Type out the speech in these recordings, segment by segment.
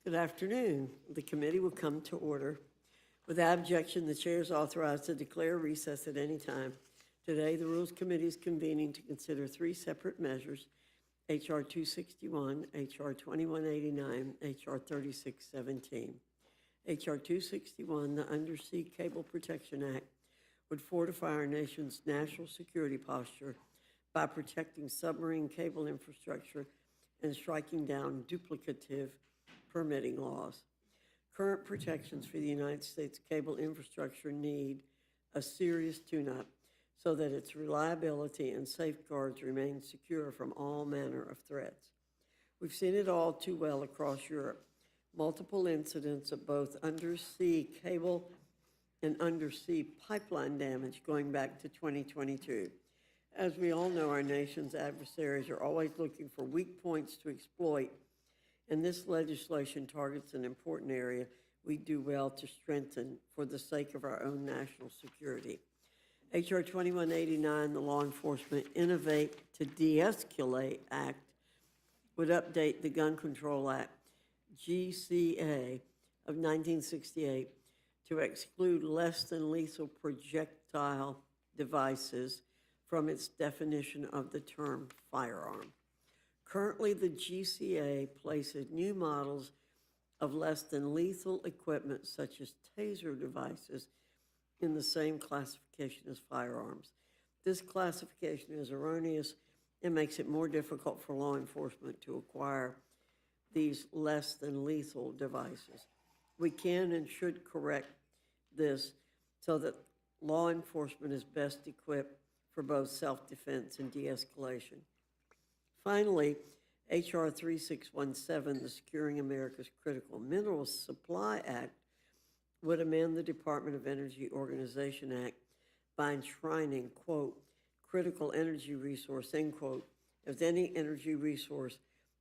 Good afternoon. The committee will come to order. Without objection, the chair is authorized to declare recess at any time. Today, the Rules Committee is convening to consider three separate measures: H.R. 261, H.R. 2189, H.R. 3617. H.R. 261, the Undersea Cable Protection Act, would fortify our nation's national security posture by protecting submarine cable infrastructure and striking down duplicative permitting laws. Current protections for the United States cable infrastructure need a serious tune-up so that its reliability and safeguards remain secure from all manner of threats. We've seen it all too well across Europe. Multiple incidents of both undersea cable and undersea pipeline damage going back to 2022. As we all know, our nation's adversaries are always looking for weak points to exploit, and this legislation targets an important area we do well to strengthen for the sake of our own national security. H.R. 2189, the Law Enforcement Innovate to De-Escalate Act, would update the Gun Control Act, GCA, of 1968 to exclude less than lethal projectile devices from its definition of the term firearm. Currently, the GCA places new models of less than lethal equipment, such as taser devices, in the same classification as firearms. This classification is erroneous and makes it more difficult for law enforcement to acquire these less than lethal devices. We can and should correct this so that law enforcement is best equipped for both self-defense and de-escalation. Finally, H.R. 3617, the Securing America's Critical Minerals Supply Act, would amend the Department of Energy Organization Act by enshrining, quote, critical energy resource, end quote, as any energy resource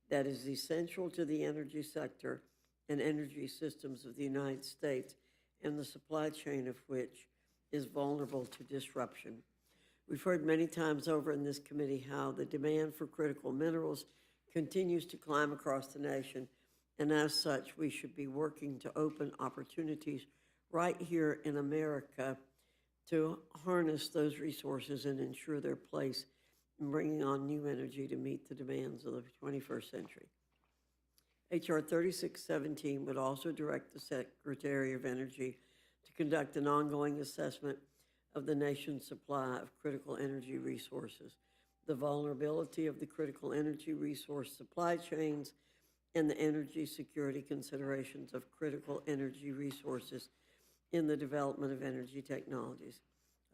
that is essential to the energy sector and energy systems of the United States, and the supply chain of which is vulnerable to disruption. We've heard many times over in this committee how the demand for critical minerals continues to climb across the nation, and as such, we should be working to open opportunities right here in America to harness those resources and ensure their place in bringing on new energy to meet the demands of the 21st century. H.R. 3617 would also direct the Secretary of Energy to conduct an ongoing assessment of the nation's supply of critical energy resources, the vulnerability of the critical energy resource supply chains, and the energy security considerations of critical energy resources in the development of energy technologies.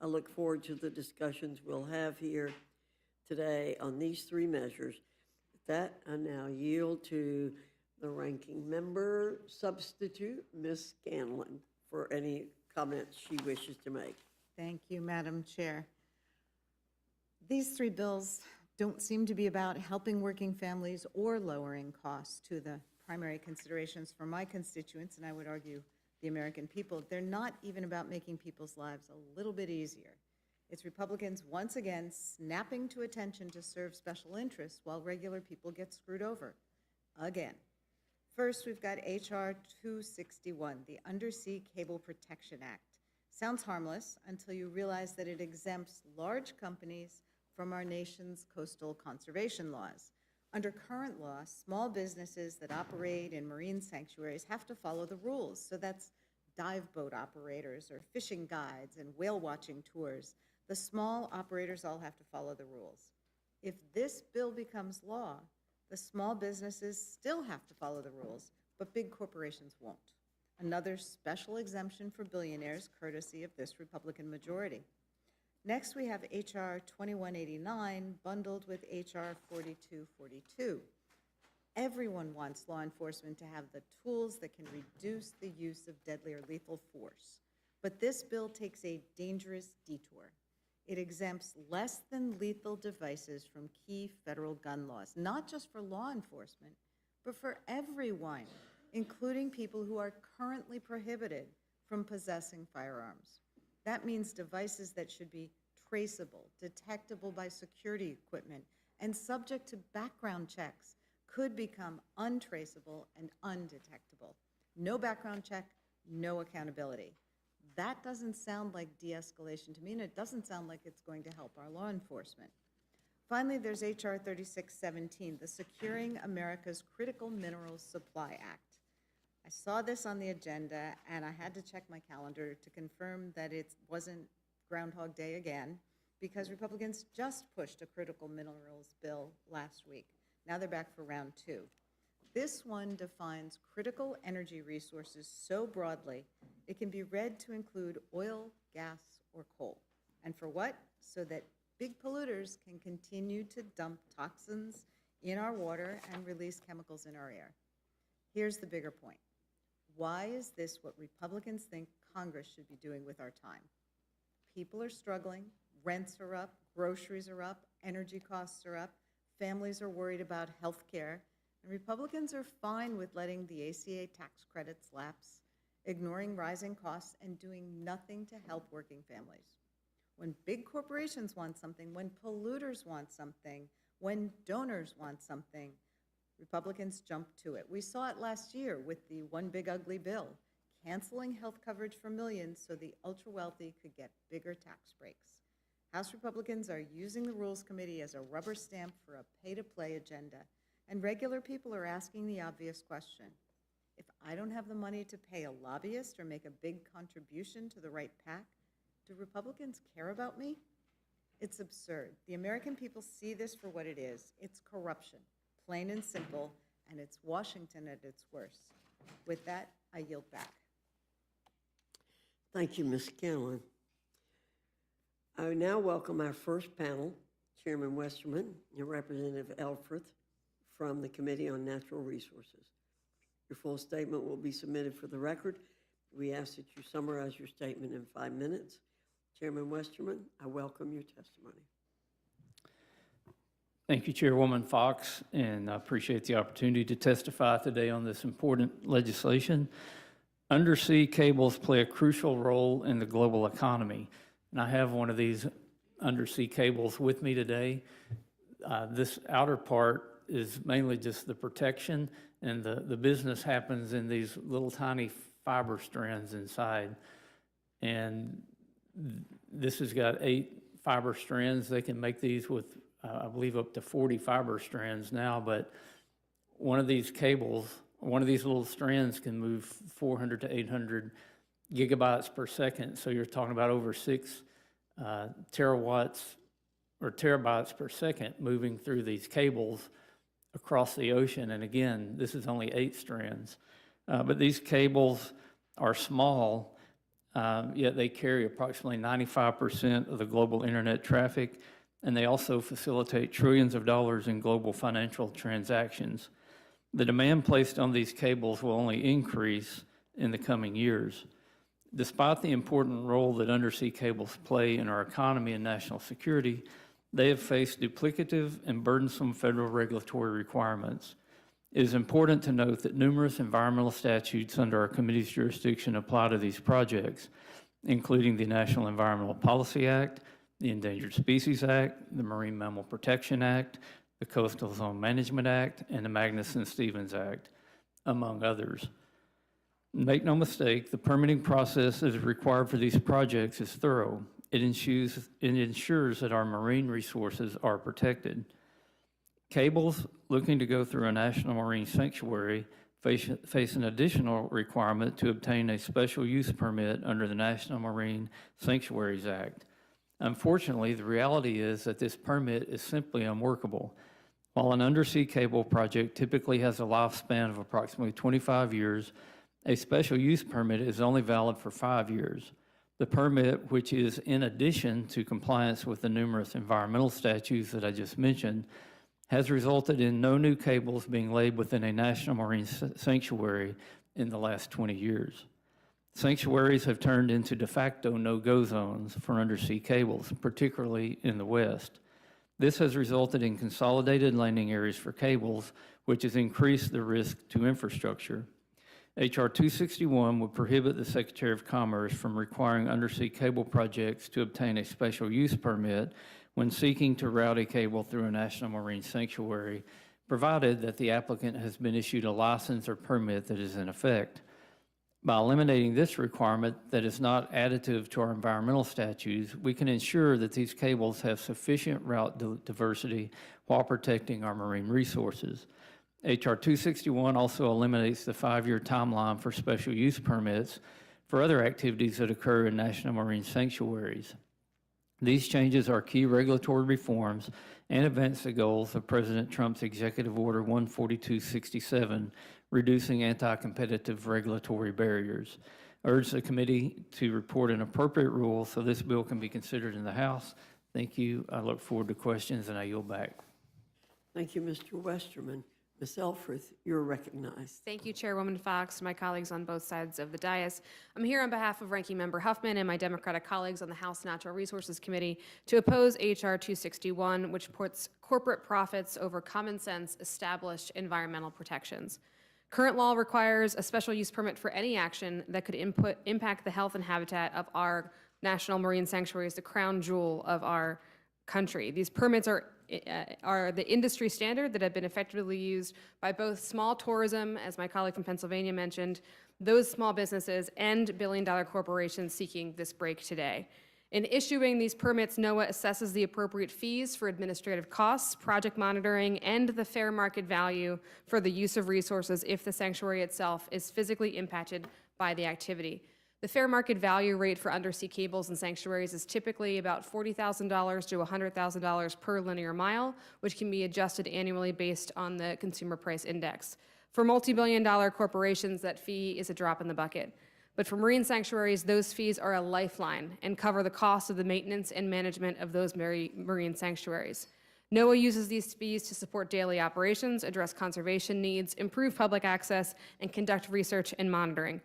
I look forward to the discussions we'll have here today on these three measures. With that, I now yield to the ranking member substitute, Ms. Scanlon, for any comments she wishes to make. Thank you, Madam Chair. These three bills don't seem to be about helping working families or lowering costs to the primary considerations for my constituents, and I would argue the American people. They're not even about making people's lives a little bit easier. It's Republicans once again snapping to attention to serve special interests while regular people get screwed over. Again. First, we've got H.R. 261, the Undersea Cable Protection Act. Sounds harmless until you realize that it exempts large companies from our nation's coastal conservation laws. Under current law, small businesses that operate in marine sanctuaries have to follow the rules. So that's dive boat operators or fishing guides and whale watching tours. The small operators all have to follow the rules. If this bill becomes law, the small businesses still have to follow the rules, but big corporations won't. Another special exemption for billionaires, courtesy of this Republican majority. Next, we have H.R. 2189 bundled with H.R. 4242. Everyone wants law enforcement to have the tools that can reduce the use of deadly or lethal force. But this bill takes a dangerous detour. It exempts less than lethal devices from key federal gun laws, not just for law enforcement, but for everyone, including people who are currently prohibited from possessing firearms. That means devices that should be traceable, detectable by security equipment, and subject to background checks could become untraceable and undetectable. No background check, no accountability. That doesn't sound like de-escalation to me, and it doesn't sound like it's going to help our law enforcement. Finally, there's H.R. 3617, the Securing America's Critical Minerals Supply Act. I saw this on the agenda, and I had to check my calendar to confirm that it wasn't Groundhog Day again, because Republicans just pushed a critical minerals bill last week. Now they're back for round 2. This one defines critical energy resources so broadly, it can be read to include oil, gas, or coal. And for what? So that big polluters can continue to dump toxins in our water and release chemicals in our air. Here's the bigger point. Why is this what Republicans think Congress should be doing with our time? People are struggling, rents are up, groceries are up, energy costs are up, families are worried about health care, and Republicans are fine with letting the ACA tax credits lapse, ignoring rising costs, and doing nothing to help working families. When big corporations want something, when polluters want something, when donors want something, Republicans jump to it. We saw it last year with the One Big Ugly Bill, canceling health coverage for millions so the ultra-wealthy could get bigger tax breaks. House Republicans are using the Rules Committee as a rubber stamp for a pay-to-play agenda, and regular people are asking the obvious question. If I don't have the money to pay a lobbyist or make a big contribution to the right PAC, do Republicans care about me? It's absurd. The American people see this for what it is. It's corruption, plain and simple, and it's Washington at its worst. With that, I yield back. Thank you, Ms. Scanlon. I now welcome our first panel, Chairman Westerman and Representative Elfreth from the Committee on Natural Resources. Your full statement will be submitted for the record. We ask that you summarize your statement in 5 minutes. Chairman Westerman, I welcome your testimony. Thank you, Chairwoman Fox, and I appreciate the opportunity to testify today on this important legislation. Undersea cables play a crucial role in the global economy, and I have one of these undersea cables with me today. This outer part is mainly just the protection, and the business happens in these little tiny fiber strands inside. And this has got 8 fiber strands. They can make these with, I believe, up to 40 fiber strands now, but one of these cables, one of these little strands can move 400 to 800 gigabytes per second. So you're talking about over 6 terawatts or terabytes per second moving through these cables across the ocean. And again, this is only 8 strands. But these cables are small, yet they carry approximately 95% of the global internet traffic, and they also facilitate trillions of dollars in global financial transactions. The demand placed on these cables will only increase in the coming years. Despite the important role that undersea cables play in our economy and national security, they have faced duplicative and burdensome federal regulatory requirements. It is important to note that numerous environmental statutes under our committee's jurisdiction apply to these projects, including the National Environmental Policy Act, the Endangered Species Act, the Marine Mammal Protection Act, the Coastal Zone Management Act, and the Magnuson-Stevens Act, among others. Make no mistake, the permitting process that is required for these projects is thorough. It ensures that our marine resources are protected. Cables looking to go through a national marine sanctuary face an additional requirement to obtain a special use permit under the National Marine Sanctuaries Act. Unfortunately, the reality is that this permit is simply unworkable. While an undersea cable project typically has a lifespan of approximately 25 years, a special use permit is only valid for 5 years. The permit, which is in addition to compliance with the numerous environmental statutes that I just mentioned, has resulted in no new cables being laid within a national marine sanctuary in the last 20 years. Sanctuaries have turned into de facto no-go zones for undersea cables, particularly in the West. This has resulted in consolidated landing areas for cables, which has increased the risk to infrastructure. H.R. 261 would prohibit the Secretary of Commerce from requiring undersea cable projects to obtain a special use permit when seeking to route a cable through a national marine sanctuary, provided that the applicant has been issued a license or permit that is in effect. By eliminating this requirement that is not additive to our environmental statutes, we can ensure that these cables have sufficient route diversity while protecting our marine resources. H.R. 261 also eliminates the 5-year timeline for special use permits for other activities that occur in national marine sanctuaries. These changes are key regulatory reforms and advance the goals of President Trump's Executive Order 14267, reducing anti-competitive regulatory barriers. I urge the committee to report an appropriate rule so this bill can be considered in the House. Thank you. I look forward to questions, and I yield back. Thank you, Mr. Westerman. Ms. Elfreth, you're recognized. Thank you, Chairwoman Fox, my colleagues on both sides of the dais. I'm here on behalf of Ranking Member Huffman and my Democratic colleagues on the House Natural Resources Committee to oppose H.R. 261, which puts corporate profits over common sense established environmental protections. Current law requires a special use permit for any action that could impact the health and habitat of our national marine sanctuaries, the crown jewel of our country. These permits are the industry standard that have been effectively used by both small tourism, as my colleague from Pennsylvania mentioned, those small businesses and billion-dollar corporations seeking this break today. In issuing these permits, NOAA assesses the appropriate fees for administrative costs, project monitoring, and the fair market value for the use of resources if the sanctuary itself is physically impacted by the activity. The fair market value rate for undersea cables and sanctuaries is typically about $40,000 to $100,000 per linear mile, which can be adjusted annually based on the Consumer Price Index. For multi-billion-dollar corporations, that fee is a drop in the bucket. But for marine sanctuaries, those fees are a lifeline and cover the cost of the maintenance and management of those marine sanctuaries. NOAA uses these fees to support daily operations, address conservation needs, improve public access, and conduct research and monitoring.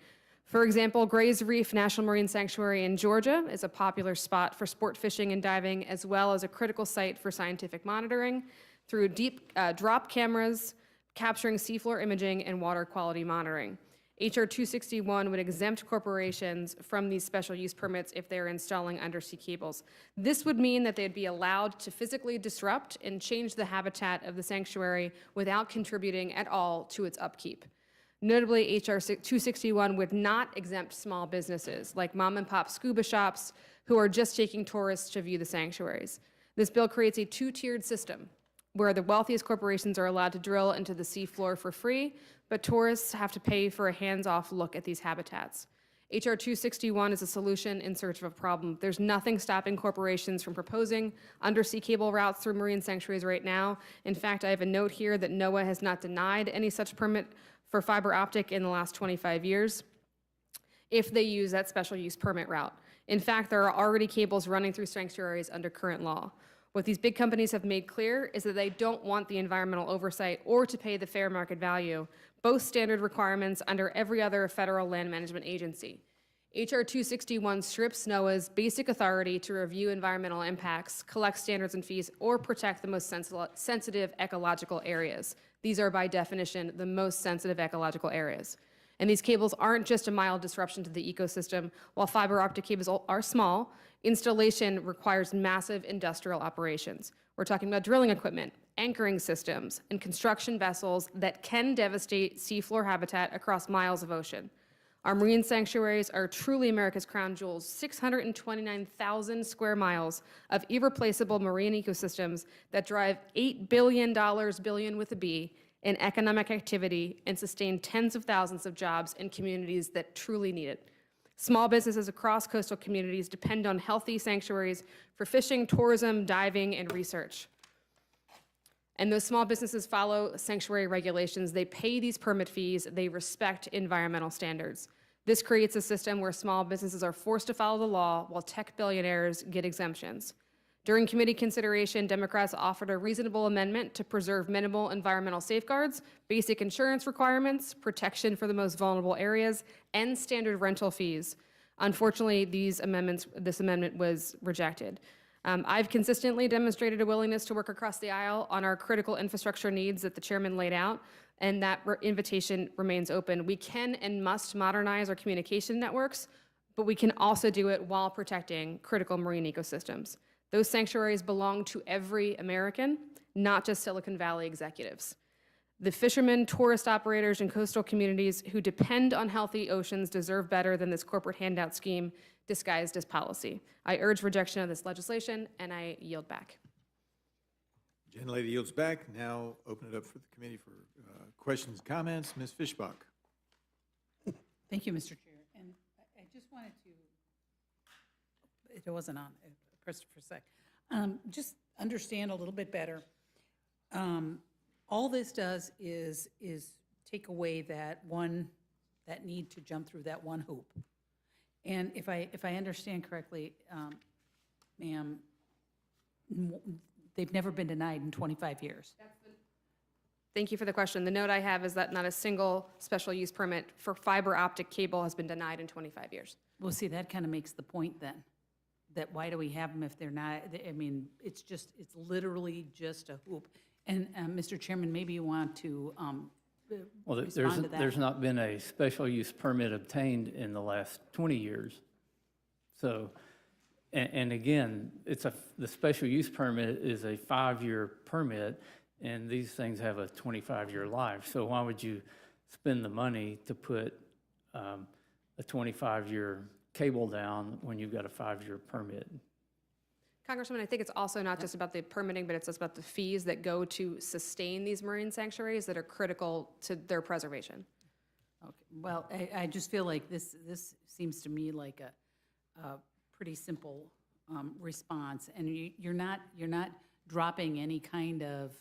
For example, Gray's Reef National Marine Sanctuary in Georgia is a popular spot for sport fishing and diving, as well as a critical site for scientific monitoring through deep drop cameras, capturing seafloor imaging and water quality monitoring. H.R. 261 would exempt corporations from these special use permits if they're installing undersea cables. This would mean that they'd be allowed to physically disrupt and change the habitat of the sanctuary without contributing at all to its upkeep. Notably, H.R. 261 would not exempt small businesses like mom and pop scuba shops who are just taking tourists to view the sanctuaries. This bill creates a two-tiered system where the wealthiest corporations are allowed to drill into the seafloor for free, but tourists have to pay for a hands-off look at these habitats. H.R. 261 is a solution in search of a problem. There's nothing stopping corporations from proposing undersea cable routes through marine sanctuaries right now. In fact, I have a note here that NOAA has not denied any such permit for fiber optic in the last 25 years if they use that special use permit route. In fact, there are already cables running through sanctuaries under current law. What these big companies have made clear is that they don't want the environmental oversight or to pay the fair market value, both standard requirements under every other federal land management agency. H.R. 261 strips NOAA's basic authority to review environmental impacts, collect standards and fees, or protect the most sensitive ecological areas. These are, by definition, the most sensitive ecological areas. And these cables aren't just a mild disruption to the ecosystem. While fiber optic cables are small, installation requires massive industrial operations. We're talking about drilling equipment, anchoring systems, and construction vessels that can devastate seafloor habitat across miles of ocean. Our marine sanctuaries are truly America's crown jewels, 629,000 square miles of irreplaceable marine ecosystems that drive $8 billion, billion with a B, in economic activity and sustain tens of thousands of jobs in communities that truly need it. Small businesses across coastal communities depend on healthy sanctuaries for fishing, tourism, diving, and research. And those small businesses follow sanctuary regulations. They pay these permit fees. They respect environmental standards. This creates a system where small businesses are forced to follow the law while tech billionaires get exemptions. During committee consideration, Democrats offered a reasonable amendment to preserve minimal environmental safeguards, basic insurance requirements, protection for the most vulnerable areas, and standard rental fees. Unfortunately, this amendment was rejected. I've consistently demonstrated a willingness to work across the aisle on our critical infrastructure needs that the chairman laid out, and that invitation remains open. We can and must modernize our communication networks, but we can also do it while protecting critical marine ecosystems. Those sanctuaries belong to every American, not just Silicon Valley executives. The fishermen, tourist operators, and coastal communities who depend on healthy oceans deserve better than this corporate handout scheme disguised as policy. I urge rejection of this legislation, and I yield back. Gentlelady yields back. Now open it up for the committee for questions and comments. Ms. Fishbach. Thank you, Mr. Chair. And I just wanted to, it wasn't on, I pressed it for a sec. Just understand a little bit better. All this does is take away that need to jump through that one hoop. And if I understand correctly, ma'am, they've never been denied in 25 years. Thank you for the question. The note I have is that not a single special use permit for fiber optic cable has been denied in 25 years. Well, see, that kind of makes the point then, that why do we have them if they're not, I mean, it's literally just a hoop. And, Mr. Chairman, maybe you want to Well, respond to that. there's not been a special use permit obtained in the last 20 years. So, and again, the special use permit is a 5-year permit, and these things have a 25-year life. So why would you spend the money to put a 25-year cable down when you've got a 5-year permit? Congressman, I think it's also not just about the permitting, but it's also about the fees that go to sustain these marine sanctuaries that are critical to their preservation. Okay, well, I just feel like this seems to me like a pretty simple response, and you're not dropping any kind of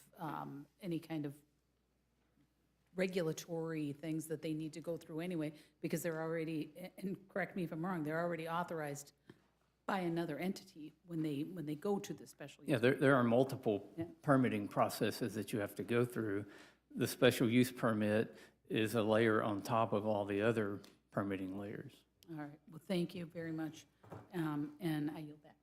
regulatory things that they need to go through anyway, because they're already, and correct me if I'm wrong, they're already authorized by another entity when they go to the special use. Yeah, there are multiple permitting processes that you have to go through. The special use permit is a layer on top of all the other permitting layers. All right, well, thank you very much, and I yield back.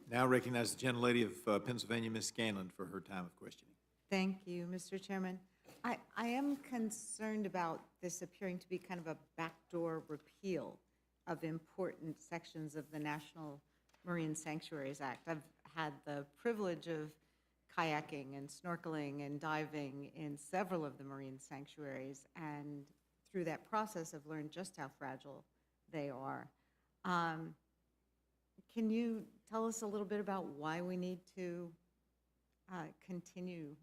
Now recognize the gentlelady of Pennsylvania, Ms. Scanlon, for her time of questioning. Thank you, Mr. Chairman. I am concerned about this appearing to be kind of a backdoor repeal of important sections of the National Marine Sanctuaries Act. I've had the privilege of kayaking and snorkeling and diving in several of the marine sanctuaries, and through that process I've learned just how fragile they are. Can you tell us a little bit about why we need to continue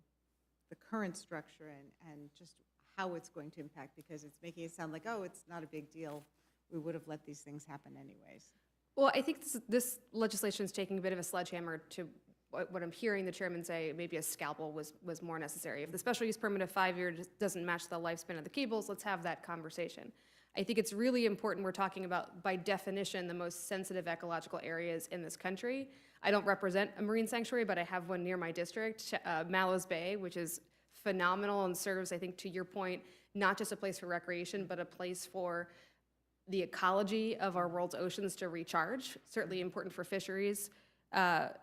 the current structure and just how it's going to impact? Because it's making it sound like, oh, it's not a big deal. We would have let these things happen anyways. Well, I think this legislation is taking a bit of a sledgehammer to what I'm hearing the chairman say, maybe a scalpel was more necessary. If the special use permit of 5 years doesn't match the lifespan of the cables, let's have that conversation. I think it's really important. We're talking about, by definition, the most sensitive ecological areas in this country. I don't represent a marine sanctuary, but I have one near my district, Mallows Bay, which is phenomenal and serves, I think, to your point, not just a place for recreation, but a place for the ecology of our world's oceans to recharge. Certainly important for fisheries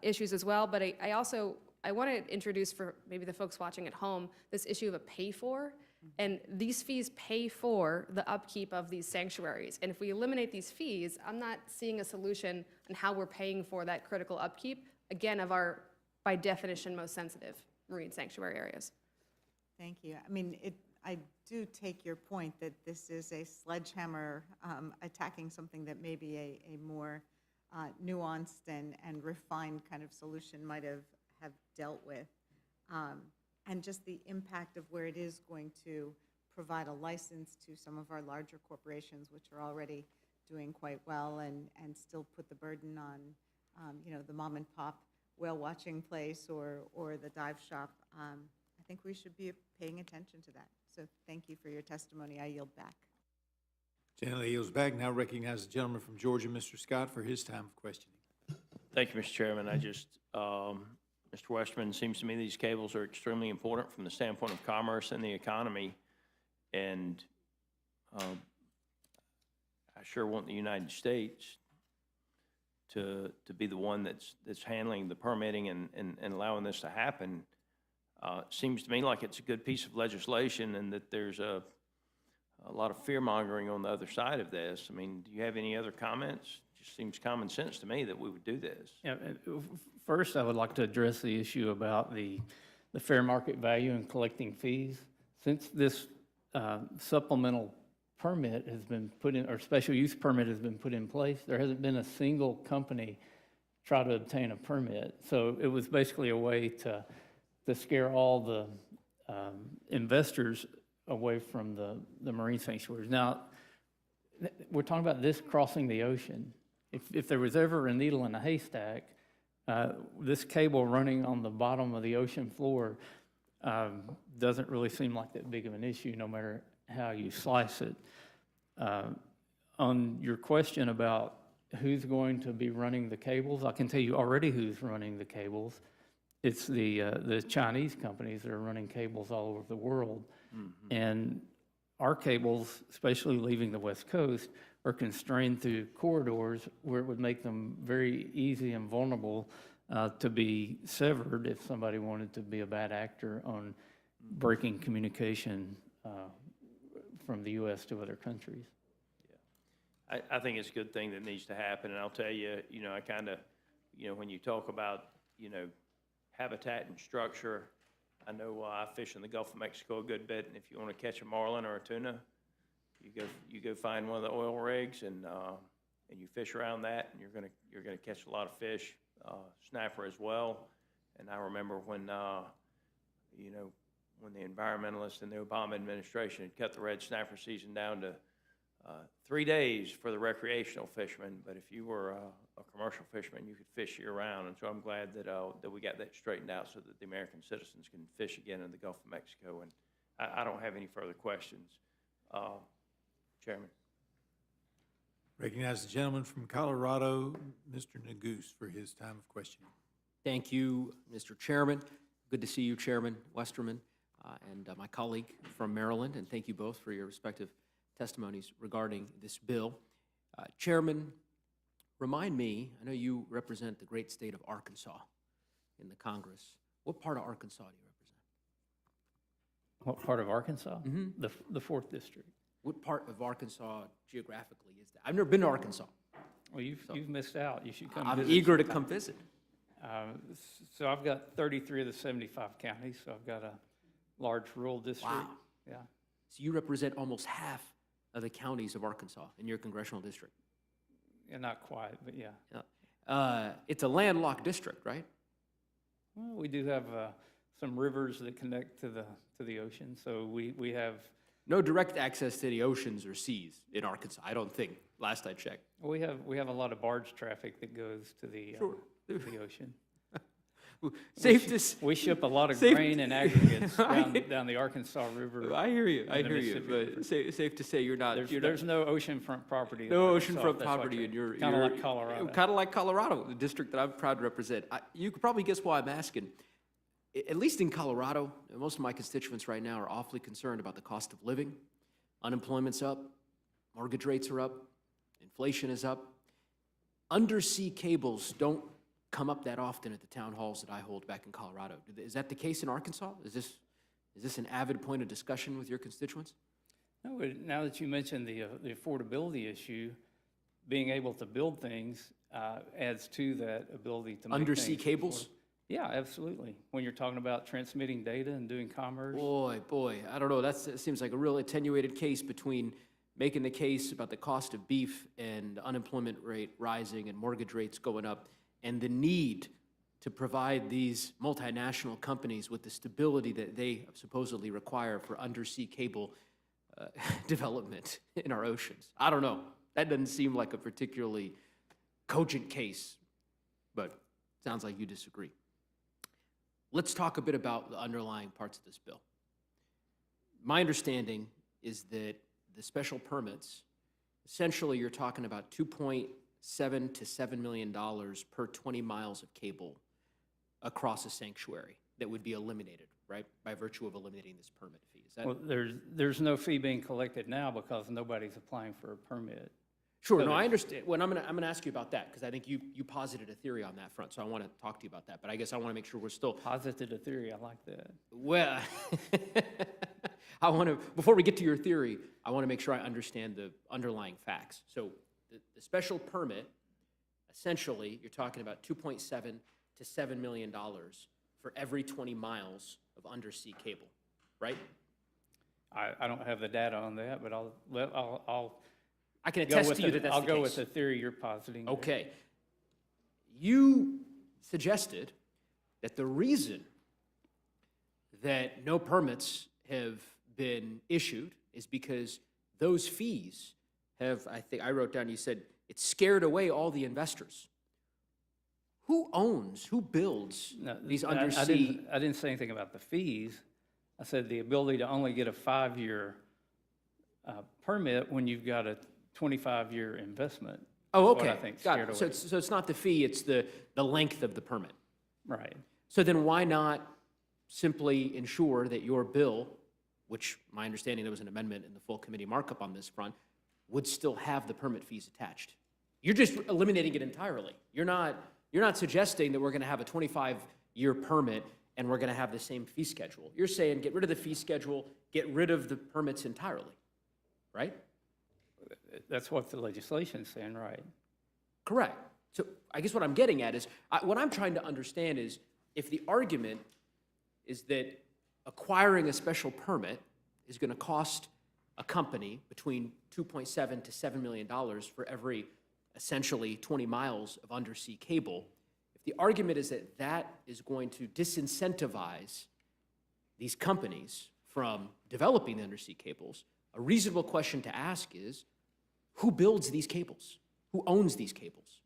issues as well. But I want to introduce, for maybe the folks watching at home, this issue of a pay-for. And these fees pay for the upkeep of these sanctuaries. And if we eliminate these fees, I'm not seeing a solution on how we're paying for that critical upkeep, again, of our, by definition, most sensitive marine sanctuary areas. Thank you. I mean, I do take your point that this is a sledgehammer attacking something that maybe a more nuanced and refined kind of solution might have dealt with. And just the impact of where it is going to provide a license to some of our larger corporations, which are already doing quite well, and still put the burden on, the mom and pop whale watching place or the dive shop. I think we should be paying attention to that. So thank you for your testimony. I yield back. Gentlelady yields back. Now recognize the gentleman from Georgia, Mr. Scott, for his time of questioning. Thank you, Mr. Chairman. I just, Mr. Westerman, it seems to me these cables are extremely important from the standpoint of commerce and the economy. And I sure want the United States to be the one that's handling the permitting and allowing this to happen. Seems to me like it's a good piece of legislation, and that there's a lot of fear-mongering on the other side of this. I mean, do you have any other comments? just seems common sense to me that we would do this. Yeah, first, I would like to address the issue about the fair market value and collecting fees. Since this supplemental permit has been put in, or special use permit has been put in place, there hasn't been a single company try to obtain a permit. So it was basically a way to scare all the investors away from the marine sanctuaries. Now, we're talking about this crossing the ocean. If there was ever a needle in a haystack, this cable running on the bottom of the ocean floor doesn't really seem like that big of an issue, no matter how you slice it. On your question about who's going to be running the cables, I can tell you already who's running the cables. It's the Chinese companies that are running cables all over the world. Mm-hmm. And our cables, especially leaving the West Coast, are constrained through corridors where it would make them very easy and vulnerable to be severed if somebody wanted to be a bad actor on breaking communication from the U.S. to other countries. I think it's a good thing that needs to happen, and I'll tell you, I kind of, when you talk about, habitat and structure, I know I fish in the Gulf of Mexico a good bit, and if you want to catch a marlin or a tuna, you go find one of the oil rigs and you fish around that, and you're gonna catch a lot of fish, snapper as well. And I remember when when the environmentalists in the Obama administration had cut the red snapper season down to 3 days for the recreational fishermen, but if you were a commercial fisherman, you could fish year-round. And so I'm glad that we got that straightened out so that the American citizens can fish again in the Gulf of Mexico. And I don't have any further questions. Chairman. Recognize the gentleman from Colorado, Mr. Nagoose, for his time of questioning. Thank you, Mr. Chairman. Good to see you, Chairman Westerman, and my colleague from Maryland, and thank you both for your respective testimonies regarding this bill. Chairman, remind me, I know you represent the great state of Arkansas in the Congress. What part of Arkansas do you represent? What part of Arkansas? Mm-hmm. The 4th District. What part of Arkansas geographically is that? I've never been to Arkansas. Well, you've missed out. You should come I'm visit eager to sometime. come visit. So I've got 33 of the 75 counties, so I've got a large rural district. Wow. Yeah. So you represent almost half of the counties of Arkansas in your congressional district. Yeah, not quite, but yeah. Yeah. It's a landlocked district, right? Well, we do have some rivers that connect to the ocean, so we have. No direct access to the oceans or seas in Arkansas, I don't think, last I checked. We have a lot of barge traffic that goes to the ocean. Safe We ship a lot of safe- grain and aggregates down the Arkansas River. I hear you, and the Mississippi River. but safe to say you're not. There's no oceanfant property. in No Arkansas, oceanfront that's what property you're- in your. Kind of like Colorado. Kind of like Colorado, the district that I'm proud to represent. You could probably guess why I'm asking. At least in Colorado, most of my constituents right now are awfully concerned about the cost of living. Unemployment's up, mortgage rates are up, inflation is up. Undersea cables don't come up that often at the town halls that I hold back in Colorado. Is that the case in Arkansas? Is this an avid point of discussion with your constituents? No, now that you mentioned the affordability issue, being able to build things adds to that ability to make Undersea things cables? affordable. Yeah, absolutely. When you're talking about transmitting data and doing commerce. Boy, I don't know. That seems like a real attenuated case between making the case about the cost of beef and the unemployment rate rising and mortgage rates going up, and the need to provide these multinational companies with the stability that they supposedly require for undersea cable development in our oceans. I don't know. That doesn't seem like a particularly cogent case, but sounds like you disagree. Let's talk a bit about the underlying parts of this bill. My understanding is that the special permits, essentially you're talking about $2.7 to $7 million per 20 miles of cable across a sanctuary that would be eliminated, right, by virtue of eliminating this permit fee. Is that Well, there's no fee being collected now because nobody's applying for a permit. Sure, So no, I there's- understand. Well, I'm gonna ask you about that, because I think you posited a theory on that front, so I want to talk to you about that. But I guess I want to make sure we're still, Posited a theory, I like that. well, I want to, before we get to your theory, I want to make sure I understand the underlying facts. So the special permit essentially, you're talking about 2.7 to $7 million for every 20 miles of undersea cable, right? I don't have the data on that, but I'll I can go attest with to you that that's I'll the go with case. the theory you're positing. there. Okay. You suggested that the reason that no permits have been issued is because those fees have, I think I wrote down, you said, it scared away all the investors. Who builds No, these I undersea? didn't say anything about the fees. I said the ability to only get a 5-year permit when you've got a 25-year investment. Oh, is what okay, I think got scared it. So away. it's not the fee, it's the length of the permit. Right. So then why not simply ensure that your bill, which my understanding there was an amendment in the full committee markup on this front, would still have the permit fees attached? You're just eliminating it entirely. You're not suggesting that we're going to have a 25-year permit and we're going to have the same fee schedule. You're saying get rid of the fee schedule, get rid of the permits entirely, right? That's what the legislation's saying, right? Correct. So I guess what I'm getting at is, what I'm trying to understand is, if the argument is that acquiring a special permit is going to cost a company between $2.7 to $7 million for every essentially 20 miles of undersea cable, if the argument is that that is going to disincentivize these companies from developing the undersea cables, a reasonable question to ask is, who builds these cables? Who owns these cables?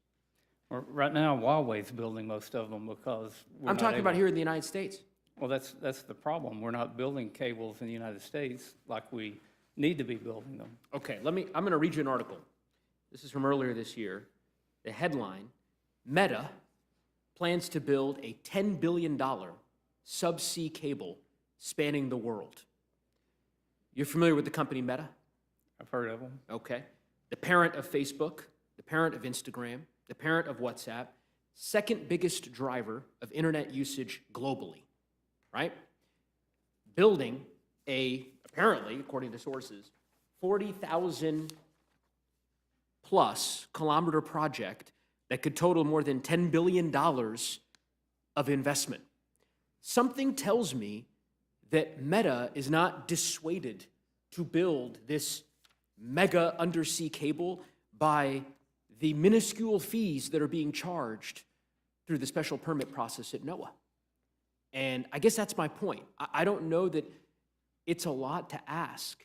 Well, right now, Huawei's building most of them because I'm talking about here in the United States. Well, that's the problem. We're not building cables in the United States like we need to be building them. Okay, I'm going to read you an article. This is from earlier this year. The headline, Meta plans to build a $10 billion subsea cable spanning the world. You're familiar with the company Meta? I've heard of them. Okay. The parent of Facebook, the parent of Instagram, the parent of WhatsApp, second biggest driver of internet usage globally, right? Building apparently, according to sources, 40,000 plus kilometer project that could total more than $10 billion of investment. Something tells me that Meta is not dissuaded to build this mega undersea cable by the minuscule fees that are being charged through the special permit process at NOAA. And I guess that's my point. I don't know that it's a lot to ask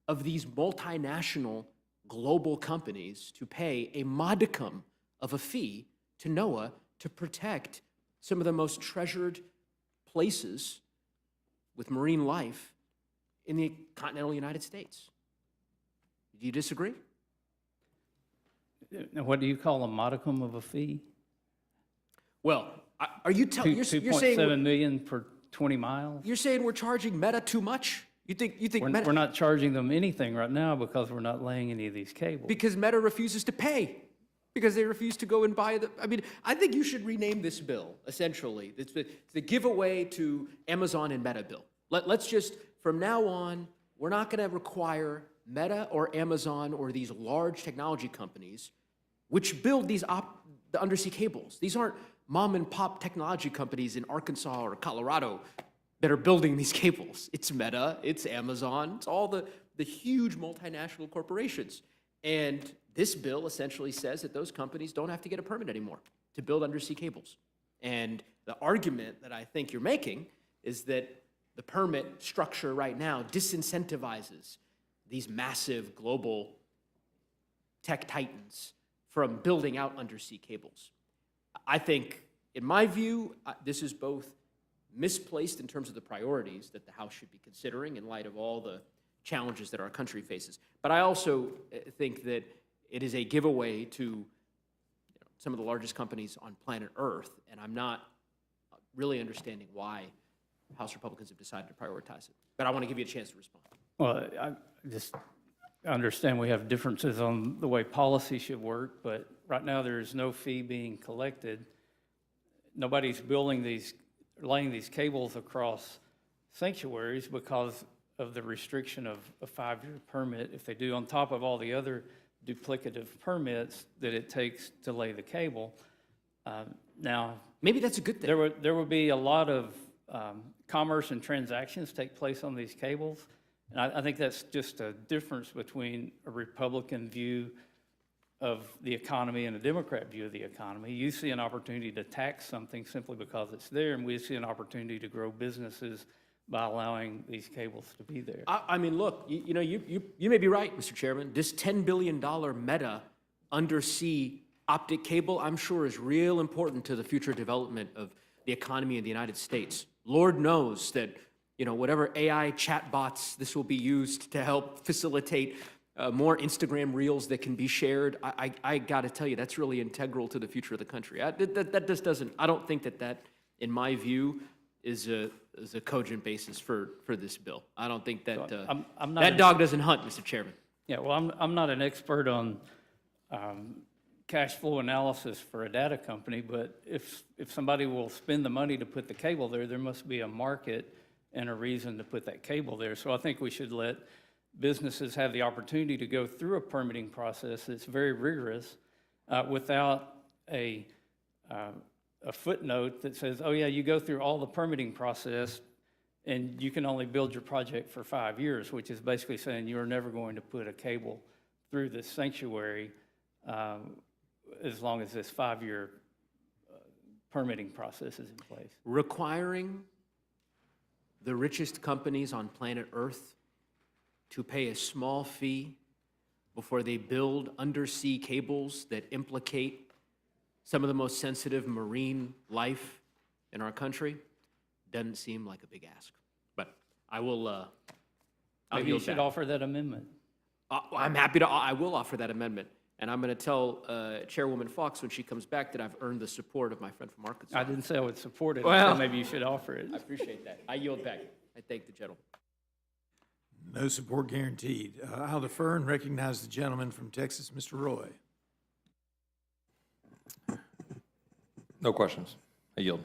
of these multinational global companies to pay a modicum of a fee to NOAA to protect some of the most treasured places with marine life in the continental United States. Do you disagree? Now, what do you call a modicum of a fee? Well, are you telling you're saying 2.7 million per 20 miles? you're saying we're charging Meta too much? You think Meta We're not charging them anything right now because we're not laying any of these cables. because Meta refuses to pay because they refuse to go and buy the. I mean, I think you should rename this bill essentially. It's the giveaway to Amazon and Meta bill. Let's just from now on, we're not going to require Meta or Amazon or these large technology companies which build the undersea cables. These aren't mom and pop technology companies in Arkansas or Colorado that are building these cables. It's Meta, it's Amazon, it's all the huge multinational corporations. And this bill essentially says that those companies don't have to get a permit anymore to build undersea cables. And the argument that I think you're making is that the permit structure right now disincentivizes these massive global tech titans from building out undersea cables. I think, in my view, this is both misplaced in terms of the priorities that the House should be considering in light of all the challenges that our country faces. But I also think that it is a giveaway to some of the largest companies on planet Earth, and I'm not really understanding why House Republicans have decided to prioritize it. But I want to give you a chance to respond. Well, I just understand we have differences on the way policy should work, but right now there is no fee being collected. Nobody's laying these cables across sanctuaries because of the restriction of a 5-year permit. If they do, on top of all the other duplicative permits that it takes to lay the cable. Now, Maybe that's a good thing. there will be a lot of commerce and transactions take place on these cables. And I think that's just a difference between a Republican view of the economy and a Democrat view of the economy. You see an opportunity to tax something simply because it's there, and we see an opportunity to grow businesses by allowing these cables to be there. I mean, look, you may be right, Mr. Chairman. This $10 billion Meta undersea optic cable, I'm sure, is real important to the future development of the economy in the United States. Lord knows that, whatever AI chatbots this will be used to help facilitate more Instagram reels that can be shared. I got to tell you, that's really integral to the future of the country. That just doesn't. I don't think that, in my view, is a cogent basis for this bill. I don't think that So I'm not that dog doesn't hunt, Mr. Chairman. Yeah, well, I'm not an expert on cash flow analysis for a data company, but if somebody will spend the money to put the cable there, there must be a market and a reason to put that cable there. So I think we should let businesses have the opportunity to go through a permitting process that's very rigorous without a footnote that says, oh yeah, you go through all the permitting process and you can only build your project for 5 years, which is basically saying you're never going to put a cable through this sanctuary as long as this 5-year permitting process is in place. Requiring the richest companies on planet Earth to pay a small fee before they build undersea cables that implicate some of the most sensitive marine life in our country doesn't seem like a big ask. But I will, I'll Maybe you yield should back. offer that amendment. I'm happy to, I will offer that amendment. And I'm going to tell Chairwoman Fox when she comes back that I've earned the support of my friend from Arkansas. I didn't say I would support it, I Well- said maybe you should offer it. I appreciate that. I yield back. I thank the gentleman. No support guaranteed. I'll defer and recognize the gentleman from Texas, Mr. Roy. No questions. I yield.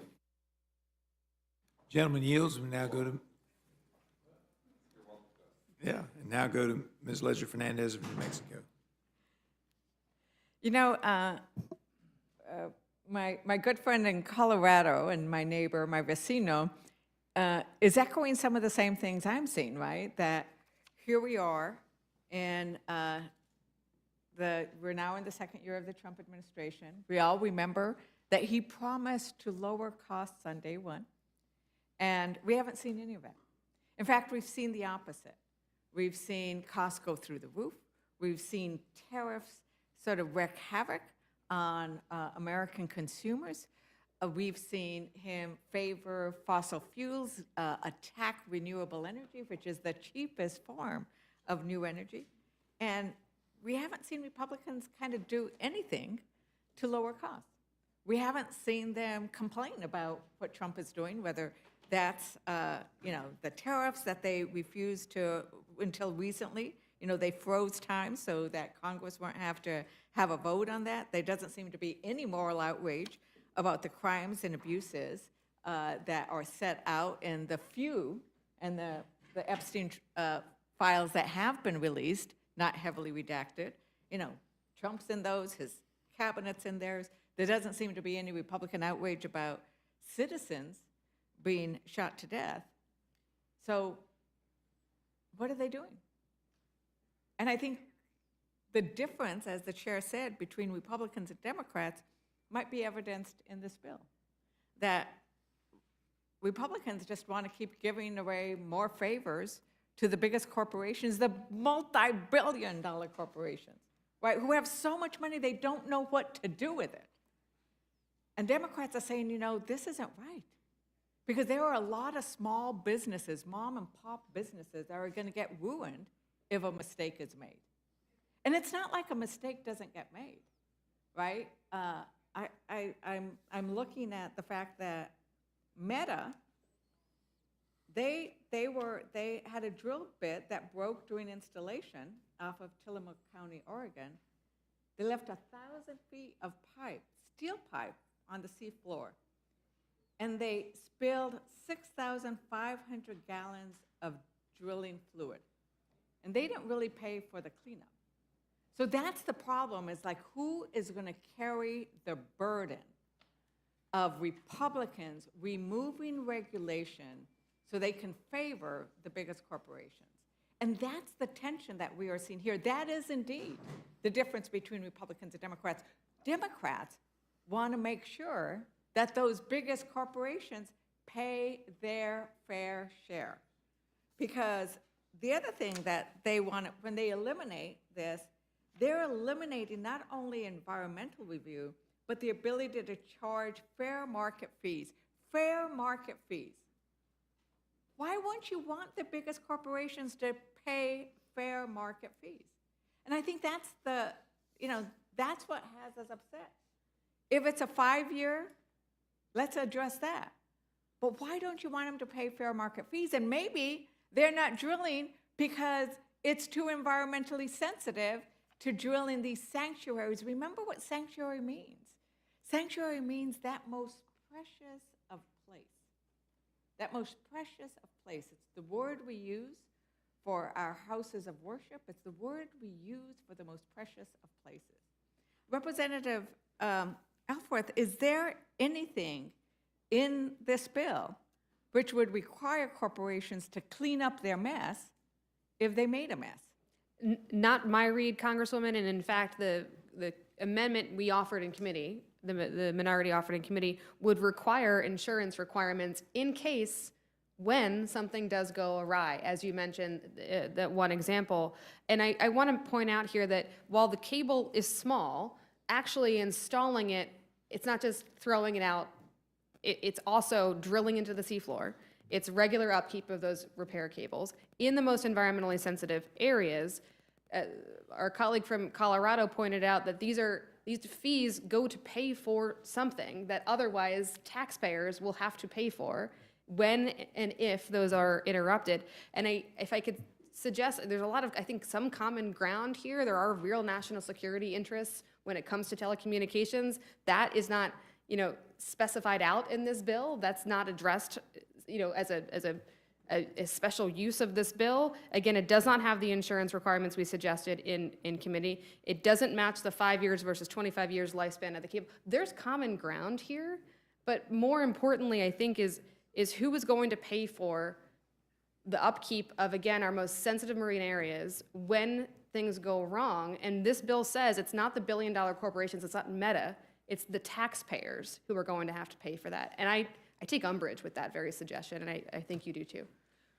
Gentleman yields. We now go to, and now go to Ms. Leslie Fernandez of New Mexico. My good friend in Colorado and my neighbor, my vecino, is echoing some of the same things I'm seeing, right? That here we are, and we're now in the second year of the Trump administration. We all remember that he promised to lower costs on day one, and we haven't seen any of it. In fact, we've seen the opposite. We've seen costs go through the roof. We've seen tariffs sort of wreak havoc on American consumers. We've seen him favor fossil fuels, attack renewable energy, which is the cheapest form of new energy. And we haven't seen Republicans kind of do anything to lower costs. We haven't seen them complain about what Trump is doing, whether that's, the tariffs that they refused to, until recently, they froze time so that Congress won't have to have a vote on that. There doesn't seem to be any moral outrage about the crimes and abuses that are set out in the few and the Epstein files that have been released, not heavily redacted. Trump's in those, his cabinet's in theirs. There doesn't seem to be any Republican outrage about citizens being shot to death. So what are they doing? And I think the difference, as the chair said, between Republicans and Democrats might be evidenced in this bill. That Republicans just want to keep giving away more favors to the biggest corporations, the multi-billion-dollar corporations, right, who have so much money they don't know what to do with it. And Democrats are saying, this isn't right. Because there are a lot of small businesses, mom and pop businesses, that are going to get ruined if a mistake is made. And it's not like a mistake doesn't get made, right? I'm looking at the fact that Meta, they had a drill bit that broke during installation off of Tillamook County, Oregon. They left 1,000 feet of pipe, steel pipe, on the sea floor. And they spilled 6,500 gallons of drilling fluid. And they didn't really pay for the cleanup. So that's the problem, is like, who is going to carry the burden of Republicans removing regulation so they can favor the biggest corporations? And that's the tension that we are seeing here. That is indeed the difference between Republicans and Democrats. Democrats want to make sure that those biggest corporations pay their fair share. Because the other thing that they want, when they eliminate this, they're eliminating not only environmental review, but the ability to charge fair market fees. Fair market fees. Why won't you want the biggest corporations to pay fair market fees? And I think that's the, that's what has us upset. If it's a 5-year, let's address that. But why don't you want them to pay fair market fees? And maybe they're not drilling because it's too environmentally sensitive to drill in these sanctuaries. Remember what sanctuary means. Sanctuary means that most precious of place. That most precious of place. It's the word we use for our houses of worship. It's the word we use for the most precious of places. Representative Elforth, is there anything in this bill which would require corporations to clean up their mess if they made a mess? Not my read, Congresswoman, and in fact, the amendment we offered in committee, the minority offered in committee, would require insurance requirements in case when something does go awry, as you mentioned, that one example. And I want to point out here that while the cable is small, actually installing it, it's not just throwing it out, it's also drilling into the seafloor. It's regular upkeep of those repair cables in the most environmentally sensitive areas. Our colleague from Colorado pointed out that these fees go to pay for something that otherwise taxpayers will have to pay for when and if those are interrupted. And if I could suggest, there's a lot of, I think, some common ground here. There are real national security interests when it comes to telecommunications. That is not, specified out in this bill. That's not addressed, as a special use of this bill. Again, it does not have the insurance requirements we suggested in committee. It doesn't match the 5 years versus 25 years lifespan of the cable. There's common ground here, but more importantly, I think, is who is going to pay for the upkeep of, again, our most sensitive marine areas when things go wrong. And this bill says it's not the billion-dollar corporations, it's not Meta, it's the taxpayers who are going to have to pay for that. And I take umbrage with that very suggestion, and I think you do too.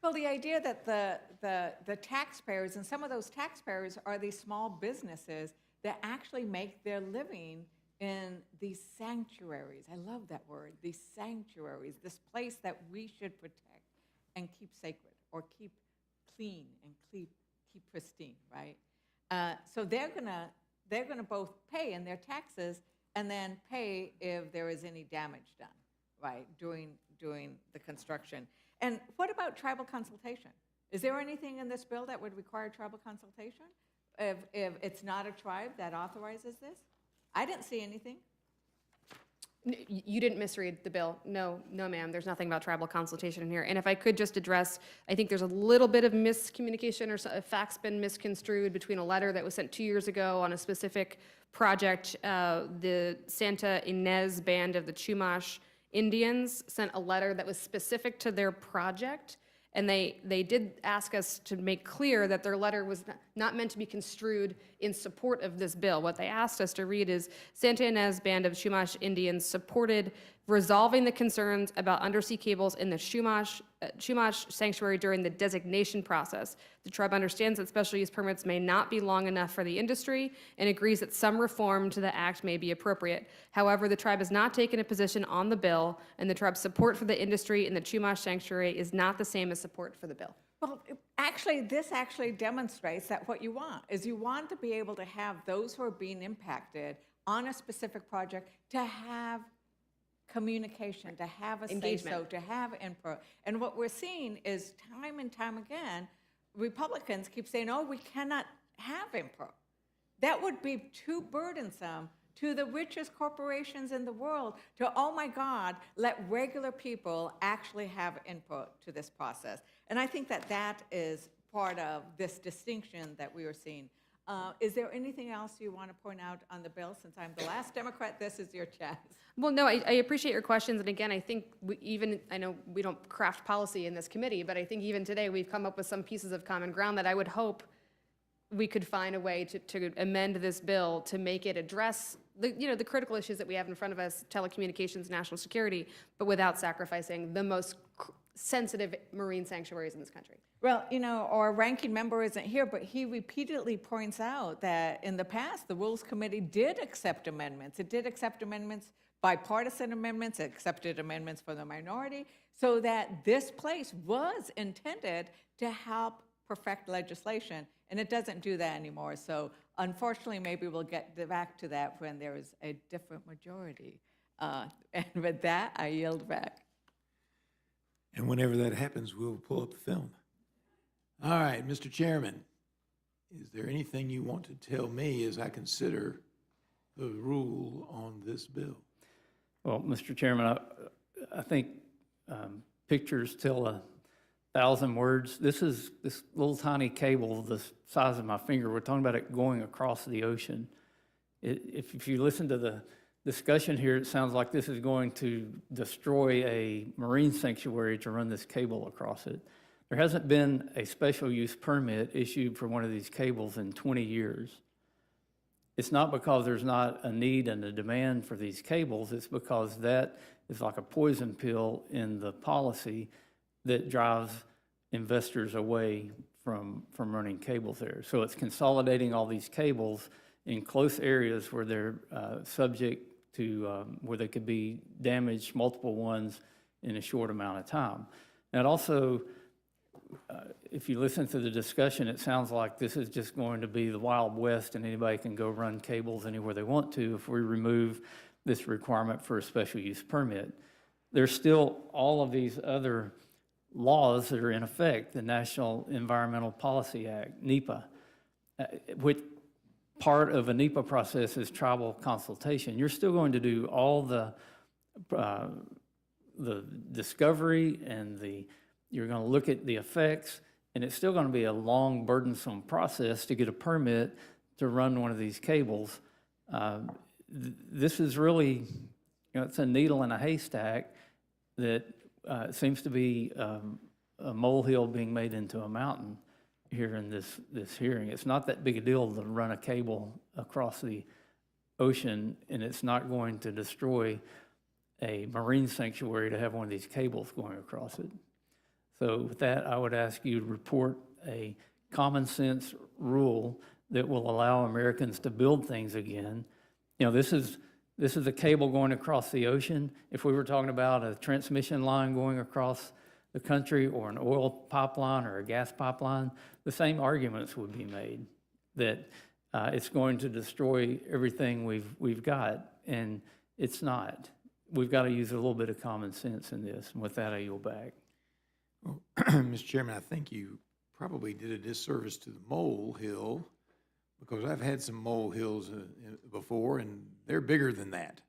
Well, the idea that the taxpayers, and some of those taxpayers are these small businesses that actually make their living in these sanctuaries. I love that word, these sanctuaries, this place that we should protect and keep sacred, or keep clean and keep pristine, right? So they're gonna both pay in their taxes and then pay if there is any damage done, right, during the construction. And what about tribal consultation? Is there anything in this bill that would require tribal consultation if it's not a tribe that authorizes this? I didn't see anything. You didn't misread the bill. No, ma'am. There's nothing about tribal consultation in here. And if I could just address, I think there's a little bit of miscommunication, or a fact's been misconstrued between a letter that was sent 2 years ago on a specific project. The Santa Ynez Band of the Chumash Indians sent a letter that was specific to their project, and they did ask us to make clear that their letter was not meant to be construed in support of this bill. What they asked us to read is, Santa Ynez Band of Chumash Indians supported resolving the concerns about undersea cables in the Chumash sanctuary during the designation process. The tribe understands that special use permits may not be long enough for the industry and agrees that some reform to the act may be appropriate. However, the tribe has not taken a position on the bill, and the tribe's support for the industry in the Chumash sanctuary is not the same as support for the bill. Well, actually, this actually demonstrates that what you want is you want to be able to have those who are being impacted on a specific project to have communication, to have a say-so, to have input. And what we're seeing is time and time again, Republicans keep saying, oh, we cannot have input. That would be too burdensome to the richest corporations in the world to, oh my God, let regular people actually have input to this process. And I think that that is part of this distinction that we are seeing. Is there anything else you want to point out on the bill? Since I'm the last Democrat, this is your chance. Well, no, I appreciate your questions, and again, I think I know we don't craft policy in this committee, but I think even today, we've come up with some pieces of common ground that I would hope we could find a way to amend this bill to make it address the critical issues that we have in front of us, telecommunications, national security, but without sacrificing the most sensitive marine sanctuaries in this country. Well, our ranking member isn't here, but he repeatedly points out that in the past, the Rules Committee did accept amendments. It did accept amendments, bipartisan amendments, it accepted amendments for the minority, so that this place was intended to help perfect legislation, and it doesn't do that anymore. So unfortunately, maybe we'll get back to that when there is a different majority. And with that, I yield back. And whenever that happens, we'll pull up the film. All right, Mr. Chairman, is there anything you want to tell me as I consider the rule on this bill? Well, Mr. Chairman, I think pictures tell 1,000 words. This is this little tiny cable the size of my finger. We're talking about it going across the ocean. If you listen to the discussion here, it sounds like this is going to destroy a marine sanctuary to run this cable across it. There hasn't been a special use permit issued for one of these cables in 20 years. It's not because there's not a need and a demand for these cables, it's because that is like a poison pill in the policy that drives investors away from running cables there. So it's consolidating all these cables in close areas where they're subject to, where they could be damaged, multiple ones in a short amount of time. And it also, if you listen to the discussion, it sounds like this is just going to be the Wild West and anybody can go run cables anywhere they want to if we remove this requirement for a special use permit. There's still all of these other laws that are in effect, the National Environmental Policy Act, NEPA, which part of a NEPA process is tribal consultation. You're still going to do all the discovery and you're going to look at the effects, and it's still going to be a long, burdensome process to get a permit to run one of these cables. This is really, it's a needle in a haystack that seems to be a molehill being made into a mountain here in this hearing. It's not that big a deal to run a cable across the ocean, and it's not going to destroy a marine sanctuary to have one of these cables going across it. So with that, I would ask you to report a common sense rule that will allow Americans to build things again. This is a cable going across the ocean. If we were talking about a transmission line going across the country or an oil pipeline or a gas pipeline, the same arguments would be made that it's going to destroy everything we've got, and it's not. We've got to use a little bit of common sense in this, and with that, I yield back. Well, Mr. Chairman, I think you probably did a disservice to the molehill, because I've had some molehills before, and they're bigger than that.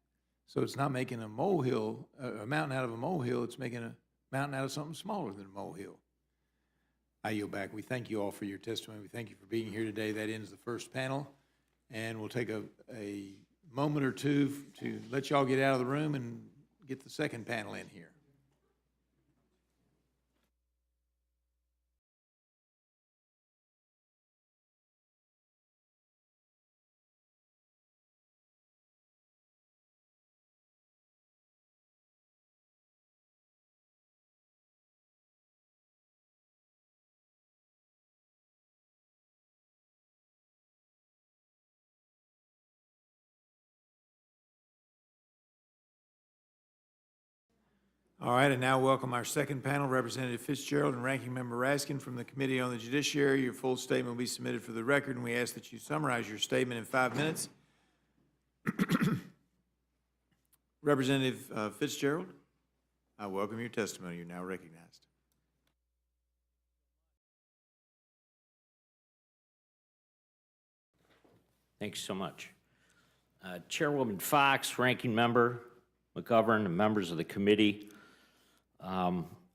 So it's not making a molehill, a mountain out of a molehill, it's making a mountain out of something smaller than a molehill. I yield back. We thank you all for your testimony. We thank you for being here today. That ends the first panel, and we'll take a moment or two to let y'all get out of the room and get the second panel in here. All right, and now welcome our second panel, Representative Fitzgerald and Ranking Member Raskin from the Committee on the Judiciary. Your full statement will be submitted for the record, and we ask that you summarize your statement in 5 minutes. Representative Fitzgerald, I welcome your testimony. You're now recognized. Thanks so much. Chairwoman Fox, Ranking Member McGovern, and members of the committee,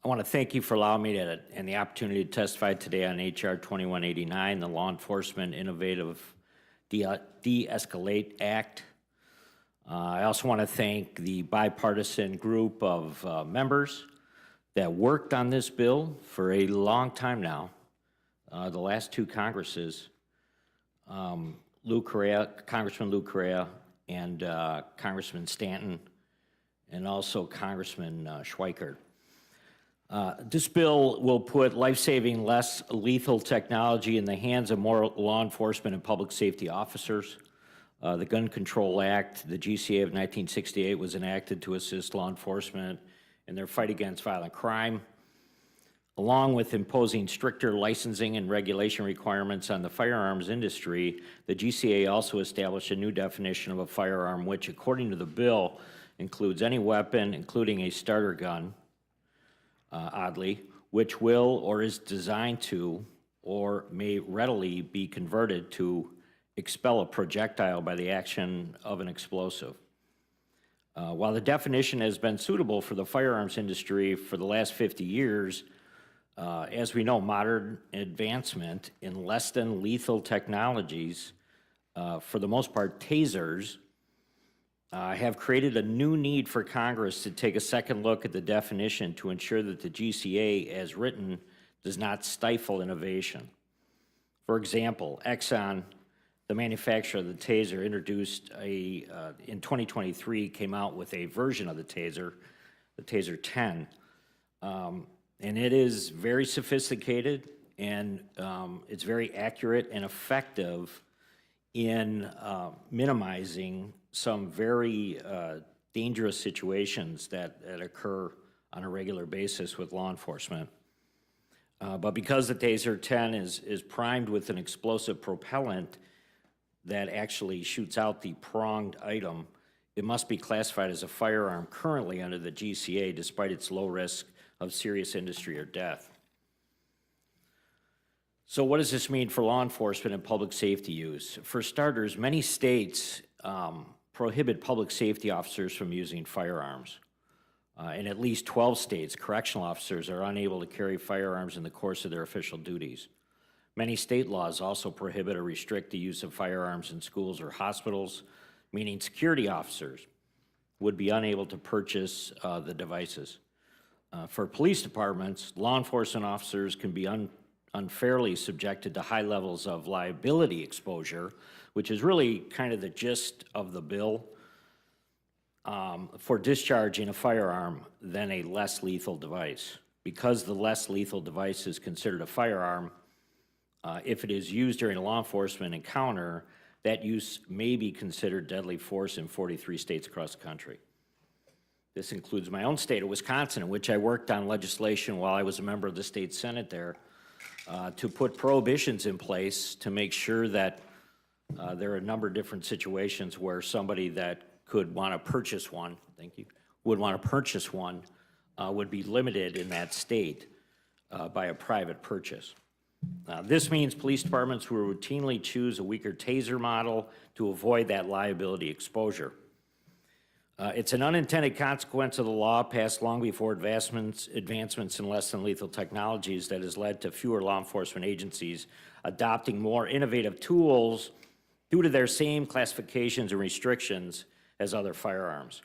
I want to thank you for allowing me to, and the opportunity to testify today on HR 2189, the Law Enforcement Innovative De-Escalate Act. I also want to thank the bipartisan group of members that worked on this bill for a long time now, the last two Congresses, Congressman Lou Correa and Congressman Stanton, and also Congressman Schweikert. This bill will put life-saving, less lethal technology in the hands of more law enforcement and public safety officers. The Gun Control Act, the GCA of 1968, was enacted to assist law enforcement in their fight against violent crime. Along with imposing stricter licensing and regulation requirements on the firearms industry, the GCA also established a new definition of a firearm, which, according to the bill, includes any weapon, including a starter gun, oddly, which will or is designed to or may readily be converted to expel a projectile by the action of an explosive. While the definition has been suitable for the firearms industry for the last 50 years, as we know, modern advancement in less than lethal technologies, for the most part tasers, have created a new need for Congress to take a second look at the definition to ensure that the GCA, as written, does not stifle innovation. For example, Exxon, the manufacturer of the taser, introduced in 2023, came out with a version of the Taser 10. And it is very sophisticated, and it's very accurate and effective in minimizing some very dangerous situations that occur on a regular basis with law enforcement. But because the Taser 10 is primed with an explosive propellant that actually shoots out the pronged item, it must be classified as a firearm currently under the GCA, despite its low risk of serious injury or death. So what does this mean for law enforcement and public safety use? For starters, many states prohibit public safety officers from using firearms. In at least 12 states, correctional officers are unable to carry firearms in the course of their official duties. Many state laws also prohibit or restrict the use of firearms in schools or hospitals, meaning security officers would be unable to purchase the devices. For police departments, law enforcement officers can be unfairly subjected to high levels of liability exposure, which is really kind of the gist of the bill, for discharging a firearm than a less lethal device. Because the less lethal device is considered a firearm, if it is used during a law enforcement encounter, that use may be considered deadly force in 43 states across the country. This includes my own state of Wisconsin, in which I worked on legislation while I was a member of the state Senate there, to put prohibitions in place to make sure that there are a number of different situations where somebody that could want to purchase one, would be limited in that state by a private purchase. This means police departments will routinely choose a weaker taser model to avoid that liability exposure. It's an unintended consequence of the law passed long before advancements in less than lethal technologies that has led to fewer law enforcement agencies adopting more innovative tools due to their same classifications and restrictions as other firearms.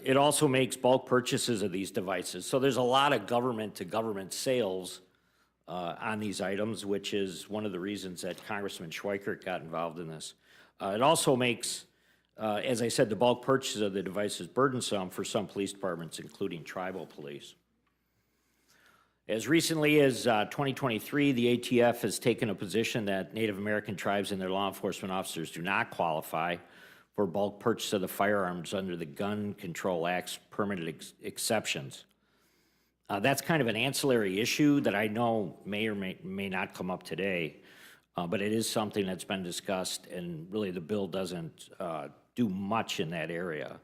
It also makes bulk purchases of these devices. So there's a lot of government-to-government sales on these items, which is one of the reasons that Congressman Schweikert got involved in this. It also makes, as I said, the bulk purchase of the devices burdensome for some police departments, including tribal police. As recently as 2023, the ATF has taken a position that Native American tribes and their law enforcement officers do not qualify for bulk purchase of the firearms under the Gun Control Act's permitted exceptions. That's kind of an ancillary issue that I know may or may not come up today, but it is something that's been discussed, and really the bill doesn't do much in that area.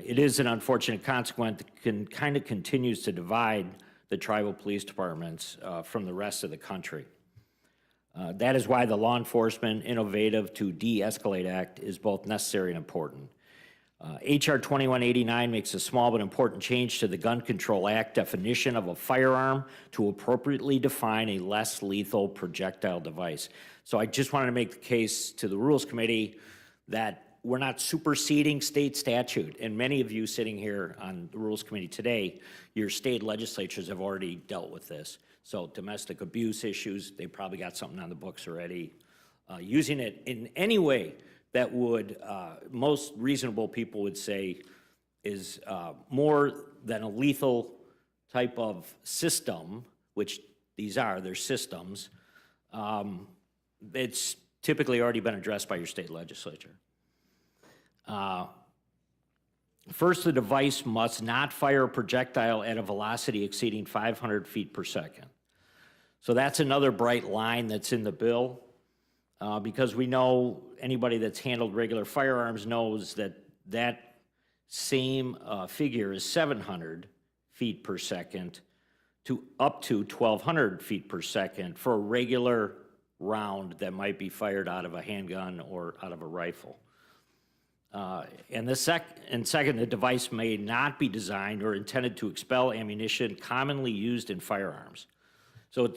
It is an unfortunate consequence that kind of continues to divide the tribal police departments from the rest of the country. That is why the Law Enforcement Innovative to De-Escalate Act is both necessary and important. HR 2189 makes a small but important change to the Gun Control Act definition of a firearm to appropriately define a less lethal projectile device. So I just wanted to make the case to the Rules Committee that we're not superseding state statute. And many of you sitting here on the Rules Committee today, your state legislatures have already dealt with this. So domestic abuse issues, they probably got something on the books already. Using it in any way that would, most reasonable people would say, is more than a lethal type of system, which these are, they're systems. It's typically already been addressed by your state legislature. First, the device must not fire a projectile at a velocity exceeding 500 feet per second. So that's another bright line that's in the bill. Because we know anybody that's handled regular firearms knows that that same figure is 700 feet per second to up to 1,200 feet per second for a regular round that might be fired out of a handgun or out of a rifle. And second, the device may not be designed or intended to expel ammunition commonly used in firearms. So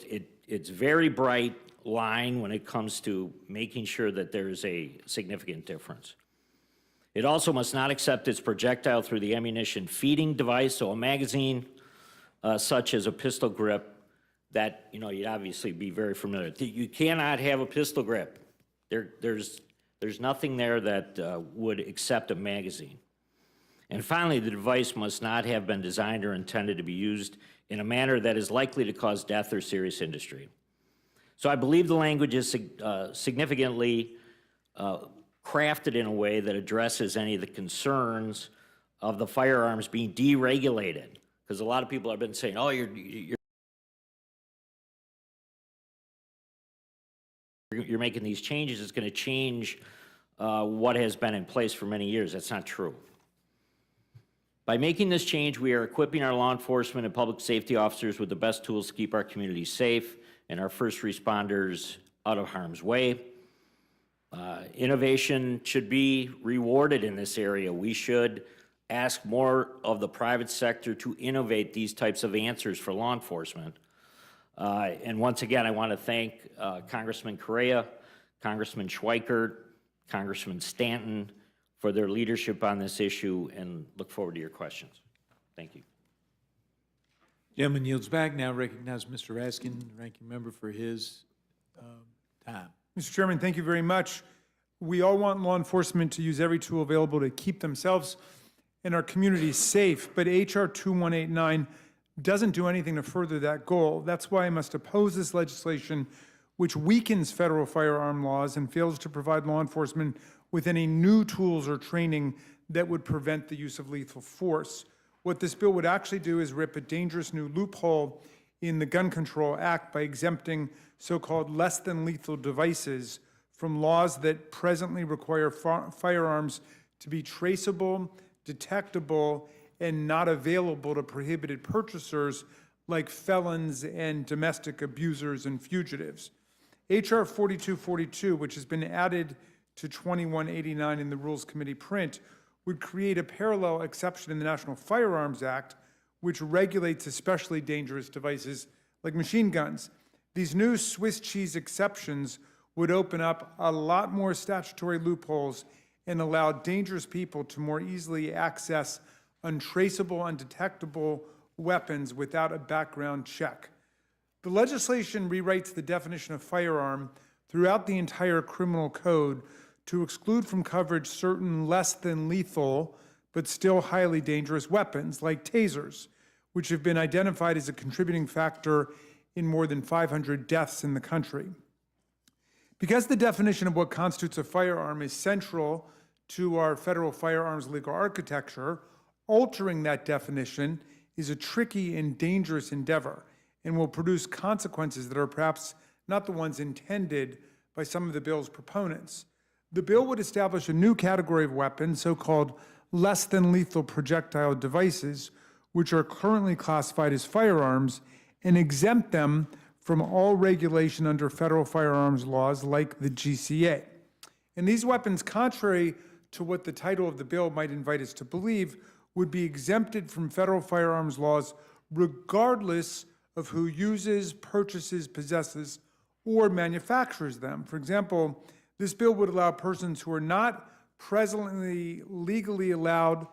it's very bright line when it comes to making sure that there's a significant difference. It also must not accept its projectile through the ammunition feeding device, so a magazine such as a pistol grip that, you'd obviously be very familiar with. You cannot have a pistol grip. There's nothing there that would accept a magazine. And finally, the device must not have been designed or intended to be used in a manner that is likely to cause death or serious injury. So I believe the language is significantly crafted in a way that addresses any of the concerns of the firearms being deregulated. Because a lot of people have been saying, oh, you're making these changes, it's going to change what has been in place for many years. That's not true. By making this change, we are equipping our law enforcement and public safety officers with the best tools to keep our communities safe and our first responders out of harm's way. Innovation should be rewarded in this area. We should ask more of the private sector to innovate these types of answers for law enforcement. And once again, I want to thank Congressman Correa, Congressman Schweikert, Congressman Stanton for their leadership on this issue, and look forward to your questions. Thank you. Gentleman yields back. Now recognize Mr. Raskin, ranking member, for his time. Mr. Chairman, thank you very much. We all want law enforcement to use every tool available to keep themselves and our communities safe, but HR 2189 doesn't do anything to further that goal. That's why I must oppose this legislation, which weakens federal firearm laws and fails to provide law enforcement with any new tools or training that would prevent the use of lethal force. What this bill would actually do is rip a dangerous new loophole in the Gun Control Act by exempting so-called less than lethal devices from laws that presently require firearms to be traceable, detectable, and not available to prohibited purchasers like felons and domestic abusers and fugitives. HR 4242, which has been added to 2189 in the Rules Committee print, would create a parallel exception in the National Firearms Act, which regulates especially dangerous devices like machine guns. These new Swiss cheese exceptions would open up a lot more statutory loopholes and allow dangerous people to more easily access untraceable, undetectable weapons without a background check. The legislation rewrites the definition of firearm throughout the entire criminal code to exclude from coverage certain less than lethal but still highly dangerous weapons like tasers, which have been identified as a contributing factor in more than 500 deaths in the country. Because the definition of what constitutes a firearm is central to our federal firearms legal architecture, altering that definition is a tricky and dangerous endeavor and will produce consequences that are perhaps not the ones intended by some of the bill's proponents. The bill would establish a new category of weapons, so-called less than lethal projectile devices, which are currently classified as firearms, and exempt them from all regulation under federal firearms laws like the GCA. And these weapons, contrary to what the title of the bill might invite us to believe, would be exempted from federal firearms laws regardless of who uses, purchases, possesses, or manufactures them. For example, this bill would allow persons who are not presently legally allowed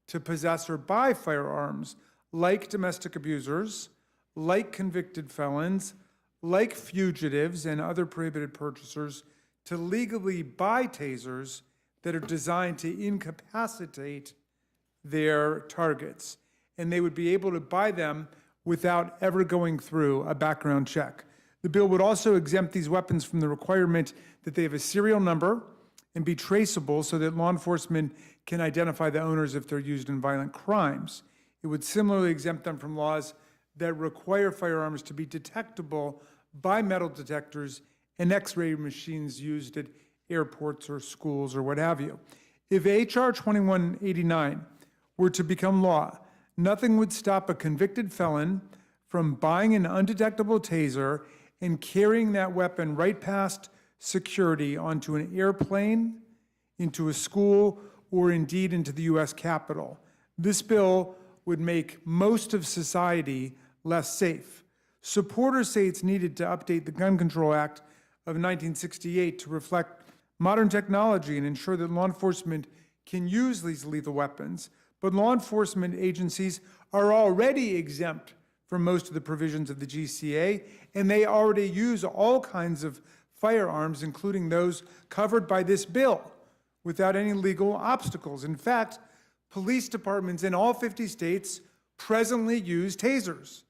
to possess or buy firearms, like domestic abusers, like convicted felons, like fugitives and other prohibited purchasers, to legally buy tasers that are designed to incapacitate their targets. And they would be able to buy them without ever going through a background check. The bill would also exempt these weapons from the requirement that they have a serial number and be traceable so that law enforcement can identify the owners if they're used in violent crimes. It would similarly exempt them from laws that require firearms to be detectable by metal detectors and X-ray machines used at airports or schools or what have you. If H.R. 2189 were to become law, nothing would stop a convicted felon from buying an undetectable taser and carrying that weapon right past security onto an airplane, into a school, or indeed into the U.S. Capitol. This bill would make most of society less safe. Supporters say it's needed to update the Gun Control Act of 1968 to reflect modern technology and ensure that law enforcement can use these lethal weapons. But law enforcement agencies are already exempt from most of the provisions of the GCA, and they already use all kinds of firearms, including those covered by this bill, without any legal obstacles. In fact, police departments in all 50 states presently use tasers.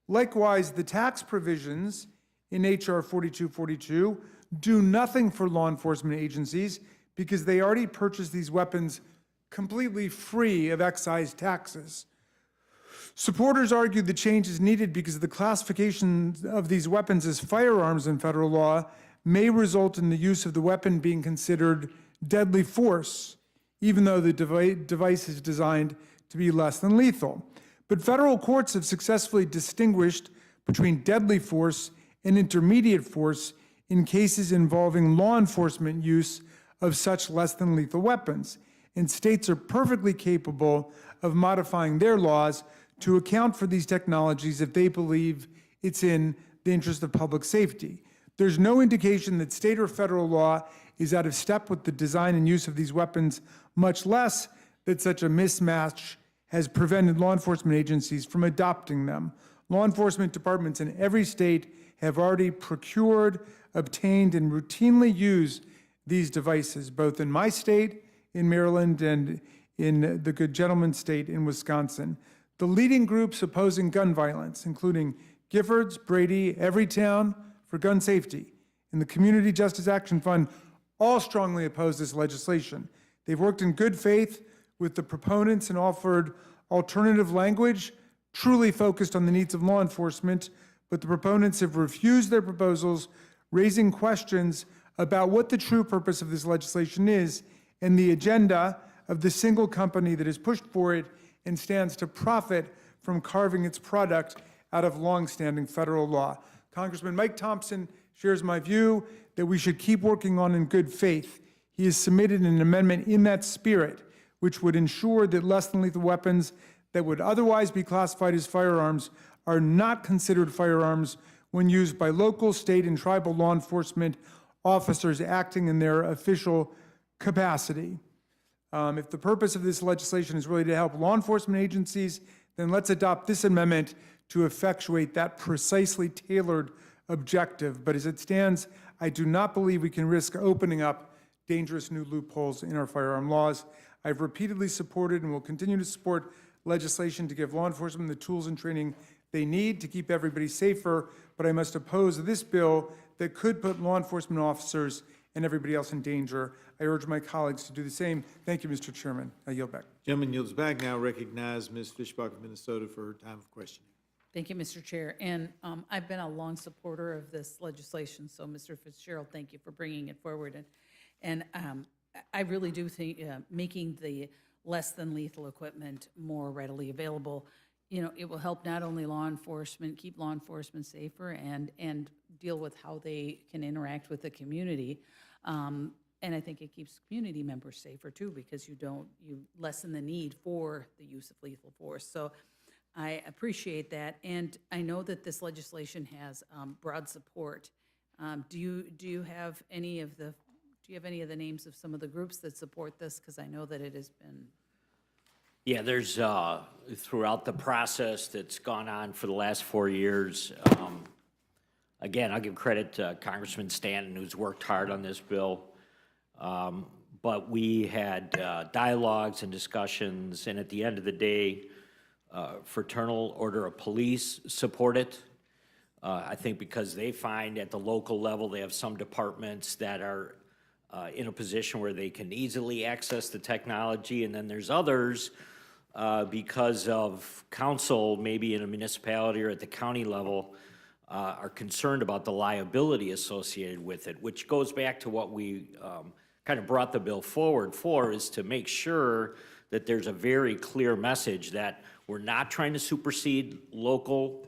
Likewise, the tax provisions in H.R. 4242 do nothing for law enforcement agencies because they already purchase these weapons completely free of excise taxes. Supporters argue the change is needed because the classification of these weapons as firearms in federal law may result in the use of the weapon being considered deadly force, even though the device is designed to be less than lethal. But federal courts have successfully distinguished between deadly force and intermediate force in cases involving law enforcement use of such less than lethal weapons. And states are perfectly capable of modifying their laws to account for these technologies if they believe it's in the interest of public safety. There's no indication that state or federal law is out of step with the design and use of these weapons, much less that such a mismatch has prevented law enforcement agencies from adopting them. Law enforcement departments in every state have already procured, obtained, and routinely use these devices, both in my state, in Maryland, and in the good gentleman's state in Wisconsin. The leading groups opposing gun violence, including Giffords, Brady, Everytown for Gun Safety, and the Community Justice Action Fund, all strongly oppose this legislation. They've worked in good faith with the proponents and offered alternative language truly focused on the needs of law enforcement, but the proponents have refused their proposals, raising questions about what the true purpose of this legislation is and the agenda of the single company that has pushed for it and stands to profit from carving its product out of longstanding federal law. Congressman Mike Thompson shares my view that we should keep working on in good faith. He has submitted an amendment in that spirit, which would ensure that less than lethal weapons that would otherwise be classified as firearms are not considered firearms when used by local, state, and tribal law enforcement officers acting in their official capacity. If the purpose of this legislation is really to help law enforcement agencies, then let's adopt this amendment to effectuate that precisely tailored objective. But as it stands, I do not believe we can risk opening up dangerous new loopholes in our firearm laws. I've repeatedly supported and will continue to support legislation to give law enforcement the tools and training they need to keep everybody safer, but I must oppose this bill that could put law enforcement officers and everybody else in danger. I urge my colleagues to do the same. Thank you, Mr. Chairman. I yield back. Gentleman yields back. Now recognize Ms. Fishbach of Minnesota for her time of questioning. Thank you, Mr. Chair. And I've been a long supporter of this legislation, so Mr. Fitzgerald, thank you for bringing it forward. And I really do think making the less than lethal equipment more readily available, it will help not only law enforcement, keep law enforcement safer and deal with how they can interact with the community. And I think it keeps community members safer too, because you lessen the need for the use of lethal force. So I appreciate that. And I know that this legislation has broad support. Do you have any of the names of some of the groups that support this? Because I know that it has been. Yeah, there's, throughout the process that's gone on for the last 4 years, again, I'll give credit to Congressman Stanton, who's worked hard on this bill. But we had dialogues and discussions, and at the end of the day, Fraternal Order of Police support it. I think because they find at the local level, they have some departments that are in a position where they can easily access the technology, and then there's others because of council, maybe in a municipality or at the county level, are concerned about the liability associated with it, which goes back to what we kind of brought the bill forward for, is to make sure that there's a very clear message that we're not trying to supersede local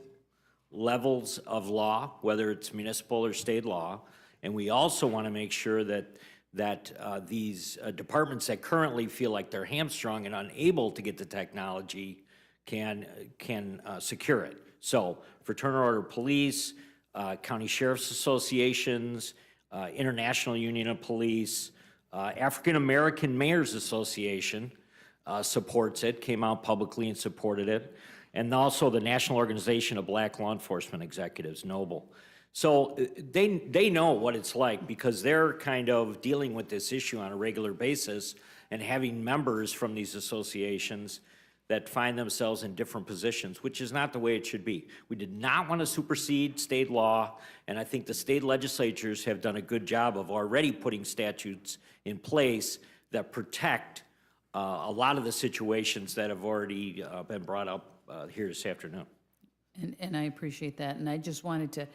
levels of law, whether it's municipal or state law, and we also want to make sure that these departments that currently feel like they're hamstrung and unable to get the technology can secure it. So Fraternal Order of Police, County Sheriff's Associations, International Union of Police, African American Mayors Association supports it, came out publicly and supported it, and also the National Organization of Black Law Enforcement Executives, NOBLE. So they know what it's like because they're kind of dealing with this issue on a regular basis and having members from these associations that find themselves in different positions, which is not the way it should be. We did not want to supersede state law, and I think the state legislatures have done a good job of already putting statutes in place that protect a lot of the situations that have already been brought up here this afternoon. And I appreciate that. And I just wanted to,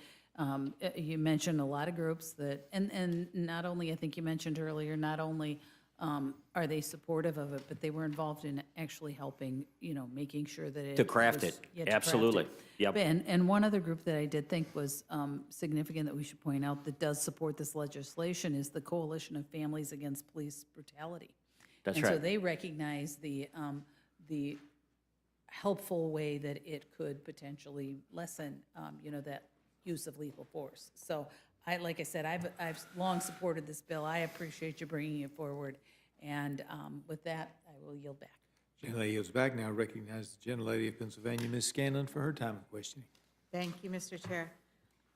you mentioned a lot of groups that, and not only, I think you mentioned earlier, not only are they supportive of it, but they were involved in actually helping, making sure that it. To craft it, Yeah, to craft absolutely, it. yep. And one other group that I did think was significant that we should point out that does support this legislation is the Coalition of Families Against Police Brutality. That's And so right. they recognize the helpful way that it could potentially lessen, that use of lethal force. So like I said, I've long supported this bill. I appreciate you bringing it forward. And with that, I will yield back. Gentlelady yields back. Now recognize the gentlelady of Pennsylvania, Ms. Scanlon, for her time of questioning. Thank you, Mr. Chair.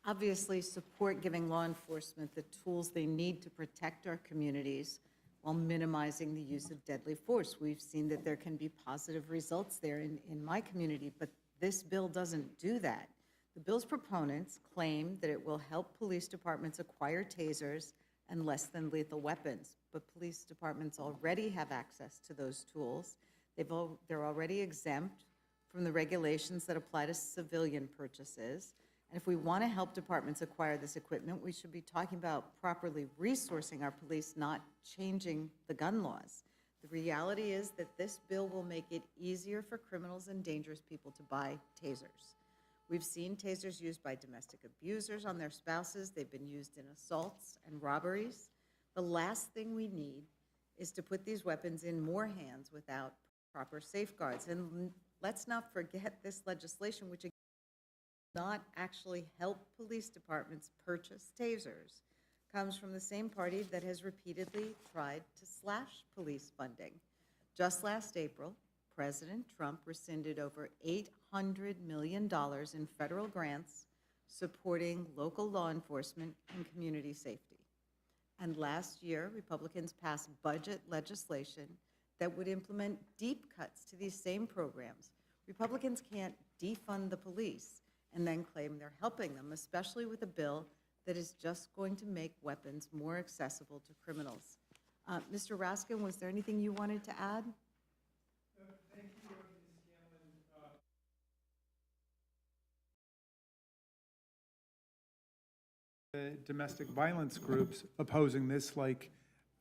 Obviously, support giving law enforcement the tools they need to protect our communities while minimizing the use of deadly force. We've seen that there can be positive results there in my community, but this bill doesn't do that. The bill's proponents claim that it will help police departments acquire tasers and less than lethal weapons, but police departments already have access to those tools. They're already exempt from the regulations that apply to civilian purchases. And if we want to help departments acquire this equipment, we should be talking about properly resourcing our police, not changing the gun laws. The reality is that this bill will make it easier for criminals and dangerous people to buy tasers. We've seen tasers used by domestic abusers on their spouses. They've been used in assaults and robberies. The last thing we need is to put these weapons in more hands without proper safeguards. And let's not forget this legislation, which not actually help police departments purchase tasers, comes from the same party that has repeatedly tried to slash police funding. Just last April, President Trump rescinded over $800 million in federal grants supporting local law enforcement and community safety. And last year, Republicans passed budget legislation that would implement deep cuts to these same programs. Republicans can't defund the police and then claim they're helping them, especially with a bill that is just going to make weapons more accessible to criminals. Mr. Raskin, was there anything you wanted to add? Thank you, Ms. Scanlon. Domestic violence groups opposing this, like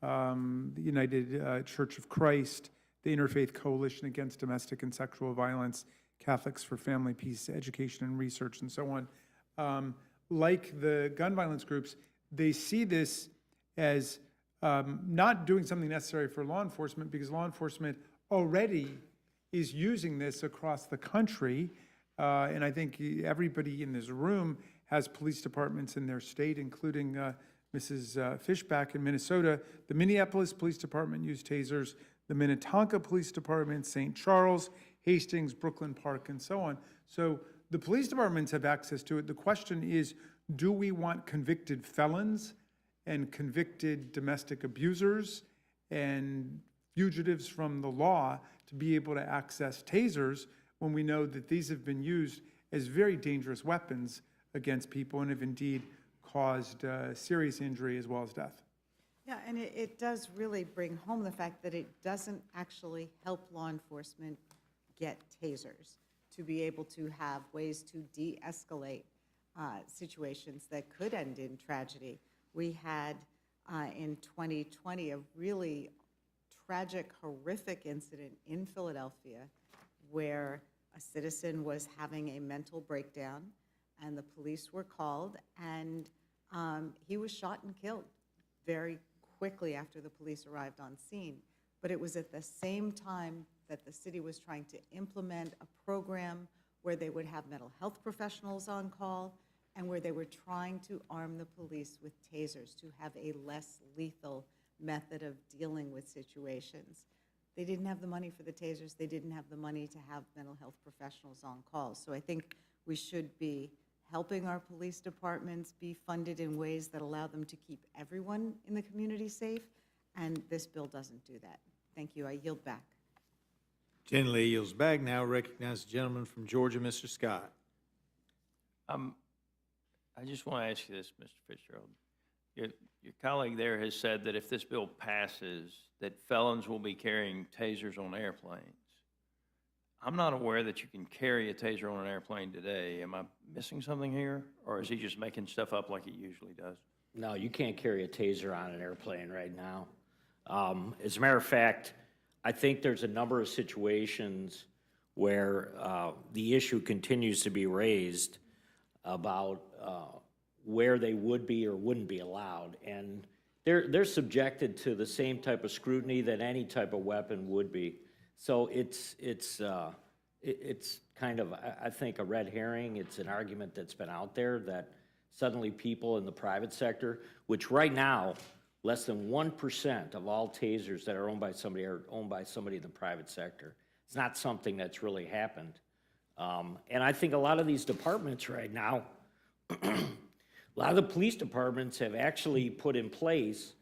the United Church of Christ, the Interfaith Coalition Against Domestic and Sexual Violence, Catholics for Family, Peace, Education, and Research, and so on. Like the gun violence groups, they see this as not doing something necessary for law enforcement, because law enforcement already is using this across the country. And I think everybody in this room has police departments in their state, including Mrs. Fishback in Minnesota. The Minneapolis Police Department used tasers, the Minnetonka Police Department, St. Charles, Hastings, Brooklyn Park, and so on. So the police departments have access to it. The question is, do we want convicted felons and convicted domestic abusers and fugitives from the law to be able to access tasers when we know that these have been used as very dangerous weapons against people and have indeed caused serious injury as well as death? Yeah, and it does really bring home the fact that it doesn't actually help law enforcement get tasers, to be able to have ways to de-escalate situations that could end in tragedy. We had in 2020 a really tragic, horrific incident in Philadelphia where a citizen was having a mental breakdown and the police were called, and he was shot and killed very quickly after the police arrived on scene. But it was at the same time that the city was trying to implement a program where they would have mental health professionals on call and where they were trying to arm the police with tasers to have a less lethal method of dealing with situations. They didn't have the money for the tasers. They didn't have the money to have mental health professionals on call. So I think we should be helping our police departments be funded in ways that allow them to keep everyone in the community safe, and this bill doesn't do that. Thank you. I yield back. Gently yields back. Now recognize the gentleman from Georgia, Mr. Scott. I just want to ask you this, Mr. Fitzgerald. Your colleague there has said that if this bill passes, that felons will be carrying tasers on airplanes. I'm not aware that you can carry a taser on an airplane today. Am I missing something here? Or is he just making stuff up like he usually does? No, you can't carry a taser on an airplane right now. As a matter of fact, I think there's a number of situations where the issue continues to be raised about where they would be or wouldn't be allowed. And they're subjected to the same type of scrutiny that any type of weapon would be. So it's kind of, I think, a red herring. It's an argument that's been out there that suddenly people in the private sector, which right now, less than 1% of all tasers that are owned by somebody are owned by somebody in the private sector. It's not something that's really happened. And I think a lot of these departments right now, a lot of the police departments have actually put in place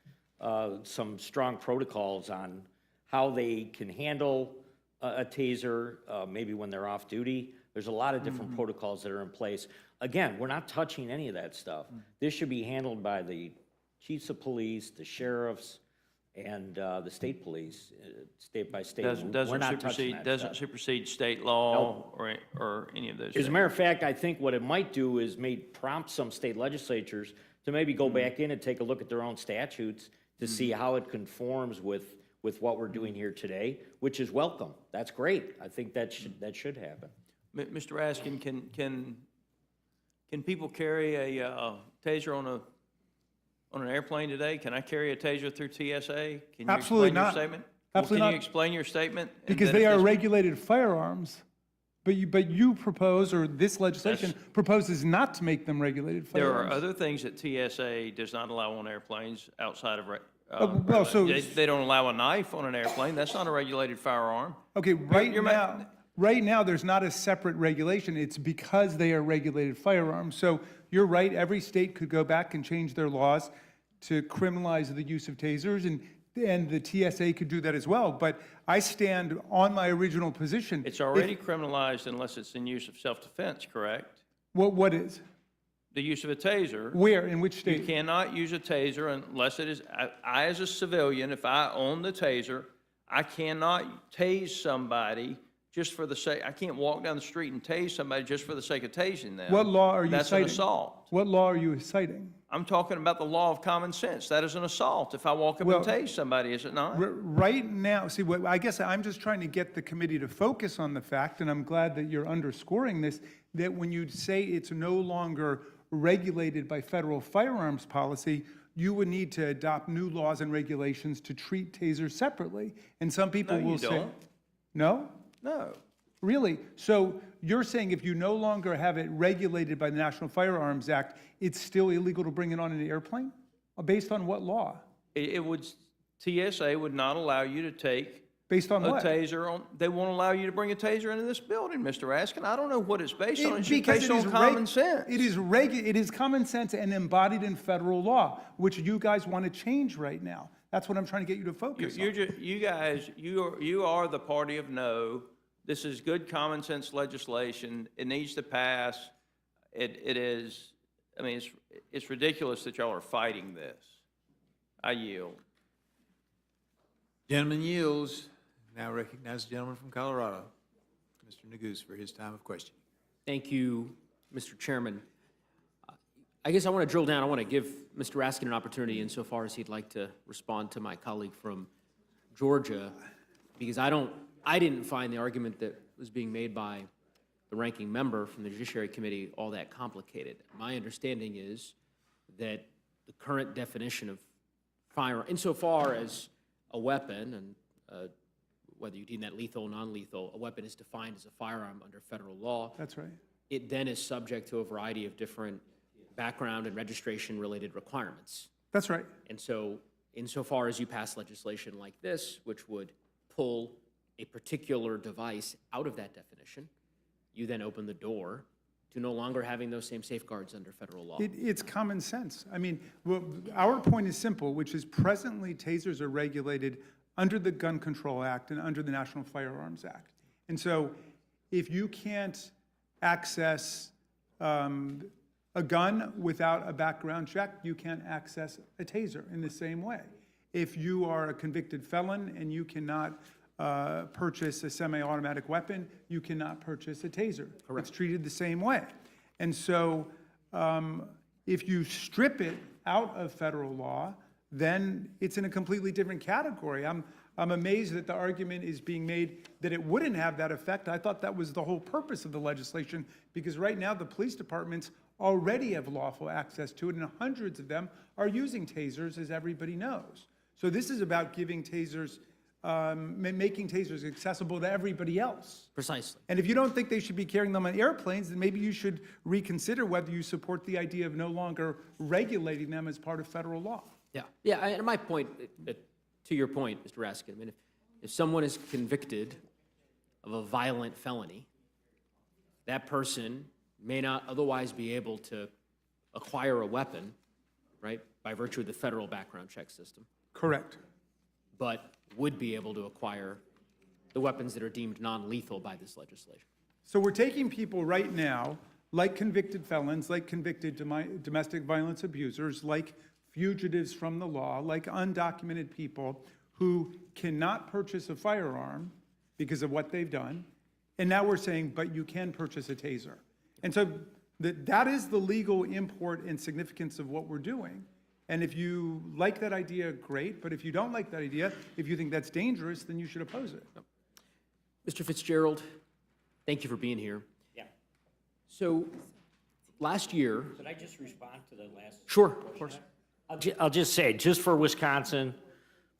some strong protocols on how they can handle a taser, maybe when they're off duty. There's a lot of different protocols that are in place. Again, we're not touching any of that stuff. This should be handled by the chiefs of police, the sheriffs, and the state police, state by state. We're not touching that Doesn't stuff. supersede state law or any of those As things. a matter of fact, I think what it might do is prompt some state legislatures to maybe go back in and take a look at their own statutes to see how it conforms with what we're doing here today, which is welcome. That's great. I think that should happen. Mr. Raskin, can people carry a taser on an airplane today? Can I carry a taser through TSA? Can you Absolutely explain your not. statement? Absolutely Can not. you explain your statement? And Because then they if are this- regulated firearms. But you propose, or this legislation proposes not to make them regulated There firearms. are other things that TSA does not allow on airplanes outside of, well, so- they don't allow a knife on an airplane. That's not a regulated firearm. Okay, you're ma- right now, there's not a separate regulation. It's because they are regulated firearms. So you're right, every state could go back and change their laws to criminalize the use of tasers, and the TSA could do that as well. But I stand on my original position. It's already criminalized unless it's in use of self-defense, correct? What is? The use of a taser. Where, in which You state? cannot use a taser unless it is, I as a civilian, if I own the taser, I cannot tase somebody just for the sake, I can't walk down the street and tase somebody just for the sake of tasing them. What law are you That's citing? an assault. What law are you citing? I'm talking about the law of common sense. That is an assault. If I walk up Well, and tase somebody, is it not? Right now, see, I guess I'm just trying to get the committee to focus on the fact, and I'm glad that you're underscoring this, that when you say it's no longer regulated by federal firearms policy, you would need to adopt new laws and regulations to treat tasers separately. And some people No, will you say. don't. No? No. Really? So you're saying if you no longer have it regulated by the National Firearms Act, it's still illegal to bring it on an airplane? Based on what law? It would, TSA would not allow you to take Based on a what? taser on, they won't allow you to bring a taser into this building, Mr. Raskin. I don't know what it's based on. It's just Because based it is on common sense. it is common sense and embodied in federal law, which you guys want to change right now. That's what I'm trying to get you to focus You're on. just, you guys, you are the party of no. This is good common sense legislation. It needs to pass. It is, I mean, it's ridiculous that y'all are fighting this. I yield. Gentleman yields. Now recognize the gentleman from Colorado, Mr. Neguse, for his time of questioning. Thank you, Mr. Chairman. I guess I want to drill down. I want to give Mr. Raskin an opportunity insofar as he'd like to respond to my colleague from Georgia, because I didn't find the argument that was being made by the ranking member from the Judiciary Committee all that complicated. My understanding is that the current definition of firearm, insofar as a weapon, and whether you deem that lethal or non-lethal, a weapon is defined as a firearm under federal law. That's right. It then is subject to a variety of different background and registration-related requirements. That's right. And so, insofar as you pass legislation like this, which would pull a particular device out of that definition, you then open the door to no longer having those same safeguards under federal law. It's common sense. I mean, well, our point is simple, which is presently tasers are regulated under the Gun Control Act and under the National Firearms Act. And so if you can't access a gun without a background check, you can't access a taser in the same way. If you are a convicted felon and you cannot purchase a semi-automatic weapon, you cannot purchase a taser. Correct. It's treated the same way. And so if you strip it out of federal law, then it's in a completely different category. I'm amazed that the argument is being made that it wouldn't have that effect. I thought that was the whole purpose of the legislation, because right now the police departments already have lawful access to it, and hundreds of them are using tasers, as everybody knows. So this is about giving tasers, making tasers accessible to everybody else. Precisely. And if you don't think they should be carrying them on airplanes, then maybe you should reconsider whether you support the idea of no longer regulating them as part of federal law. Yeah, and my point, to your point, Mr. Raskin, I mean, if someone is convicted of a violent felony, that person may not otherwise be able to acquire a weapon, right, by virtue of the federal background check system, Correct. but would be able to acquire the weapons that are deemed non-lethal by this legislation. So we're taking people right now, like convicted felons, like convicted domestic violence abusers, like fugitives from the law, like undocumented people who cannot purchase a firearm because of what they've done, and now we're saying, but you can purchase a taser. And so that is the legal import and significance of what we're doing. And if you like that idea, great, but if you don't like that idea, if you think that's dangerous, then you should oppose it. Mr. Fitzgerald, thank you for being here. Yeah. So, last year, Could I just respond to the last? sure, of course. I'll just say, just for Wisconsin,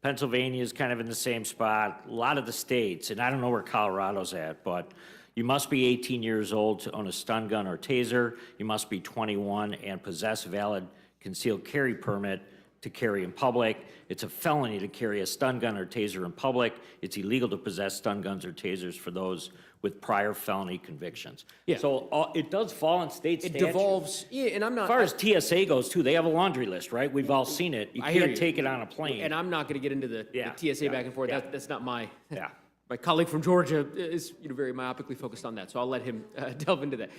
Pennsylvania is kind of in the same spot. A lot of the states, and I don't know where Colorado's at, but you must be 18 years old to own a stun gun or taser. You must be 21 and possess a valid concealed carry permit to carry in public. It's a felony to carry a stun gun or taser in public. It's illegal to possess stun guns or tasers for those with prior felony convictions. Yeah. So it does fall in state It statute. devolves, yeah, and I'm not. As far as TSA goes too, they have a laundry list, right? We've all seen it. You I hear can't you. take it on a plane. And I'm not going to get into the TSA back and forth. yeah. That's not my. Yeah. My colleague from Georgia is very myopically focused on that, so I'll let him delve into that.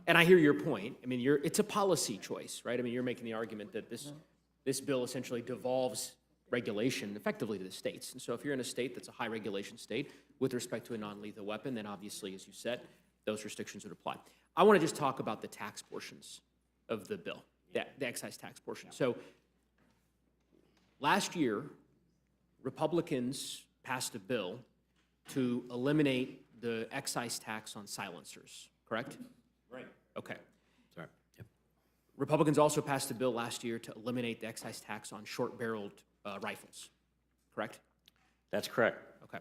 And I hear your point. I mean, it's a policy choice, right? I mean, you're making the argument that this bill essentially devolves regulation effectively to the states. And so if you're in a state that's a high regulation state with respect to a non-lethal weapon, then obviously, as you said, those restrictions would apply. I want to just talk about the tax portions of the bill, the excise tax portion. So last year, Republicans passed a bill to eliminate the excise tax on silencers, correct? Right. Okay. Sorry. Yep. Republicans also passed a bill last year to eliminate the excise tax on short-barreled rifles, correct? That's correct. Okay.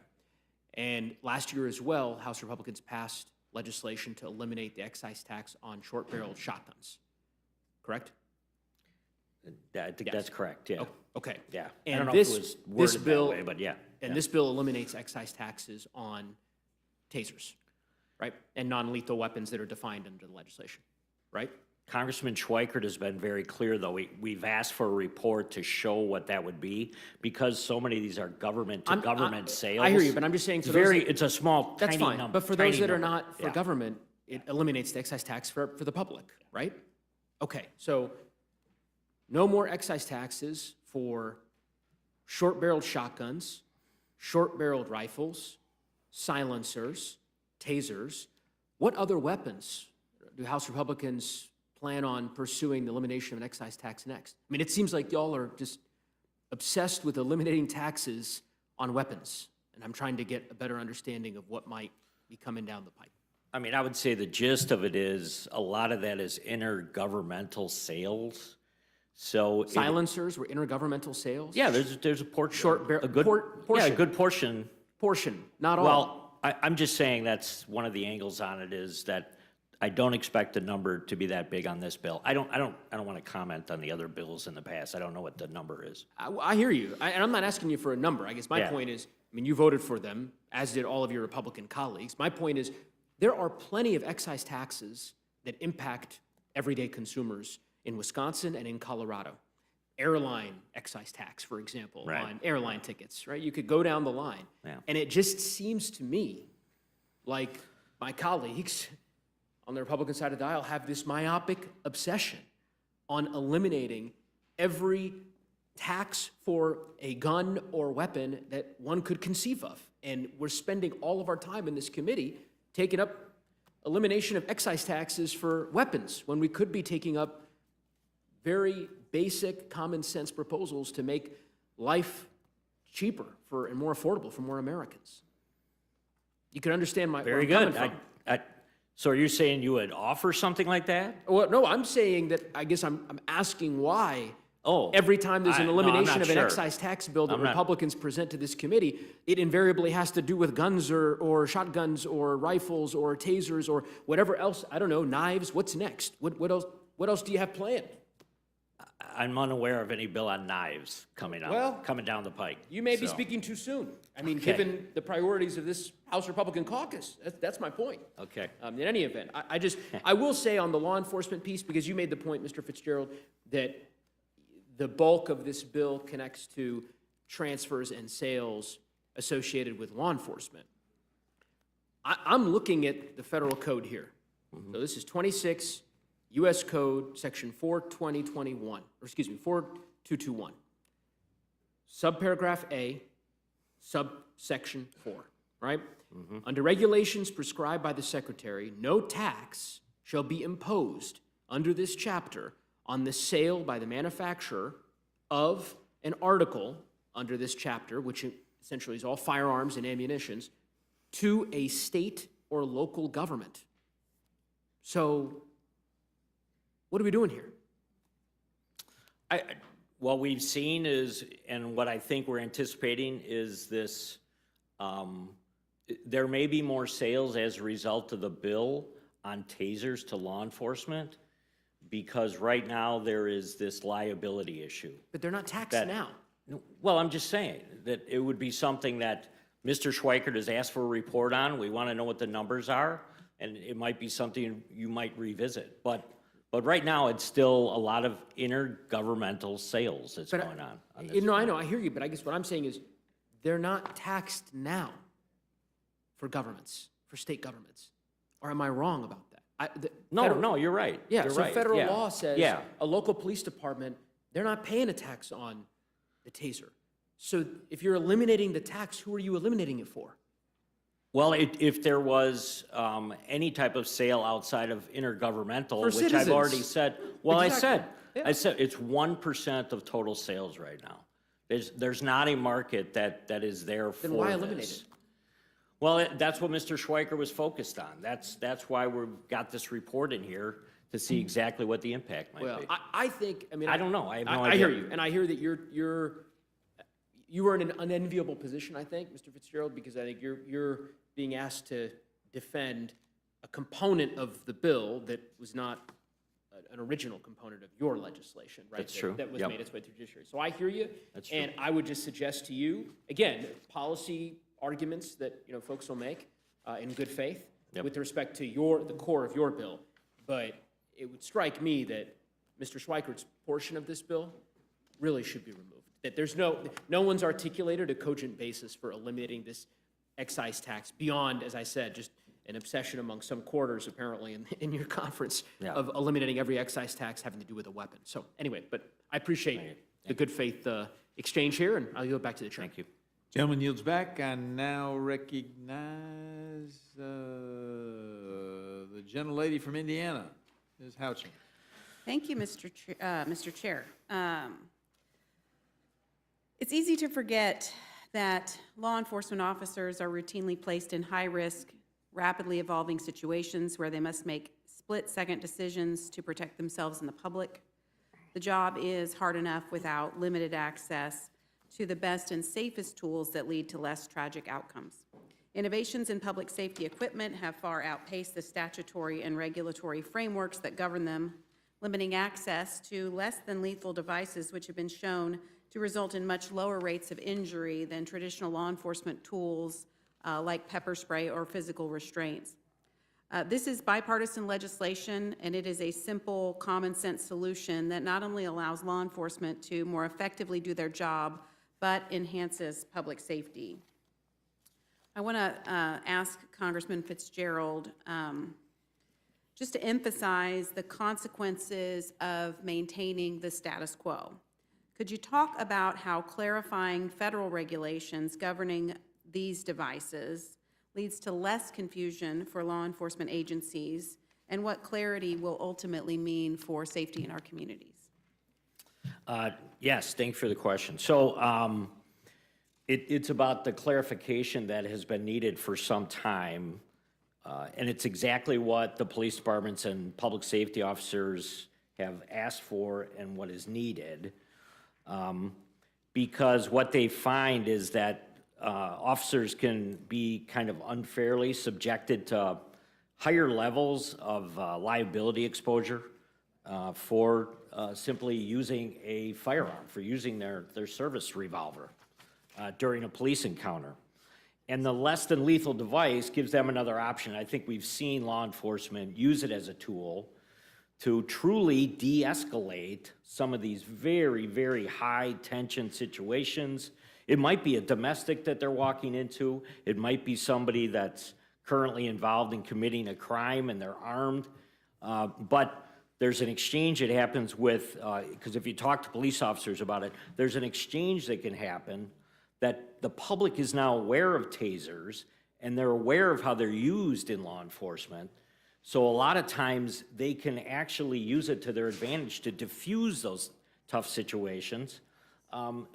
And last year as well, House Republicans passed legislation to eliminate the excise tax on short-barreled shotguns, correct? I think Yes. that's correct, yeah. Okay. Yeah. I And don't know if this, it was this worded that bill, way, but yeah. and yeah. this bill eliminates excise taxes on tasers, right? And non-lethal weapons that are defined under the legislation, right? Congressman Schweikert has been very clear, though. We've asked for a report to show what that would be, because so many of these are government-to-government sales. I hear you, but I'm just saying, It's for those very, that- it's a small, That's tiny fine, number. but for those tiny that are number. not for Yeah. government, it eliminates the excise tax for the public, right? Okay, so no more excise taxes for short-barreled shotguns, short-barreled rifles, silencers, tasers. What other weapons do House Republicans plan on pursuing the elimination of an excise tax next? I mean, it seems like y'all are just obsessed with eliminating taxes on weapons, and I'm trying to get a better understanding of what might be coming down the pipe. I mean, I would say the gist of it is, a lot of that is intergovernmental sales. So. Silencers were intergovernmental sales? Yeah, there's a portion. Short a good, Yeah, a portion. good portion. Portion, not all. Well, I'm just saying that's one of the angles on it, is that I don't expect the number to be that big on this bill. I don't want to comment on the other bills in the past. I don't know what the number is. I hear you, and I'm not asking you for a number. I guess my Yeah. point is, I mean, you voted for them, as did all of your Republican colleagues. My point is, there are plenty of excise taxes that impact everyday consumers in Wisconsin and in Colorado. Airline excise tax, for example, Right. on airline tickets, right? You could go down the line. Yeah. And it just seems to me like my colleagues on the Republican side of the aisle have this myopic obsession on eliminating every tax for a gun or weapon that one could conceive of. And we're spending all of our time in this committee taking up elimination of excise taxes for weapons, when we could be taking up very basic, common sense proposals to make life cheaper and more affordable for more Americans. You can understand where Very I'm good. coming from. So are you saying you would offer something like that? Well, no, I'm saying that, I guess I'm asking why. Oh. Every time there's an No, I'm elimination not of an sure. excise tax bill that I'm not- Republicans present to this committee, it invariably has to do with guns or shotguns or rifles or tasers or whatever else, I don't know, knives. What's next? What else do you have planned? I'm unaware of any bill on knives coming down the pike. You may be So, speaking too soon. I mean, Okay. given the priorities of this House Republican caucus, that's my point. Okay. In any event, I will say on the law enforcement piece, because you made the point, Mr. Fitzgerald, that the bulk of this bill connects to transfers and sales associated with law enforcement. I'm looking at the federal code here. So this is 26 U.S. Code, Section 42021, or excuse me, 4221. Subparagraph A, subsection 4, right? Under regulations prescribed by the Secretary, no tax shall be imposed under this chapter on the sale by the manufacturer of an article under this chapter, which essentially is all firearms and ammunitions, to a state or local government. So, what are we doing here? What we've seen is, and what I think we're anticipating is this, there may be more sales as a result of the bill on tasers to law enforcement, because right now there is this liability issue. But they're not taxed That- now. Well, I'm just saying that it would be something that Mr. Schweikert has asked for a report on. We want to know what the numbers are, and it might be something you might revisit. But right now, it's still a lot of intergovernmental sales that's going on this. You know, I know, I hear you, but I guess what I'm saying is, they're not taxed now for governments, for state governments. Or am I wrong about that? No, you're right. Yeah, You're so right. federal Yeah. law says Yeah. a local police department, they're not paying a tax on the taser. So if you're eliminating the tax, who are you eliminating it for? Well, if there was any type of sale outside of intergovernmental, For which I've citizens. already said, well, Exactly. I said it's 1% of total sales right now. There's not a market that is there for Then why this. eliminate it? Well, that's what Mr. Schweikert was focused on. That's why we've got this report in here, to see exactly what the impact might Well, be. I think, I mean. I don't know. I have no I hear idea. you, and I hear that you are in an unenviable position, I think, Mr. Fitzgerald, because I think you're being asked to defend a component of the bill that was not an original component of your legislation, right? That's true. That was Yep. made its way through judiciary. So I hear you. That's true. And I would just suggest to you, again, policy arguments that, folks will make in good faith Yep. with respect to the core of your bill. But it would strike me that Mr. Schweikert's portion of this bill really should be removed. That there's no one's articulated a cogent basis for eliminating this excise tax beyond, as I said, just an obsession among some quarters apparently in your conference Yeah. of eliminating every excise tax having to do with a weapon. So anyway, but I appreciate the good faith exchange here, and I'll yield back to the chair. Thank you. Gentleman yields back. I now recognize the gentlelady from Indiana, Ms. Houchin. Thank you, Mr. Chair. It's easy to forget that law enforcement officers are routinely placed in high-risk, rapidly evolving situations where they must make split-second decisions to protect themselves and the public. The job is hard enough without limited access to the best and safest tools that lead to less tragic outcomes. Innovations in public safety equipment have far outpaced the statutory and regulatory frameworks that govern them, limiting access to less than lethal devices, which have been shown to result in much lower rates of injury than traditional law enforcement tools like pepper spray or physical restraints. This is bipartisan legislation, and it is a simple, common-sense solution that not only allows law enforcement to more effectively do their job, but enhances public safety. I want to ask Congressman Fitzgerald just to emphasize the consequences of maintaining the status quo. Could you talk about how clarifying federal regulations governing these devices leads to less confusion for law enforcement agencies, and what clarity will ultimately mean for safety in our communities? Yes, thank you for the question. So it's about the clarification that has been needed for some time, and it's exactly what the police departments and public safety officers have asked for and what is needed. Because what they find is that officers can be kind of unfairly subjected to higher levels of liability exposure for simply using a firearm, for using their service revolver during a police encounter. And the less than lethal device gives them another option. I think we've seen law enforcement use it as a tool to truly de-escalate some of these very, very high-tension situations. It might be a domestic that they're walking into. It might be somebody that's currently involved in committing a crime and they're armed. But there's an exchange that happens with, because if you talk to police officers about it, there's an exchange that can happen that the public is now aware of tasers and they're aware of how they're used in law enforcement. So a lot of times they can actually use it to their advantage to diffuse those tough situations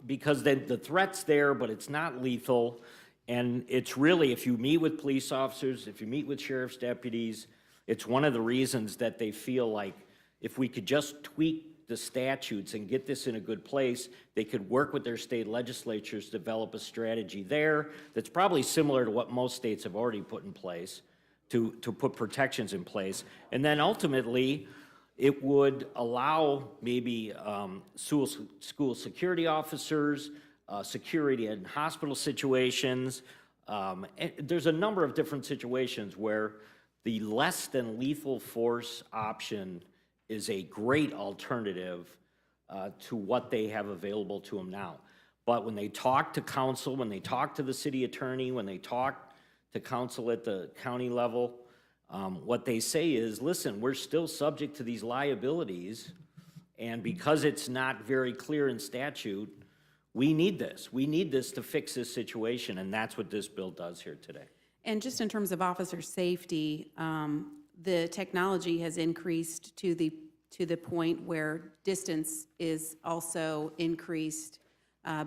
because then the threat's there, but it's not lethal. And it's really, if you meet with police officers, if you meet with sheriff's deputies, it's one of the reasons that they feel like if we could just tweak the statutes and get this in a good place, they could work with their state legislatures to develop a strategy there that's probably similar to what most states have already put in place to put protections in place. And then ultimately, it would allow maybe school security officers, security in hospital situations. And there's a number of different situations where the less than lethal force option is a great alternative to what they have available to them now. But when they talk to council, when they talk to the city attorney, when they talk to council at the county level, what they say is, listen, we're still subject to these liabilities, and because it's not very clear in statute, we need this. We need this to fix this situation, and that's what this bill does here today. And just in terms of officer safety, the technology has increased to the point where distance is also increased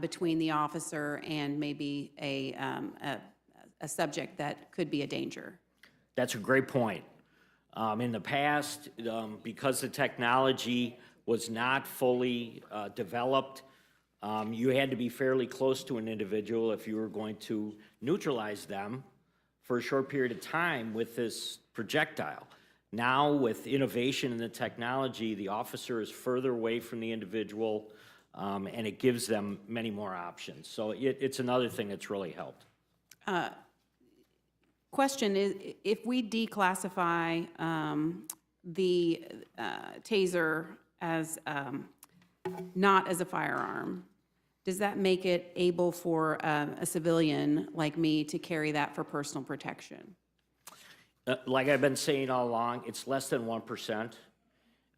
between the officer and maybe a subject that could be a danger. That's a great point. In the past, because the technology was not fully developed, you had to be fairly close to an individual if you were going to neutralize them for a short period of time with this projectile. Now, with innovation in the technology, the officer is further away from the individual, and it gives them many more options. So it's another thing that's really helped. Question is, if we declassify the taser as not as a firearm, does that make it able for a civilian like me to carry that for personal protection? Like I've been saying all along, it's less than 1%.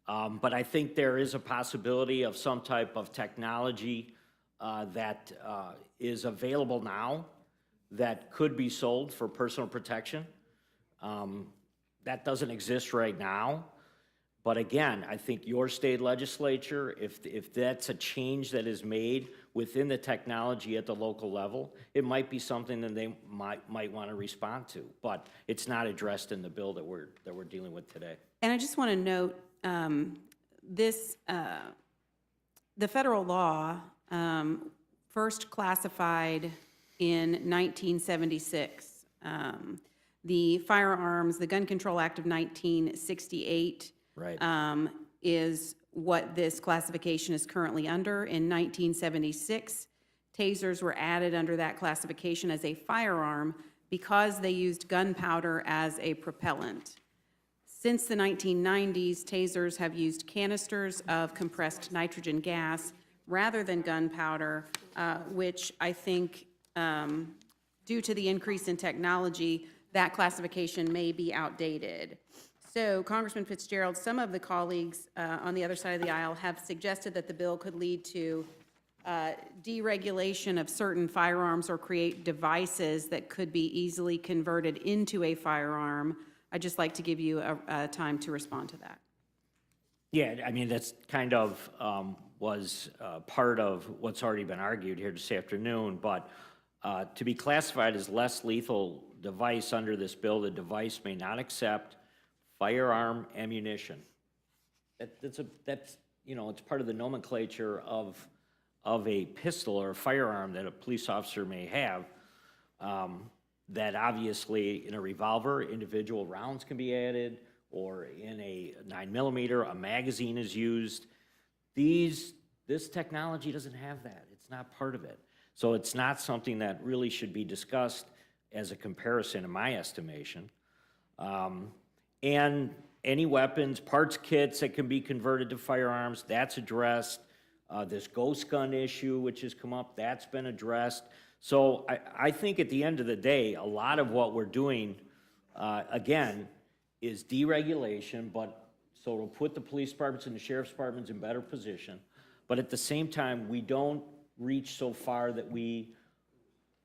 But I think there is a possibility of some type of technology that is available now that could be sold for personal protection. That doesn't exist right now. But again, I think your state legislature, if that's a change that is made within the technology at the local level, it might be something that they might want to respond to. But it's not addressed in the bill that we're dealing with today. And I just want to note the federal law first classified in 1976. The firearms, the Gun Control Act of 1968 is what this classification is currently under. In 1976, tasers were added under that classification as a firearm because they used gunpowder as a propellant. Since the 1990s, tasers have used canisters of compressed nitrogen gas rather than gunpowder, which I think, due to the increase in technology, that classification may be outdated. So, Congressman Fitzgerald, some of the colleagues on the other side of the aisle have suggested that the bill could lead to deregulation of certain firearms or create devices that could be easily converted into a firearm. I'd just like to give you a time to respond to that. Yeah, I mean, that's kind of was part of what's already been argued here this afternoon, but to be classified as less lethal device under this bill, the device may not accept firearm ammunition. That's you know, it's part of the nomenclature of a pistol or a firearm that a police officer may have. That obviously in a revolver, individual rounds can be added, or in a 9mm, a magazine is used. This technology doesn't have that. It's not part of it. So it's not something that really should be discussed as a comparison, in my estimation. And any weapons, parts kits that can be converted to firearms, that's addressed. This ghost gun issue, which has come up, that's been addressed. So I think at the end of the day, a lot of what we're doing, again, is deregulation, but so it'll put the police departments and the sheriff's departments in better position. But at the same time, we don't reach so far that we,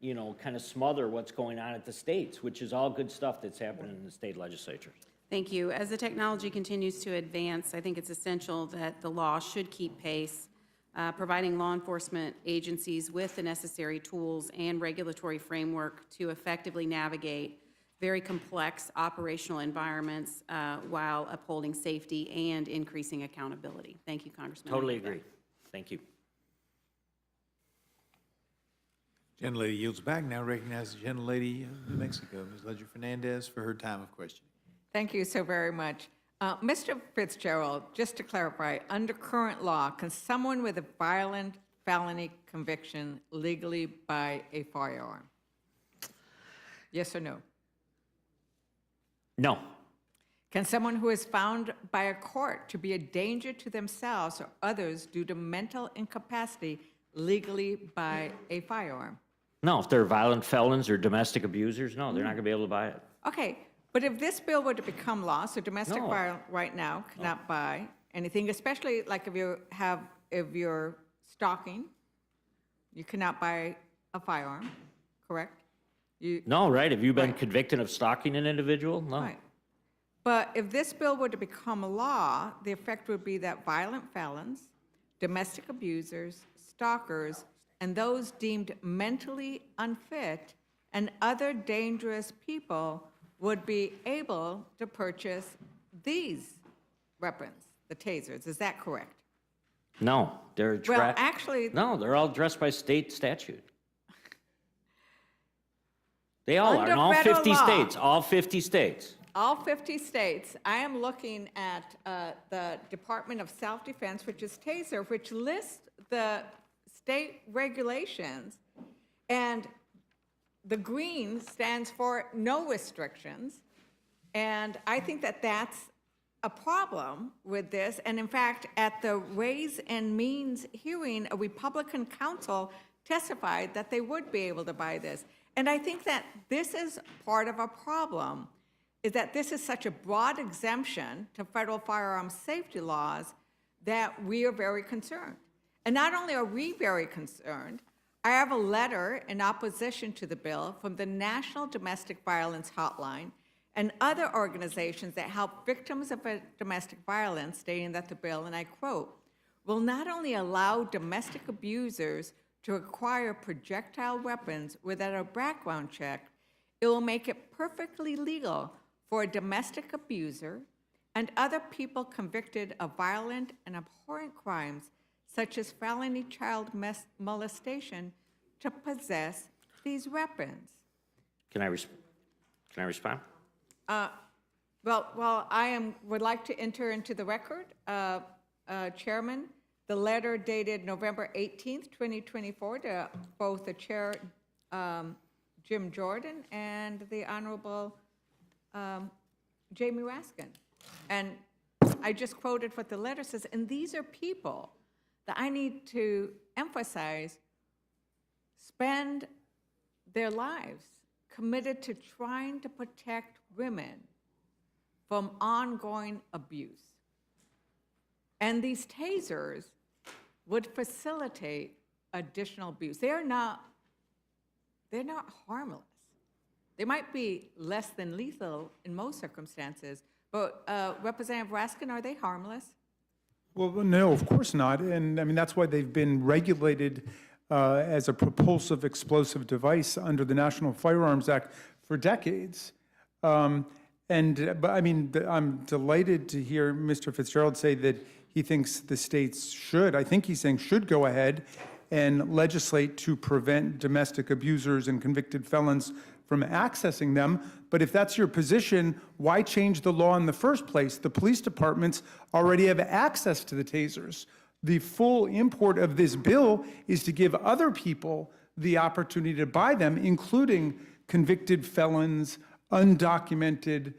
you know, kind of smother what's going on at the states, which is all good stuff that's happening in the state legislatures. Thank you. As the technology continues to advance, I think it's essential that the law should keep pace, providing law enforcement agencies with the necessary tools and regulatory framework to effectively navigate very complex operational environments while upholding safety and increasing accountability. Thank you, Congressman. Totally agree. Thank you. Gentlelady yields back. Now recognize the gentlelady of New Mexico, Ms. Ledger Fernandez, for her time of questioning. Thank you so very much. Mr. Fitzgerald, just to clarify, under current law, can someone with a violent felony conviction legally buy a firearm? Yes or no? No. Can someone who is found by a court to be a danger to themselves or others due to mental incapacity legally buy a firearm? No, if they're violent felons or domestic abusers, no, they're not going to be able to buy it. Okay, but if this bill were to become law, so domestic No. violence right now cannot buy anything, especially like if you're stalking, you cannot buy a firearm, correct? No, right? Have you been Right. convicted of stalking an individual? No. Right. But if this bill were to become a law, the effect would be that violent felons, domestic abusers, stalkers, and those deemed mentally unfit and other dangerous people would be able to purchase these weapons, the tasers. Is that correct? No, they're Well, actually, no, they're all addressed by state statute. They all are, Under in all federal 50 law. states, all 50 states. all 50 states, I am looking at the Department of Self-Defense, which is TASER, which lists the state regulations, and the green stands for no restrictions. And I think that that's a problem with this. And in fact, at the Ways and Means hearing, a Republican counsel testified that they would be able to buy this. And I think that this is part of a problem, is that this is such a broad exemption to federal firearms safety laws that we are very concerned. And not only are we very concerned, I have a letter in opposition to the bill from the National Domestic Violence Hotline and other organizations that help victims of domestic violence, stating that the bill, and I quote, will not only allow domestic abusers to acquire projectile weapons without a background check, it will make it perfectly legal for a domestic abuser and other people convicted of violent and abhorrent crimes, such as felony child molestation, to possess these weapons. Can I respond? Well, would like to enter into the record, Chairman, the letter dated November 18th, 2024, to both the Chair, Jim Jordan, and the Honorable Jamie Raskin. And I just quoted what the letter says, and these are people that I need to emphasize spend their lives committed to trying to protect women from ongoing abuse. And these tasers would facilitate additional abuse. They're not harmless. They might be less than lethal in most circumstances, but Representative Raskin, are they harmless? Well, no, of course not. And I mean, that's why they've been regulated as a propulsive explosive device under the National Firearms Act for decades. But I mean, I'm delighted to hear Mr. Fitzgerald say that he thinks the states should, I think he's saying should go ahead and legislate to prevent domestic abusers and convicted felons from accessing them. But if that's your position, why change the law in the first place? The police departments already have access to the tasers. The full import of this bill is to give other people the opportunity to buy them, including convicted felons, undocumented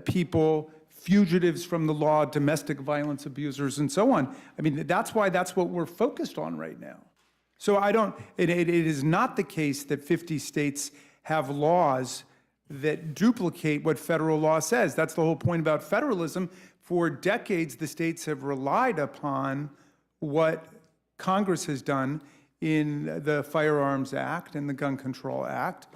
people, fugitives from the law, domestic violence abusers, and so on. I mean, that's why that's what we're focused on right now. So it is not the case that 50 states have laws that duplicate what federal law says. That's the whole point about federalism. For decades, the states have relied upon what Congress has done in the Firearms Act and the Gun Control Act.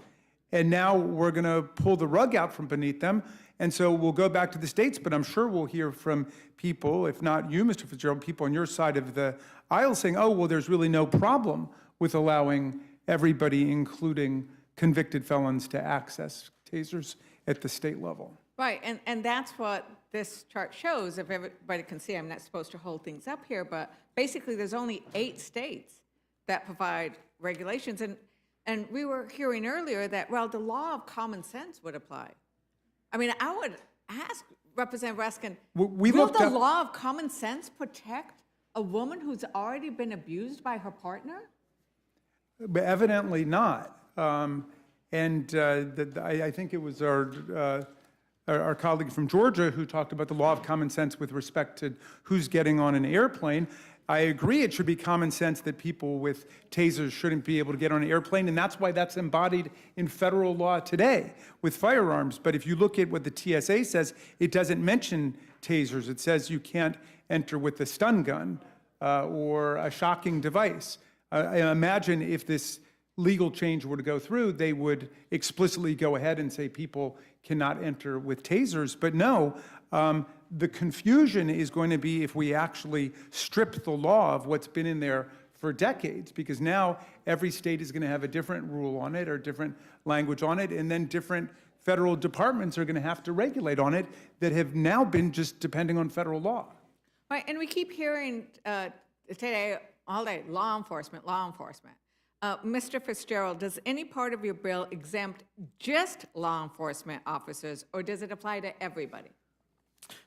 And now we're going to pull the rug out from beneath them. And so we'll go back to the states, but I'm sure we'll hear from people, if not you, Mr. Fitzgerald, people on your side of the aisle saying, oh, well, there's really no problem with allowing everybody, including convicted felons, to access tasers at the state level. Right, and that's what this chart shows. If everybody can see, I'm not supposed to hold things up here, but basically there's only 8 states that provide regulations. And we were hearing earlier that, well, the law of common sense would apply. I mean, I would ask Representative Raskin, will the law of common sense protect a woman who's already been abused by her partner? But evidently not. I think it was our colleague from Georgia who talked about the law of common sense with respect to who's getting on an airplane. I agree it should be common sense that people with tasers shouldn't be able to get on an airplane, and that's why that's embodied in federal law today with firearms. But if you look at what the TSA says, it doesn't mention tasers. It says you can't enter with a stun gun or a shocking device. I imagine if this legal change were to go through, they would explicitly go ahead and say people cannot enter with tasers. But no, the confusion is going to be if we actually strip the law of what's been in there for decades, because now every state is going to have a different rule on it or different language on it, and then different federal departments are going to have to regulate on it that have now been just depending on federal law. Right, and we keep hearing today, all day, law enforcement, law enforcement. Mr. Fitzgerald, does any part of your bill exempt just law enforcement officers, or does it apply to everybody?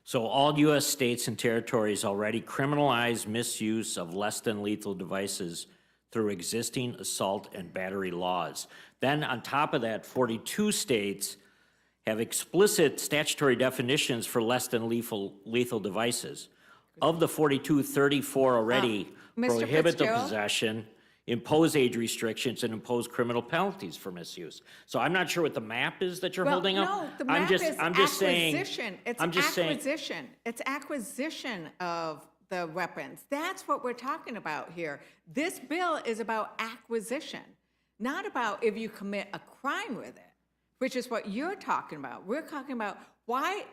So all U.S. states and territories already criminalize misuse of less than lethal devices through existing assault and battery laws. Then on top of that, 42 states have explicit statutory definitions for less than lethal devices. Of the 42, 34 already Mr. prohibit the Fitzgerald? possession, impose age restrictions, and impose criminal penalties for misuse. So I'm not sure what the map is that you're holding up. No, the map is I'm just saying. acquisition. It's I'm just saying. acquisition. It's acquisition of the weapons. That's what we're talking about here. This bill is about acquisition, not about if you commit a crime with it, which is what you're talking about. We're talking about why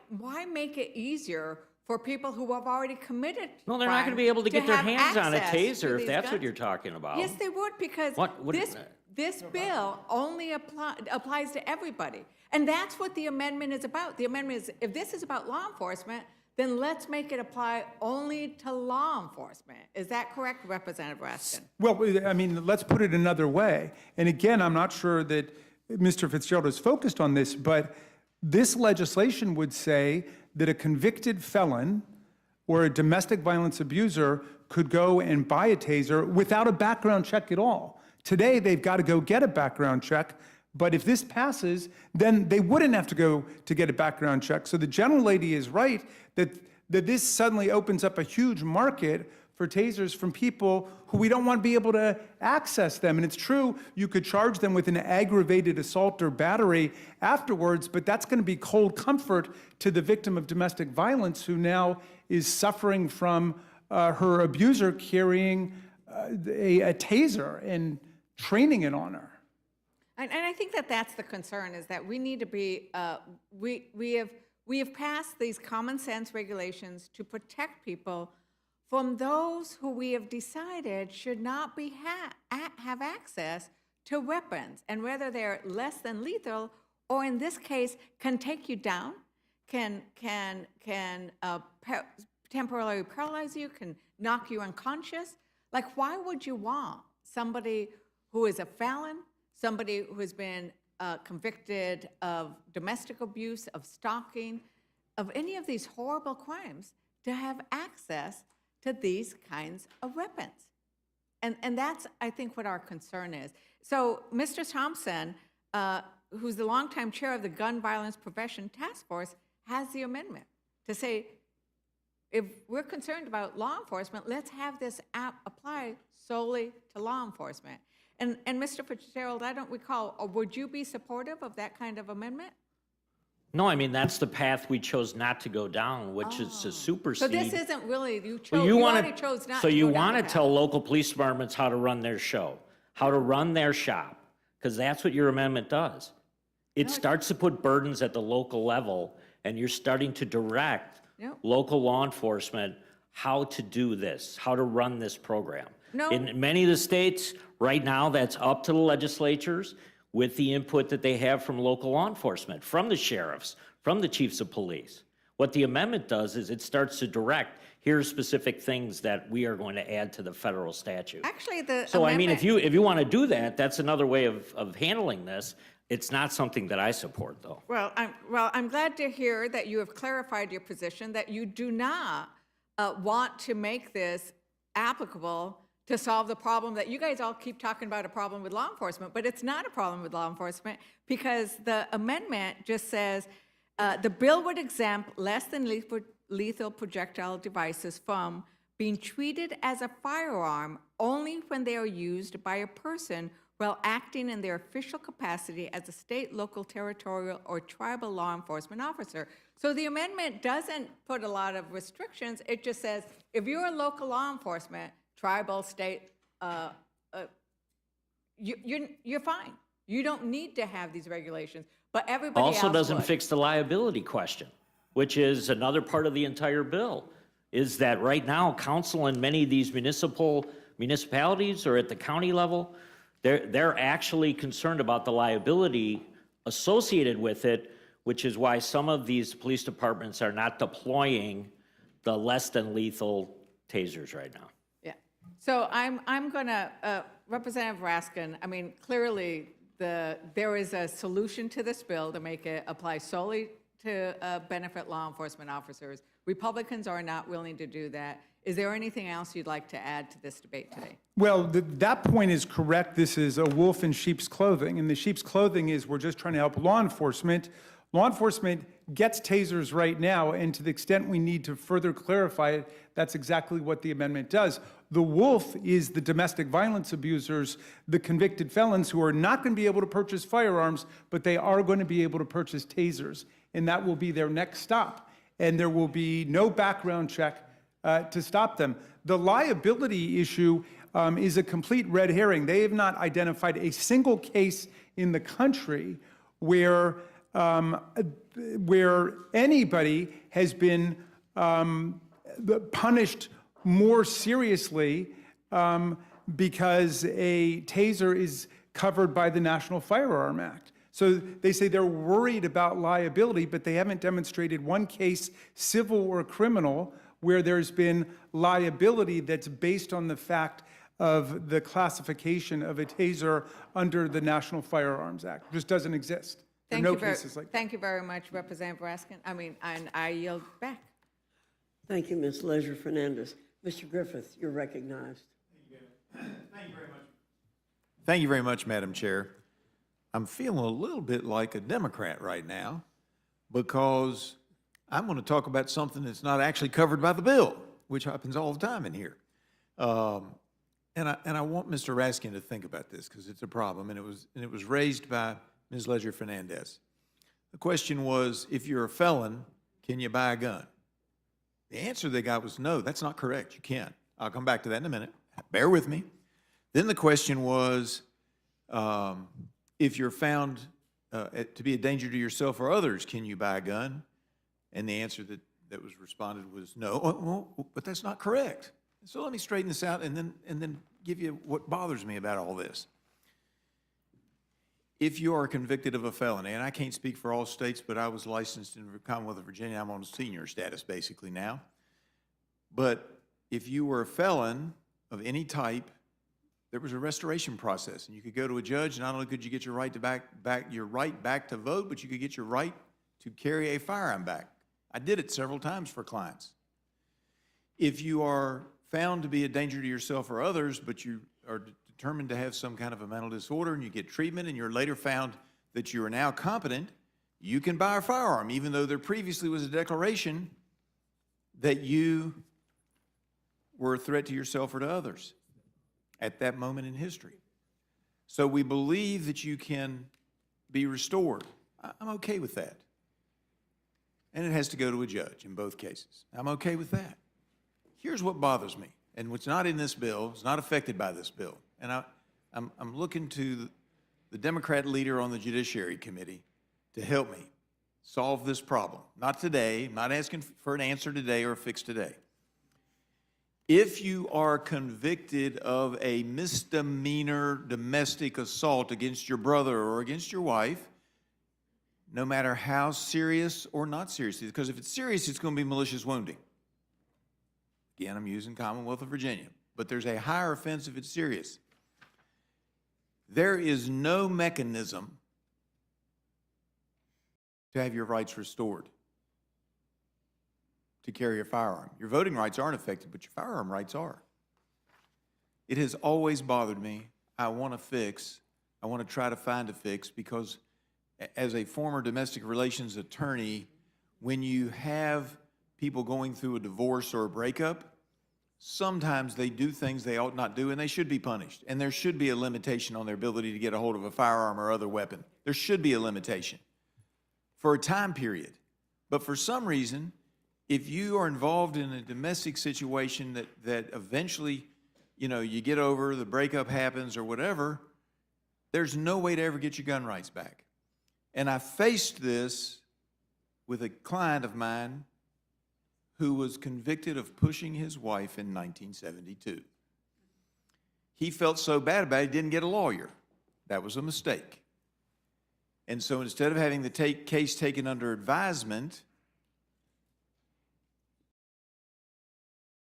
make it easier for people who have already committed No, they're not going to be able to get their have hands on a access to taser if these that's what guns. you're talking about. Yes, they would, because What is this, that? this bill only applies to everybody. And that's what the amendment is about. The amendment is, if this is about law enforcement, then let's make it apply only to law enforcement. Is that correct, Representative Raskin? Well, I mean, let's put it another way. And again, I'm not sure that Mr. Fitzgerald is focused on this, but this legislation would say that a convicted felon or a domestic violence abuser could go and buy a taser without a background check at all. Today, they've got to go get a background check, but if this passes, then they wouldn't have to go to get a background check. So the gentlelady is right that this suddenly opens up a huge market for tasers from people who we don't want to be able to access them. And it's true, you could charge them with an aggravated assault or battery afterwards, but that's going to be cold comfort to the victim of domestic violence who now is suffering from her abuser carrying a taser and training it on her. And I think that that's the concern, is that we need to be, we have passed these common sense regulations to protect people from those who we have decided should not be have access to weapons, and whether they're less than lethal, or in this case, can take you down, can temporarily paralyze you, can knock you unconscious. Like, why would you want somebody who is a felon, somebody who has been convicted of domestic abuse, of stalking, of any of these horrible crimes, to have access to these kinds of weapons? And that's, I think, what our concern is. So Mr. Thompson, who's the longtime chair of the Gun Violence Prevention Task Force, has the amendment to say, if we're concerned about law enforcement, let's have this app apply solely to law enforcement. And Mr. Fitzgerald, I don't recall, would you be supportive of that kind of amendment? No, I mean, that's the path we chose not to go down, which is to supersede. So this isn't really, you Well, already chose not So to you go down want to that tell path. local police departments how to run their show, how to run their shop, because that's what your amendment does. It starts to put burdens at the local level, and you're starting to direct Yep. local law enforcement how to do this, how to run this program. No. In many of the states, right now, that's up to the legislatures with the input that they have from local law enforcement, from the sheriffs, from the chiefs of police. What the amendment does is it starts to direct, here are specific things that we are going to add to the federal statute. Actually, the So, I mean, amendment- if you want to do that, that's another way of handling this. It's not something that I support, though. Well, I'm glad to hear that you have clarified your position, that you do not want to make this applicable to solve the problem that you guys all keep talking about, a problem with law enforcement, but it's not a problem with law enforcement, because the amendment just says the bill would exempt less than lethal projectile devices from being treated as a firearm only when they are used by a person while acting in their official capacity as a state, local, territorial, or tribal law enforcement officer. So the amendment doesn't put a lot of restrictions. It just says, if you're a local law enforcement, tribal, state, you're fine. You don't need to have these regulations, but everybody else Also doesn't would. fix the liability question, which is another part of the entire bill, is that right now, council in many of these municipalities or at the county level, they're actually concerned about the liability associated with it which is why some of these police departments are not deploying the less than lethal tasers right now. Yeah. So I'm going to, Representative Raskin, I mean, clearly, there is a solution to this bill to make it apply solely to benefit law enforcement officers. Republicans are not willing to do that. Is there anything else you'd like to add to this debate today? Well, that point is correct. This is a wolf in sheep's clothing, and the sheep's clothing is we're just trying to help law enforcement. Law enforcement gets tasers right now, and to the extent we need to further clarify it, that's exactly what the amendment does. The wolf is the domestic violence abusers, the convicted felons who are not going to be able to purchase firearms, but they are going to be able to purchase tasers, and that will be their next stop. And there will be no background check to stop them. The liability issue is a complete red herring. They have not identified a single case in the country where anybody has been punished more seriously because a taser is covered by the National Firearm Act. So they say they're worried about liability, but they haven't demonstrated one case, civil or criminal, where there's been liability that's based on the fact of the classification of a taser under the National Firearms Act. It just doesn't exist. There are no cases like that. Thank you very much, Representative Raskin. And I yield back. Thank you, Ms. Leisure Fernandez. Mr. Griffith, you're recognized. Thank you very much, Madam Chair. I'm feeling a little bit like a Democrat right now because I'm going to talk about something that's not actually covered by the bill, which happens all the time in here. And I want Mr. Raskin to think about this because it's a problem, and it was raised by Ms. Leisure Fernandez. The question was, if you're a felon, can you buy a gun? The answer they got was no, that's not correct. You can't. I'll come back to that in a minute. Bear with me. Then the question was, if you're found to be a danger to yourself or others, can you buy a gun? And the answer that was responded was no. Oh, but that's not correct. So let me straighten this out and then give you what bothers me about all this. If you are convicted of a felony, and I can't speak for all states, but I was licensed in the Commonwealth of Virginia. I'm on senior status basically now. But if you were a felon of any type, there was a restoration process, and you could go to a judge. Not only could you get your right back to vote, but you could get your right to carry a firearm back. I did it several times for clients. If you are found to be a danger to yourself or others, but you are determined to have some kind of a mental disorder and you get treatment and you're later found that you are now competent, you can buy a firearm, even though there previously was a declaration that you were a threat to yourself or to others at that moment in history. So we believe that you can be restored. I'm okay with that. And it has to go to a judge in both cases. I'm okay with that. Here's what bothers me, and what's not in this bill, is not affected by this bill. And I'm looking to the Democrat leader on the Judiciary Committee to help me solve this problem. Not today, I'm not asking for an answer today or a fix today. If you are convicted of a misdemeanor domestic assault against your brother or against your wife, no matter how serious or not serious, because if it's serious, it's going to be malicious wounding. Again, I'm using Commonwealth of Virginia, but there's a higher offense if it's serious. There is no mechanism to have your rights restored to carry a firearm. Your voting rights aren't affected, but your firearm rights are. It has always bothered me. I want to fix. I want to try to find a fix because as a former domestic relations attorney, when you have people going through a divorce or a breakup, sometimes they do things they ought not do, and they should be punished. And there should be a limitation on their ability to get a hold of a firearm or other weapon. There should be a limitation for a time period. But for some reason, if you are involved in a domestic situation that eventually, you get over, the breakup happens or whatever, there's no way to ever get your gun rights back. And I faced this with a client of mine who was convicted of pushing his wife in 1972. He felt so bad about it, he didn't get a lawyer. That was a mistake. And so instead of having the case taken under advisement,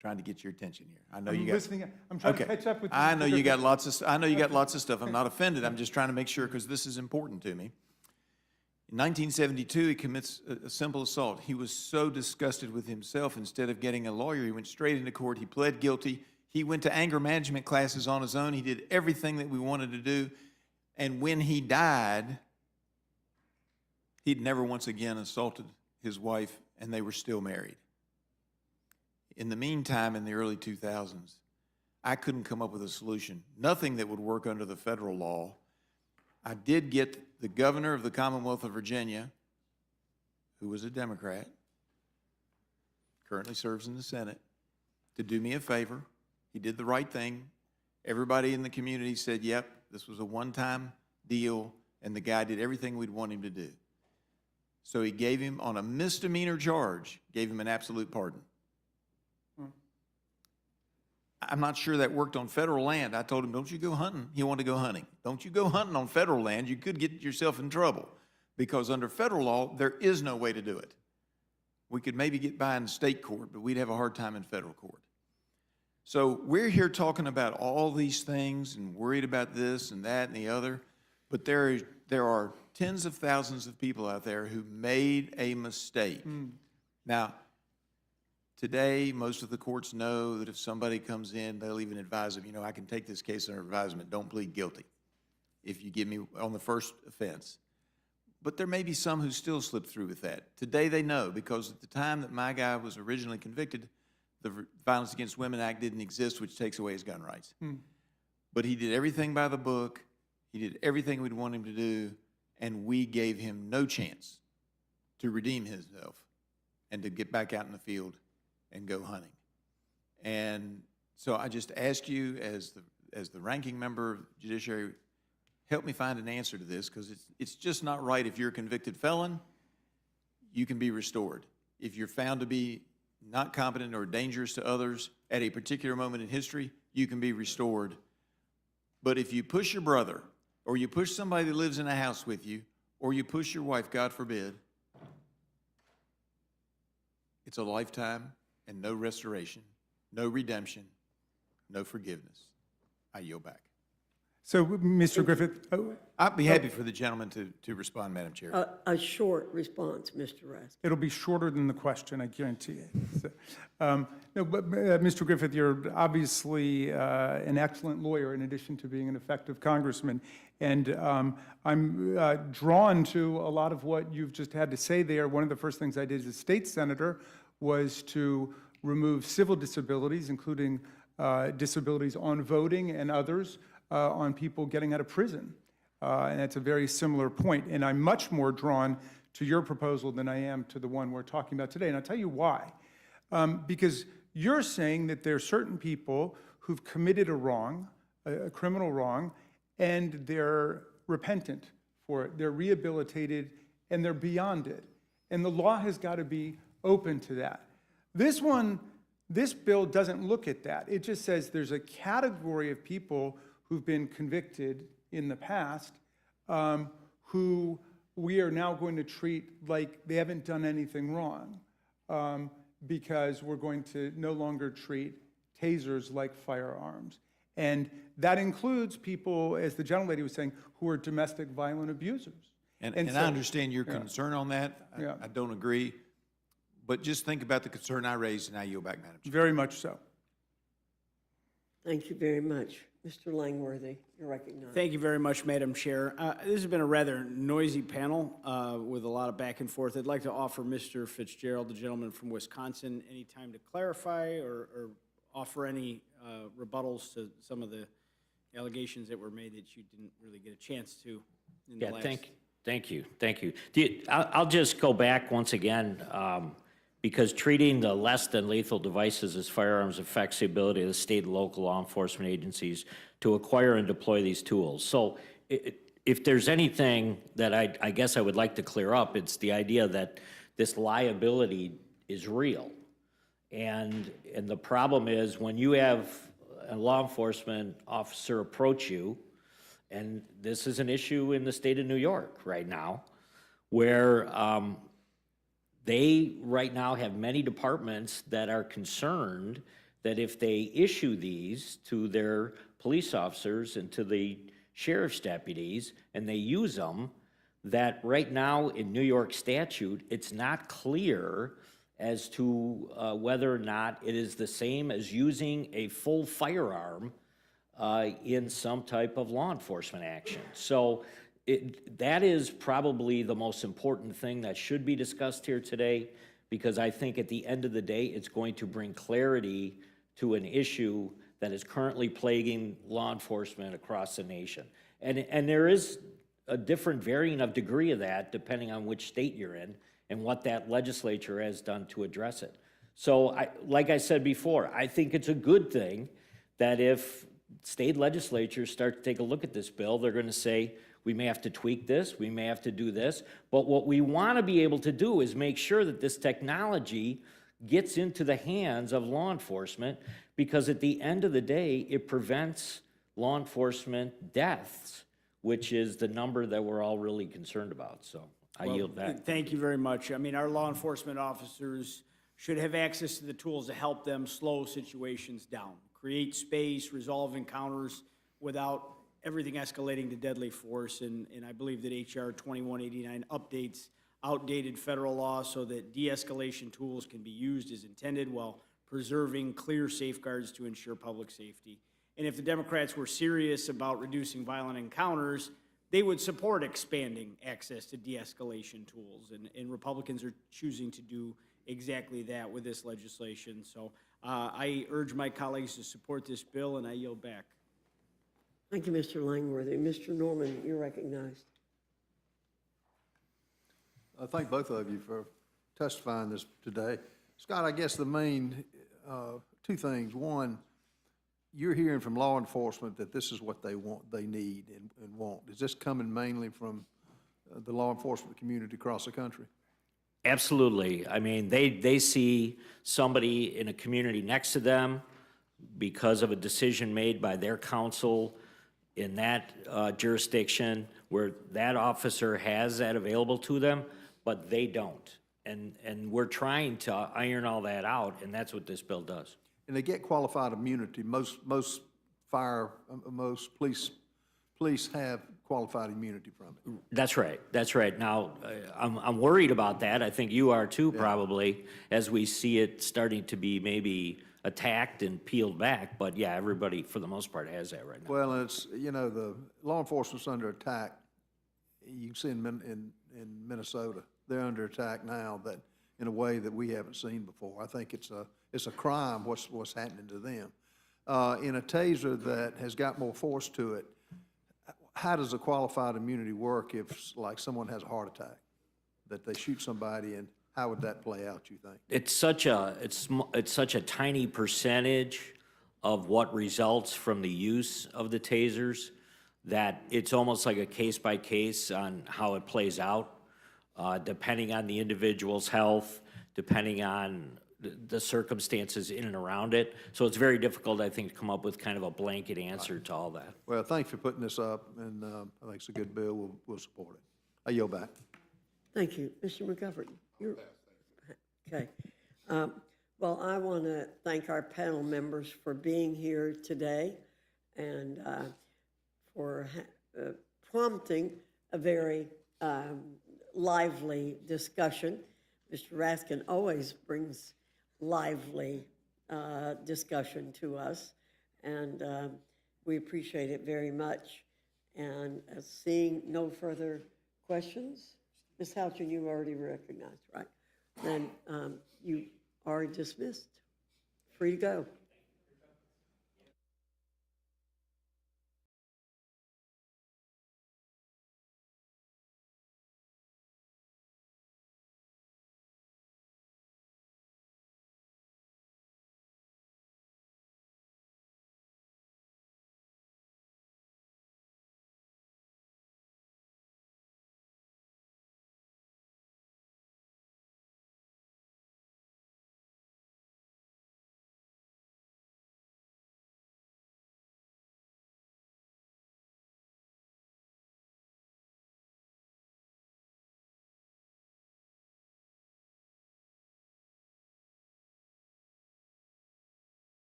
trying to get your attention here. I know I'm you got. listening. I'm trying to Okay. catch up with you. I know Mr. you got Griffith. lots of, I know you got lots of stuff. I'm not offended. I'm just trying to make sure because this is important to me. In 1972, he commits a simple assault. He was so disgusted with himself, instead of getting a lawyer, he went straight into court. He pled guilty. He went to anger management classes on his own. He did everything that we wanted to do. And when he died, he'd never once again assaulted his wife, and they were still married. In the meantime, in the early 2000s, I couldn't come up with a solution, nothing that would work under the federal law. I did get the governor of the Commonwealth of Virginia, who was a Democrat, currently serves in the Senate, to do me a favor. He did the right thing. Everybody in the community said, yep, this was a one-time deal, and the guy did everything we'd want him to do. So he gave him, on a misdemeanor charge, gave him an absolute pardon. I'm not sure that worked on federal land. I told him, don't you go hunting. He wanted to go hunting. Don't you go hunting on federal land. You could get yourself in trouble because under federal law, there is no way to do it. We could maybe get by in state court, but we'd have a hard time in federal court. So we're here talking about all these things and worried about this and that and the other, but there are tens of thousands of people out there who made a mistake. Now, today, most of the courts know that if somebody comes in, they'll even advise them, you know, I can take this case under advisement, don't plead guilty if you give me on the first offense. But there may be some who still slip through with that. Today they know, because at the time that my guy was originally convicted, the Violence Against Women Act didn't exist, which takes away his gun rights. But he did everything by the book. He did everything we'd want him to do, and we gave him no chance to redeem himself and to get back out in the field and go hunting. And so I just ask you, as the ranking member of the Judiciary, help me find an answer to this, because it's just not right. If you're a convicted felon, you can be restored. If you're found to be not competent or dangerous to others at a particular moment in history, you can be restored. But if you push your brother, or you push somebody that lives in a house with you, or you push your wife, God forbid, it's a lifetime and no restoration, no redemption, no forgiveness. I yield back. So, Mr. Griffith, I'd be happy for the gentleman to respond, Madam Chair. A short response, Mr. Raskin. it'll be shorter than the question, I guarantee it. So, no, but Mr. Griffith, you're obviously an excellent lawyer in addition to being an effective congressman. And I'm drawn to a lot of what you've just had to say there. One of the first things I did as a state senator was to remove civil disabilities, including disabilities on voting and others, on people getting out of prison. And that's a very similar point. And I'm much more drawn to your proposal than I am to the one we're talking about today. And I'll tell you why. Because you're saying that there are certain people who've committed a wrong, a criminal wrong, and they're repentant for it. They're rehabilitated, and they're beyond it. And the law has got to be open to that. This bill doesn't look at that. It just says there's a category of people who've been convicted in the past who we are now going to treat like they haven't done anything wrong because we're going to no longer treat tasers like firearms. And that includes people, as the gentlelady was saying, who are domestic violent abusers. And so- I understand your concern on that. Yeah. I don't agree. But just think about the concern I raised, and I yield back, Madam Chair. Very much so. Thank you very much. Mr. Langworthy, you're recognized. Thank you very much, Madam Chair. This has been a rather noisy panel with a lot of back and forth. I'd like to offer Mr. Fitzgerald, the gentleman from Wisconsin, any time to clarify or offer any rebuttals to some of the allegations that were made that you didn't really get a chance to in the last. Thank you. I'll just go back once again, because treating the less than lethal devices as firearms affects the ability of the state and local law enforcement agencies to acquire and deploy these tools. So if there's anything that I guess I would like to clear up, it's the idea that this liability is real. And the problem is when you have a law enforcement officer approach you and this is an issue in the state of New York right now, where they right now have many departments that are concerned that if they issue these to their police officers and to the sheriff's deputies and they use them, that right now in New York statute, it's not clear as to whether or not it is the same as using a full firearm in some type of law enforcement action. So that is probably the most important thing that should be discussed here today, because I think at the end of the day, it's going to bring clarity to an issue that is currently plaguing law enforcement across the nation. And there is a different varying of degree of that depending on which state you're in and what that legislature has done to address it. So like I said before, I think it's a good thing that if state legislatures start to take a look at this bill, they're going to say, we may have to tweak this, we may have to do this, but what we want to be able to do is make sure that this technology gets into the hands of law enforcement, because at the end of the day, it prevents law enforcement deaths, which is the number that we're all really concerned about. So I yield back. Thank you very much. I mean, our law enforcement officers should have access to the tools to help them slow situations down, create space, resolve encounters without everything escalating to deadly force. And I believe that HR 2189 updates outdated federal law so that de-escalation tools can be used as intended while preserving clear safeguards to ensure public safety. And if the Democrats were serious about reducing violent encounters, they would support expanding access to de-escalation tools. And Republicans are choosing to do exactly that with this legislation. So I urge my colleagues to support this bill, and I yield back. Thank you, Mr. Langworthy. Mr. Norman, you're recognized. I thank both of you for testifying this today. Scott, I guess the main two things. One, you're hearing from law enforcement that this is what they want, they need and want. Is this coming mainly from the law enforcement community across the country? Absolutely. I mean, they see somebody in a community next to them because of a decision made by their council in that jurisdiction where that officer has that available to them, but they don't. And we're trying to iron all that out, and that's what this bill does. And they get qualified immunity. Most police have qualified immunity from it. That's right. That's right. Now, I'm worried about that. I think you are too, probably, as we see it starting to be maybe attacked and peeled back. But yeah, everybody, for the most part, has that right now. Well, it's, you know, the law enforcement's under attack. You can see in Minnesota, they're under attack now, that in a way that we haven't seen before. I think it's a crime what's happening to them. In a taser that has got more force to it, how does a qualified immunity work if, like, someone has a heart attack, that they shoot somebody, and how would that play out, you think? It's such a tiny percentage of what results from the use of the tasers that it's almost like a case by case on how it plays out, depending on the individual's health, depending on the circumstances in and around it. So it's very difficult, I think, to come up with kind of a blanket answer to all that. Well, thanks for putting this up, and I think it's a good bill. We'll support it. I yield back. Thank you. Mr. McGovern, you're, okay. Well, I want to thank our panel members for being here today and for prompting a very lively discussion. Mr. Raskin always brings lively discussion to us, and we appreciate it very much. And seeing no further questions, Ms. Houchin, you already recognized, right? Then you are dismissed. Free to go.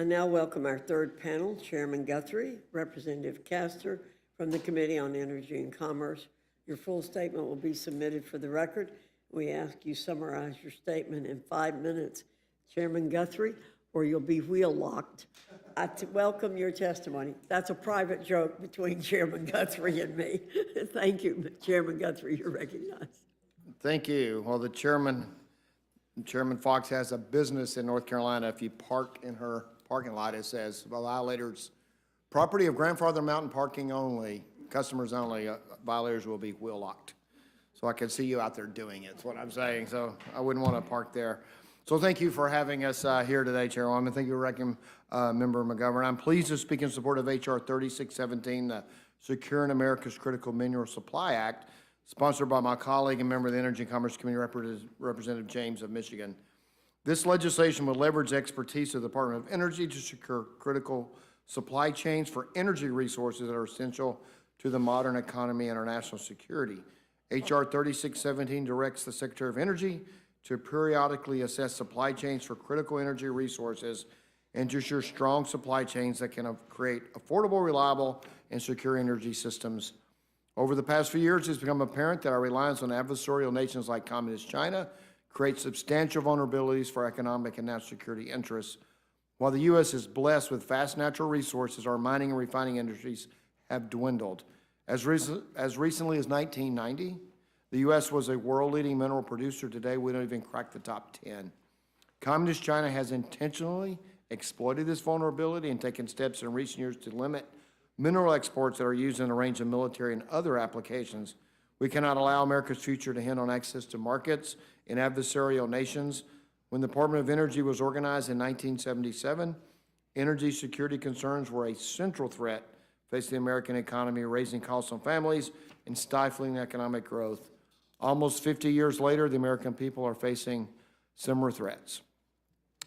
I now welcome our third panel, Chairman Guthrie, Representative Castor from the Committee on Energy and Commerce. Your full statement will be submitted for the record. We ask you summarize your statement in 5 minutes, Chairman Guthrie, or you'll be wheel locked. I welcome your testimony. That's a private joke between Chairman Guthrie and me. Thank you, Chairman Guthrie, you're recognized. Thank you. Well, Chairman Fox has a business in North Carolina. If you park in her parking lot, it says, violators, property of grandfather mountain parking only, customers only, violators will be wheel locked. So I can see you out there doing it, is what I'm saying. So I wouldn't want to park there. So thank you for having us here today, Chairwoman. Thank you, Ranking Member McGovern. I'm pleased to speak in support of H.R. 3617, the Securing America's Critical Mineral Supply Act, sponsored by my colleague and member of the Energy and Commerce Committee, Representative James of Michigan. This legislation will leverage the expertise of the Department of Energy to secure critical supply chains for energy resources that are essential to the modern economy and our national security. H.R. 3617 directs the Secretary of Energy to periodically assess supply chains for critical energy resources and to ensure strong supply chains that can create affordable, reliable, and secure energy systems. Over the past few years, it's become apparent that our reliance on adversarial nations like Communist China creates substantial vulnerabilities for economic and national security interests. While the U.S. is blessed with vast natural resources, our mining and refining industries have dwindled. As recently as 1990, the U.S. was a world-leading mineral producer. Today, we don't even crack the top 10. Communist China has intentionally exploited this vulnerability and taken steps in recent years to limit mineral exports that are used in a range of military and other applications. We cannot allow America's future to hinge on access to markets in adversarial nations. When the Department of Energy was organized in 1977, energy security concerns were a central threat facing the American economy, raising costs on families and stifling economic growth. Almost 50 years later, the American people are facing similar threats.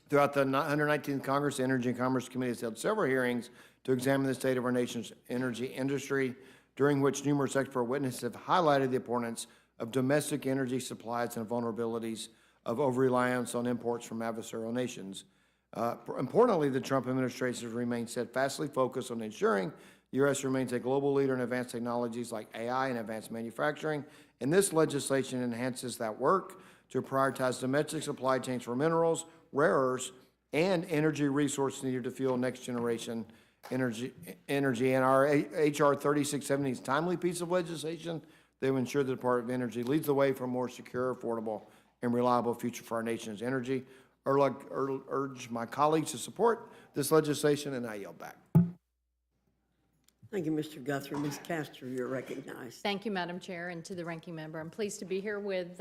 Throughout the 119th Congress, the Energy and Commerce Committee has held several hearings to examine the state of our nation's energy industry, during which numerous expert witnesses have highlighted the importance of domestic energy supplies and vulnerabilities of over-reliance on imports from adversarial nations. Importantly, the Trump administration has remained steadfastly focused on ensuring the U.S. remains a global leader in advanced technologies like AI and advanced manufacturing, and this legislation enhances that work to prioritize domestic supply chains for minerals, rare earths, and energy resources needed to fuel next-generation energy. And our H.R. 3670 is a timely piece of legislation that will ensure the Department of Energy leads the way for a more secure, affordable, and reliable future for our nation's energy. I urge my colleagues to support this legislation, and I yield back. Thank you, Mr. Guthrie. Ms. Castor, you're recognized. Thank you, Madam Chair, and to the ranking member. I'm pleased to be here with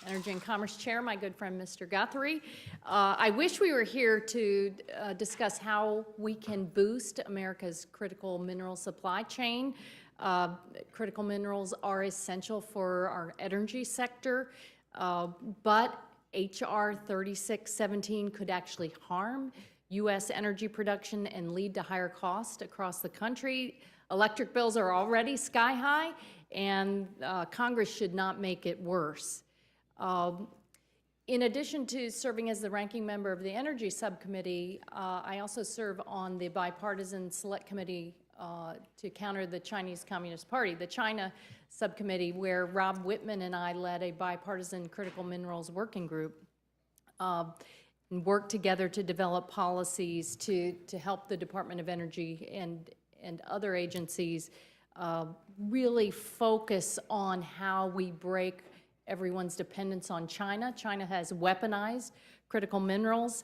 Energy and Commerce Chair, my good friend, Mr. Guthrie. I wish we were here to discuss how we can boost America's critical mineral supply chain. Critical minerals are essential for our energy sector, but H.R. 3617 could actually harm U.S. energy production and lead to higher costs across the country. Electric bills are already sky high, and Congress should not make it worse. In addition to serving as the ranking member of the Energy Subcommittee, I also serve on the bipartisan Select Committee to counter the Chinese Communist Party, the China Subcommittee, where Rob Whitman and I led a bipartisan critical minerals working group. And work together to develop policies to help the Department of Energy and other agencies really focus on how we break everyone's dependence on China. China has weaponized critical minerals.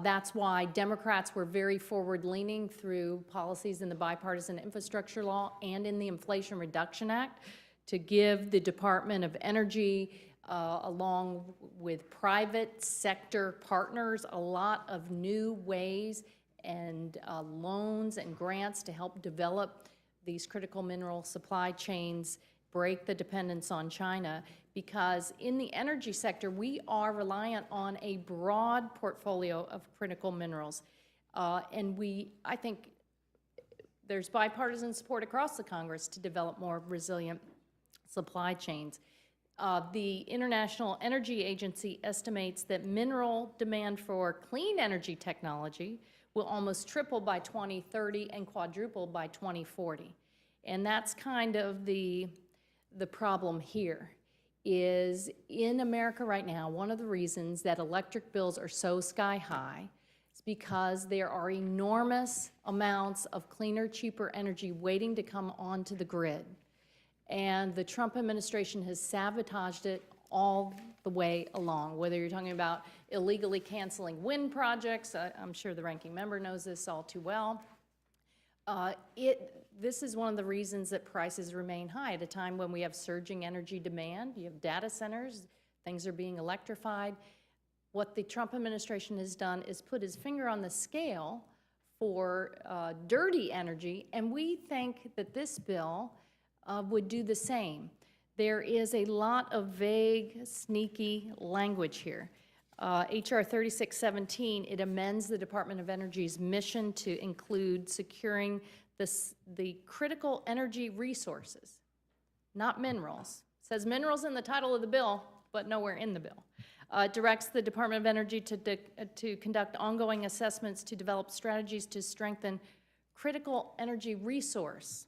That's why Democrats were very forward-leaning through policies in the Bipartisan Infrastructure Law and in the Inflation Reduction Act to give the Department of Energy along with private sector partners, a lot of new ways and loans and grants to help develop these critical mineral supply chains, break the dependence on China, because in the energy sector, we are reliant on a broad portfolio of critical minerals. And I think there's bipartisan support across the Congress to develop more resilient supply chains. The International Energy Agency estimates that mineral demand for clean energy technology will almost triple by 2030 and quadruple by 2040. And that's kind of the problem here, is in America right now, one of the reasons that electric bills are so sky high is because there are enormous amounts of cleaner, cheaper energy waiting to come onto the grid. And the Trump administration has sabotaged it all the way along, whether you're talking about illegally canceling wind projects. I'm sure the ranking member knows this all too well. This is one of the reasons that prices remain high at a time when we have surging energy demand. You have data centers, things are being electrified. What the Trump administration has done is put his finger on the scale for dirty energy, and we think that this bill would do the same. There is a lot of vague, sneaky language here. HR 3617, it amends the Department of Energy's mission to include securing the critical energy resources, not minerals. It says minerals in the title of the bill, but nowhere in the bill. Directs the Department of Energy to conduct ongoing assessments to develop strategies to strengthen critical energy resource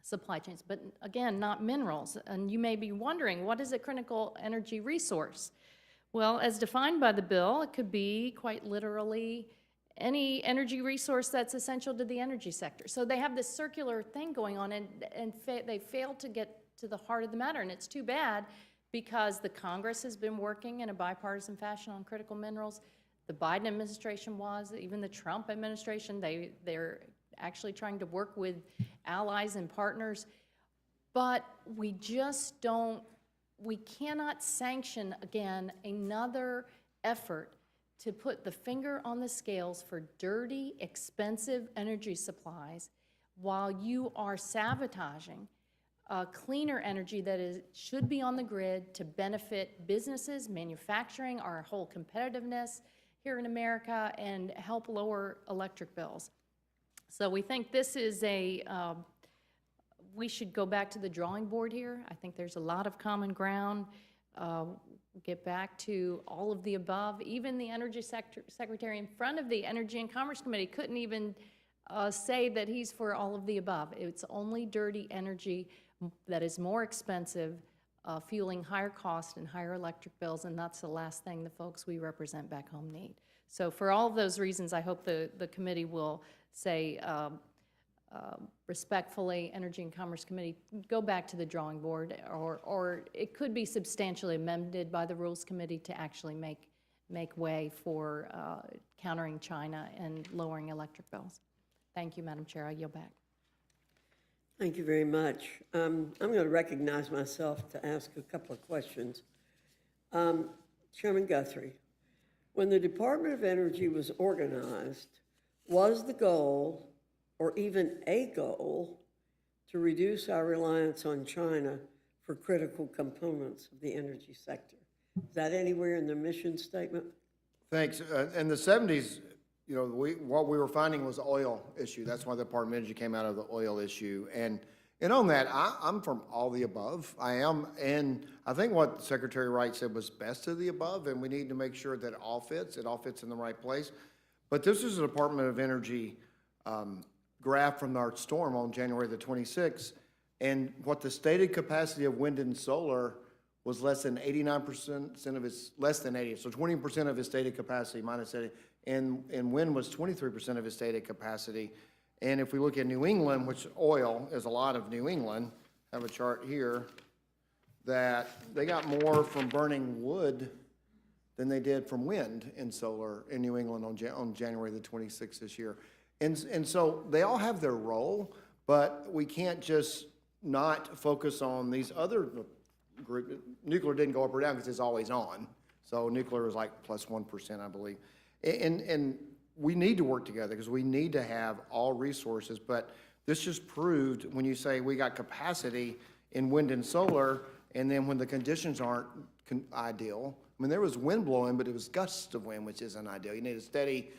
supply chains, but again, not minerals. And you may be wondering, what is a critical energy resource? Well, as defined by the bill, it could be quite literally any energy resource that's essential to the energy sector. So they have this circular thing going on, and they fail to get to the heart of the matter, and it's too bad because the Congress has been working in a bipartisan fashion on critical minerals. The Biden administration was, even the Trump administration, they're actually trying to work with allies and partners, but we just don't, we cannot sanction, again, another effort to put the finger on the scales for dirty, expensive energy supplies while you are sabotaging cleaner energy that should be on the grid to benefit businesses, manufacturing, our whole competitiveness here in America, and help lower electric bills. So we think this is we should go back to the drawing board here. I think there's a lot of common ground. Get back to all of the above. Even the Energy Secretary in front of the Energy and Commerce Committee couldn't even say that he's for all of the above. It's only dirty energy that is more expensive, fueling higher costs and higher electric bills, and that's the last thing the folks we represent back home need. So for all of those reasons, I hope the committee will say respectfully, Energy and Commerce Committee, go back to the drawing board, or it could be substantially amended by the Rules Committee to actually make way for countering China and lowering electric bills. Thank you, Madam Chair. I yield back. Thank you very much. I'm going to recognize myself to ask a couple of questions. Chairman Guthrie, when the Department of Energy was organized, was the goal, or even a goal, to reduce our reliance on China for critical components of the energy sector? Is that anywhere in the mission statement? Thanks. In the 70s, you know, what we were finding was the oil issue. That's why the Department of Energy came out of the oil issue. And on that, I'm from all the above. I am, and I think what Secretary Wright said was best of the above, and we need to make sure that it all fits in the right place. But this is a Department of Energy graph from our storm on January the 26th, and what the stated capacity of wind and solar was less than 89% of its, less than 80, so 20% of its stated capacity minus 80, and wind was 23% of its stated capacity. And if we look at New England, which oil is a lot of New England, I have a chart here, that they got more from burning wood than they did from wind and solar in New England on January the 26th this year. And so they all have their role, but we can't just not focus on these other groups. Nuclear didn't go up or down because it's always on. So nuclear is like plus 1%, I believe. And we need to work together because we need to have all resources. But this just proved when you say we got capacity in wind and solar, and then when the conditions aren't ideal, I mean, there was wind blowing, but it was gusts of wind, which isn't ideal. You need a steady,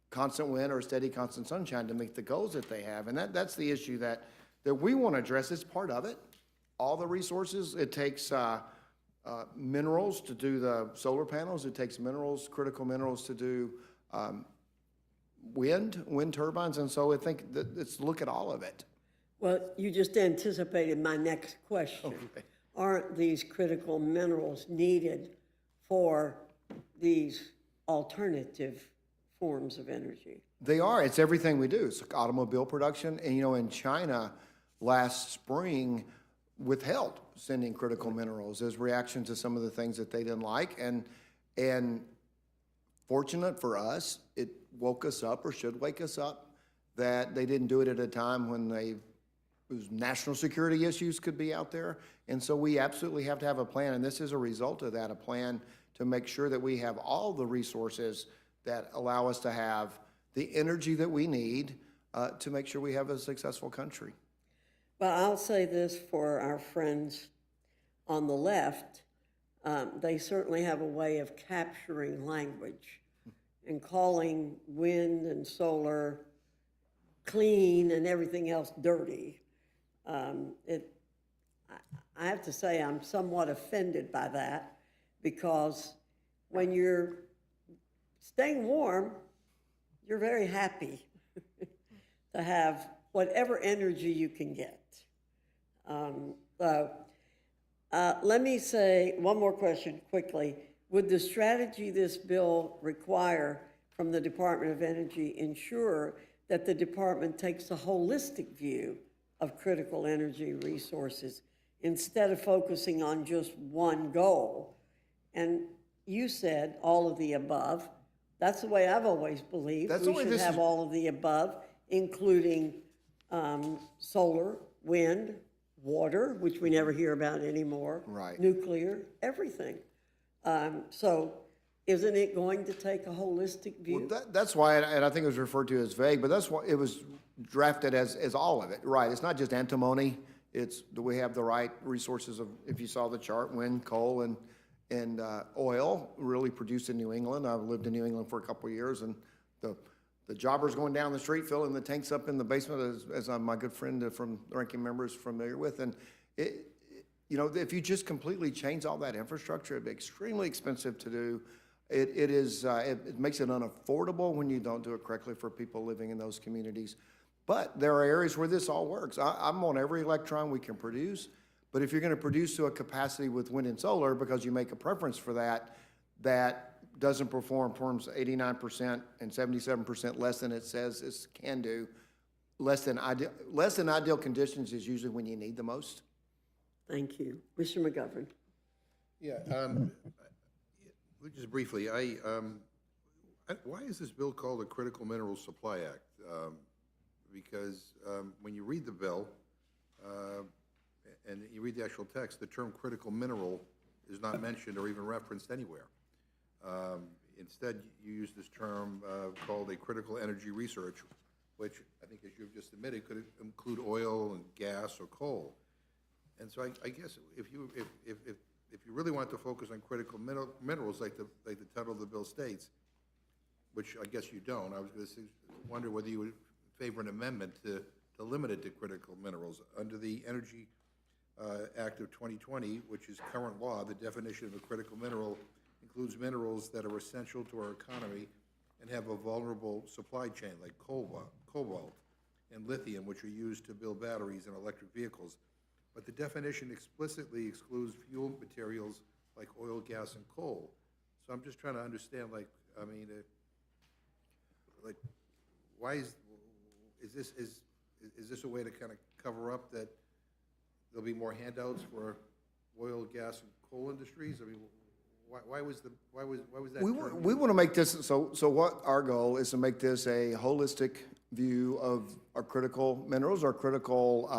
constant wind or a steady, constant sunshine to meet the goals that they have. And that's the issue that we want to address. It's part of it. All the resources, it takes minerals to do the solar panels. It takes minerals, critical minerals to do wind turbines, and so I think that let's look at all of it. Well, you just anticipated my next question. Okay. Aren't these critical minerals needed for these alternative forms of energy? They are. It's everything we do. It's automobile production. And, you know, in China, last spring, withheld sending critical minerals as reaction to some of the things that they didn't like. And fortunate for us, it woke us up, or should wake us up, that they didn't do it at a time when national security issues could be out there. And so we absolutely have to have a plan, and this is a result of that, a plan to make sure that we have all the resources that allow us to have the energy that we need to make sure we have a successful country. But I'll say this for our friends on the left, they certainly have a way of capturing language and calling wind and solar clean and everything else dirty. I have to say I'm somewhat offended by that, because when you're staying warm, you're very happy to have whatever energy you can get. Let me say one more question quickly. Would the strategy this bill require from the Department of Energy ensure that the department takes a holistic view of critical energy resources instead of focusing on just one goal? And you said all of the above. That's the way I've always believed. We should have all of the above, including solar, wind, water, which we never hear about anymore. Right. Nuclear, everything. So isn't it going to take a holistic view? Well, that's why, and I think it was referred to as vague, but that's why it was drafted as all of it, right? It's not just antimony. It's, do we have the right resources of, if you saw the chart, wind, coal, and oil really produced in New England. I've lived in New England for a couple of years, and the jobbers going down the street filling the tanks up in the basement, as my good friend from the ranking member is familiar with. And you know, if you just completely change all that infrastructure, it'd be extremely expensive to do. It makes it unaffordable when you don't do it correctly for people living in those communities. But there are areas where this all works. I'm on every electron we can produce, but if you're going to produce to a capacity with wind and solar because you make a preference for that, that doesn't performs 89% and 77% less than it says it can do, less than ideal conditions is usually when you need the most. Thank you. Mr. McGovern. Yeah, just briefly, why is this bill called a Critical Minerals Supply Act? Because when you read the bill and you read the actual text, the term critical mineral is not mentioned or even referenced anywhere. Instead, you use this term called a critical energy research, which I think, as you've just admitted, could include oil and gas or coal. And so I guess if you really want to focus on critical minerals, like the title of the bill states, which I guess you don't, I was going to wonder whether you would favor an amendment to limit it to critical minerals. Under the Energy Act of 2020, which is current law, the definition of a critical mineral includes minerals that are essential to our economy and have a vulnerable supply chain, like cobalt and lithium, which are used to build batteries in electric vehicles. But the definition explicitly excludes fuel materials like oil, gas, and coal. So I'm just trying to understand, why is this a way to kind of cover up that there'll be more handouts for oil, gas, and coal industries? I mean, why was that? We want to make this, so what our goal is to make this a holistic view of our critical minerals, our critical,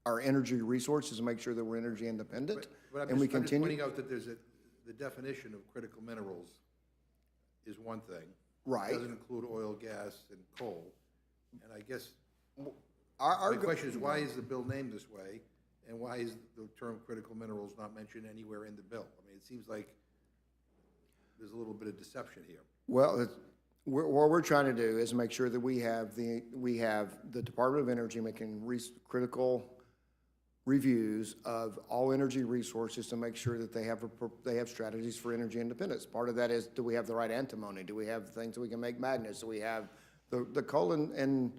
our energy resources, and make sure that we're energy independent. But and we I'm just continue. pointing out that the definition of critical minerals is one thing. Right. It doesn't include oil, gas, and coal. And I guess my question is, why is the bill named this way? And why is the term critical minerals not mentioned anywhere in the bill? I mean, it seems like there's a little bit of deception here. Well, what we're trying to do is make sure that we have the Department of Energy making critical reviews of all energy resources to make sure that they have strategies for energy independence. Part of that is, do we have the right antimony? Do we have things that we can make magnets? Do we have the coal and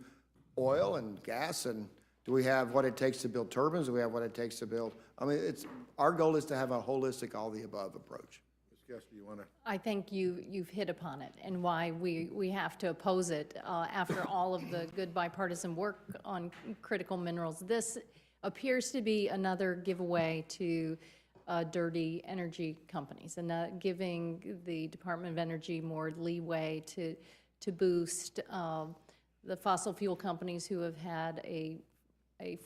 oil and gas? And do we have what it takes to build turbines? Do we have what it takes to build? I mean, our goal is to have a holistic, all-the-above approach. Ms. Kester, you want to? I think you've hit upon it and why we have to oppose it after all of the good bipartisan work on critical minerals. This appears to be another giveaway to dirty energy companies and giving the Department of Energy more leeway to boost the fossil fuel companies who have had a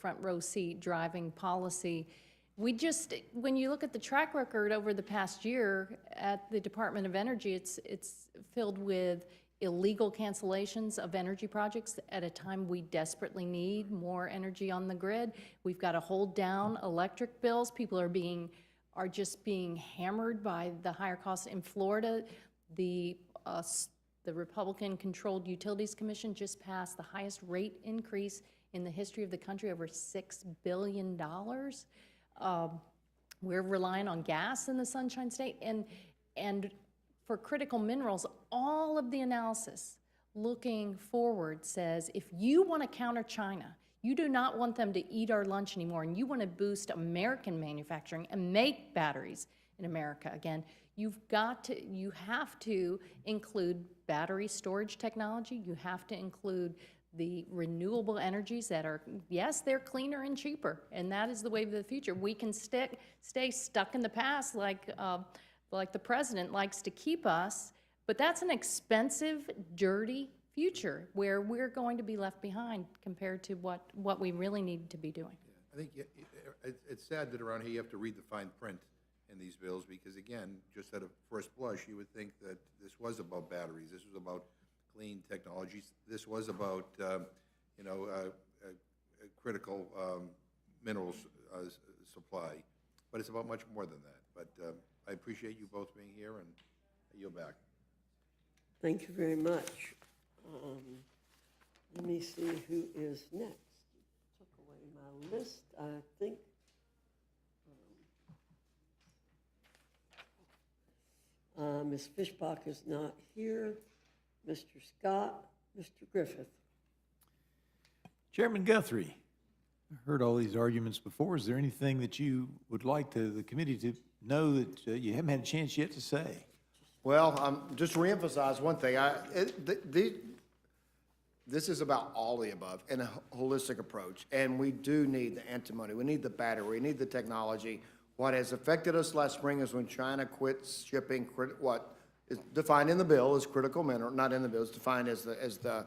front row seat driving policy. When you look at the track record over the past year at the Department of Energy, it's filled with illegal cancellations of energy projects at a time we desperately need more energy on the grid. We've got to hold down electric bills. People are just being hammered by the higher costs. In Florida, the Republican-controlled Utilities Commission just passed the highest rate increase in the history of the country, over $6 billion. We're relying on gas in the Sunshine State. And for critical minerals, all of the analysis looking forward says if you want to counter China, you do not want them to eat our lunch anymore, and you want to boost American manufacturing and make batteries in America again, you have to include battery storage technology. You have to include the renewable energies that are, yes, they're cleaner and cheaper, and that is the wave of the future. We can stay stuck in the past like the president likes to keep us, but that's an expensive, dirty future where we're going to be left behind compared to what we really need to be doing. I think it's sad that around here you have to read the fine print in these bills because, again, just at a first blush, you would think that this was about batteries. This was about clean technologies. This was about, critical minerals supply. But it's about much more than that. But I appreciate you both being here, and I yield back. Thank you very much. Let me see who is next. Took away my list, I think. Ms. Fishbach is not here. Mr. Scott, Mr. Griffith. Chairman Guthrie, I heard all these arguments before. Is there anything that you would like the committee to know that you haven't had a chance yet to say? Well, just to reemphasize one thing, this is about all the above and a holistic approach. And we do need the antimony. We need the battery. We need the technology. What has affected us last spring is when China quit shipping what is defined in the bill as critical mineral, not in the bill, it's defined as the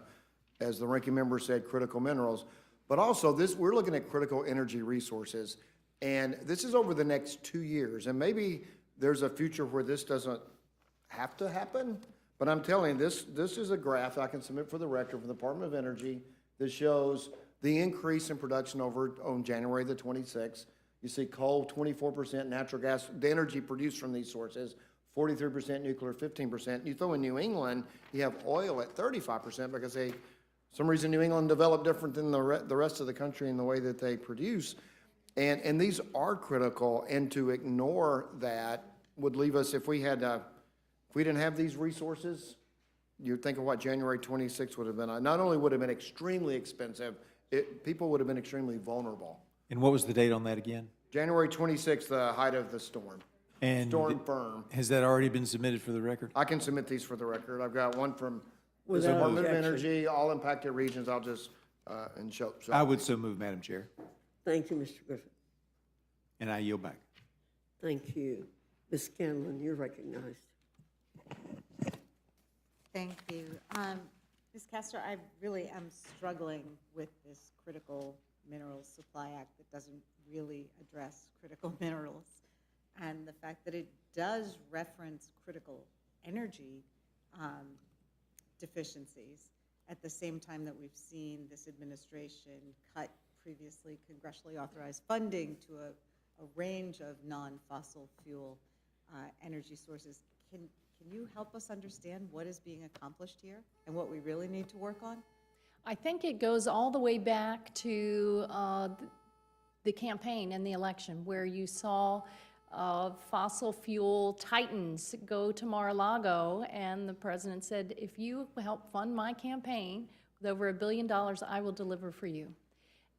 ranking member said, critical minerals. But also we're looking at critical energy resources. And this is over the next 2 years. And maybe there's a future where this doesn't have to happen. But I'm telling you, this is a graph I can submit for the record from the Department of Energy that shows the increase in production on January the 26th. You see coal, 24%, natural gas, the energy produced from these sources, 43% nuclear, 15%. You throw in New England, you have oil at 35% because some reason New England developed different than the rest of the country in the way that they produce. And these are critical, and to ignore that would leave us, if we didn't have these resources, you think of what January 26th would have been. Not only would it have been extremely expensive, people would have been extremely vulnerable. And what was the date on that again? January 26th, the height of the storm. And Storm firm. Has that already been submitted for the record? I can submit these for the record. I've got one from the Without Department of objection. Energy, all impacted regions. I'll just, and show. I would so move, Madam Chair, Thank you, Mr. Griffith. and I yield back. Thank you. Ms. Scanlon, you're recognized. Thank you. Ms. Castor, I really am struggling with this Critical Minerals Supply Act that doesn't really address critical minerals. And the fact that it does reference critical energy deficiencies at the same time that we've seen this administration cut previously congressionally authorized funding to a range of non-fossil fuel energy sources. Can you help us understand what is being accomplished here and what we really need to work on? I think it goes all the way back to the campaign and the election, where you saw fossil fuel titans go to Mar-a-Lago, and the president said, if you help fund my campaign with over $1 billion, I will deliver for you.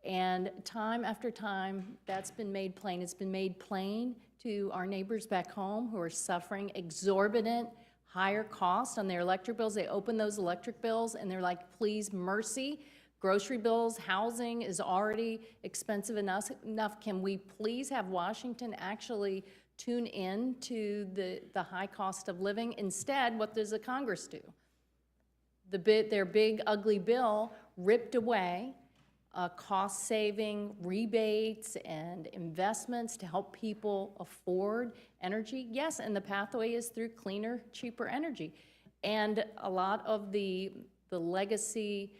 And time after time, that's been made plain. It's been made plain to our neighbors back home who are suffering exorbitant higher costs on their electric bills. They open those electric bills and they're like, please, mercy. Grocery bills, housing is already expensive enough. Can we please have Washington actually tune in to the high cost of living? Instead, what does the Congress do? Their big ugly bill ripped away cost-saving rebates and investments to help people afford energy. Yes, and the pathway is through cleaner, cheaper energy. And a lot of the legacy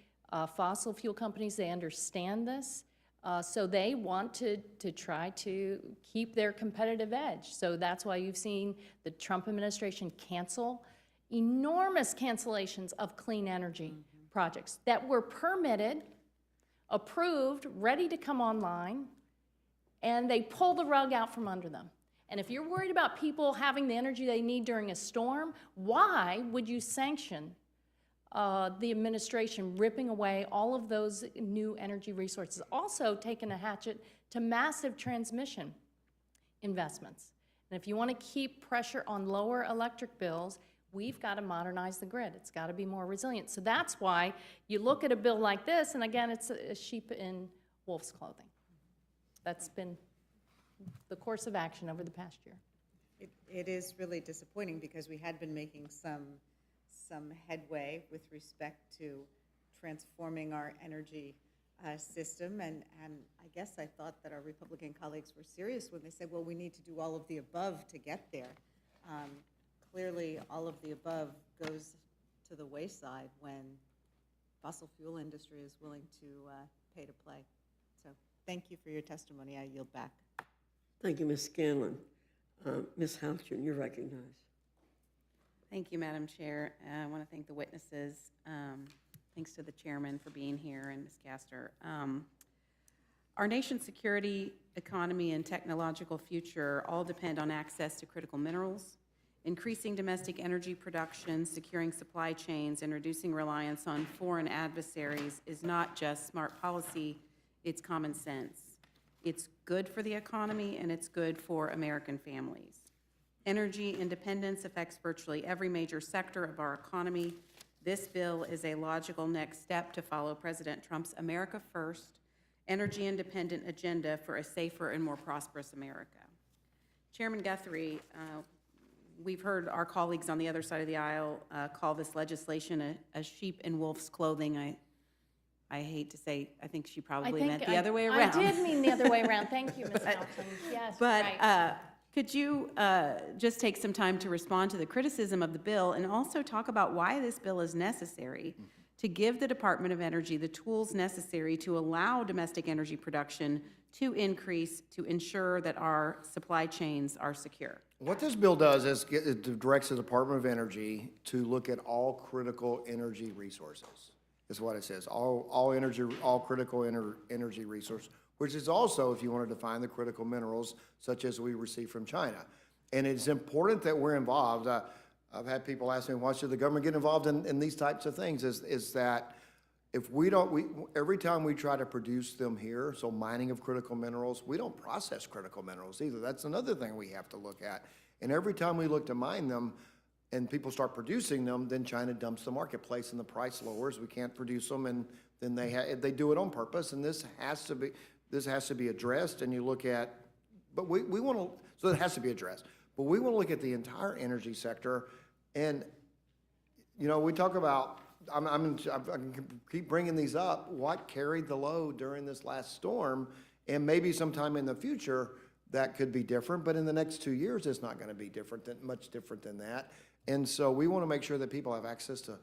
fossil fuel companies, they understand this. So they want to try to keep their competitive edge. So that's why you've seen the Trump administration cancel enormous cancellations of clean energy projects that were permitted, approved, ready to come online, and they pull the rug out from under them. And if you're worried about people having the energy they need during a storm, why would you sanction the administration ripping away all of those new energy resources? Also taking a hatchet to massive transmission investments. And if you want to keep pressure on lower electric bills, we've got to modernize the grid. It's got to be more resilient. So that's why you look at a bill like this, and again, it's a sheep in wolf's clothing. That's been the course of action over the past year. It is really disappointing because we had been making some headway with respect to transforming our energy system, and I guess I thought that our Republican colleagues were serious when they said, well, we need to do all of the above to get there. Clearly, all of the above goes to the wayside when fossil fuel industry is willing to pay to play. So thank you for your testimony. I yield back. Thank you, Ms. Scanlon. Ms. Houchin, you're recognized. Thank you, Madam Chair. I want to thank the witnesses. Thanks to the chairman for being here and Ms. Castor. Our nation's security, economy, and technological future all depend on access to critical minerals. Increasing domestic energy production, securing supply chains, and reducing reliance on foreign adversaries is not just smart policy, it's common sense. It's good for the economy and it's good for American families. Energy independence affects virtually every major sector of our economy. This bill is a logical next step to follow President Trump's America First, energy independent agenda for a safer and more prosperous America. Chairman Guthrie, we've heard our colleagues on the other side of the aisle call this legislation a sheep in wolf's clothing. I hate to say, I think she probably meant the other way around. I did mean the other way around. Thank you, Ms. Nelson. Yes, but right. Could you just take some time to respond to the criticism of the bill and also talk about why this bill is necessary to give the Department of Energy the tools necessary to allow domestic energy production to increase to ensure that our supply chains are secure? What this bill does is it directs the Department of Energy to look at all critical energy resources. Is what it says. All critical energy resource, which is also, if you want to define the critical minerals, such as we receive from China. And it's important that we're involved. I've had people ask me, why should the government get involved in these types of things? Is that if we don't, every time we try to produce them here, so mining of critical minerals, we don't process critical minerals either. That's another thing we have to look at. And every time we look to mine them and people start producing them, then China dumps the marketplace and the price lowers. We can't produce them, and then they do it on purpose. And this has to be addressed. And you look at, but we want to, so it has to be addressed. But we want to look at the entire energy sector, and you know, we talk about. I can keep bringing these up. What carried the load during this last storm, and maybe sometime in the future that could be different. But in the next 2 years, it's not going to be much different than that. And so we want to make sure that people have access to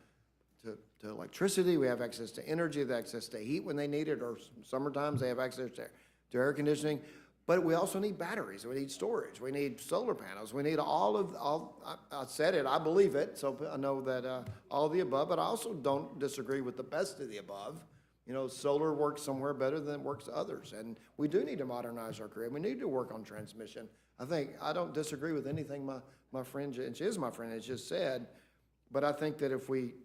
electricity, we have access to energy, they have access to heat when they need it, or summertimes they have access to air conditioning. But we also need batteries, we need storage, we need solar panels, we need I said it, I believe it, so I know that all of the above, but I also don't disagree with the best of the above. You know, solar works somewhere better than it works others, and we do need to modernize our grid. We need to work on transmission. I don't disagree with anything my friend, and she is my friend, has just said, but I think that if we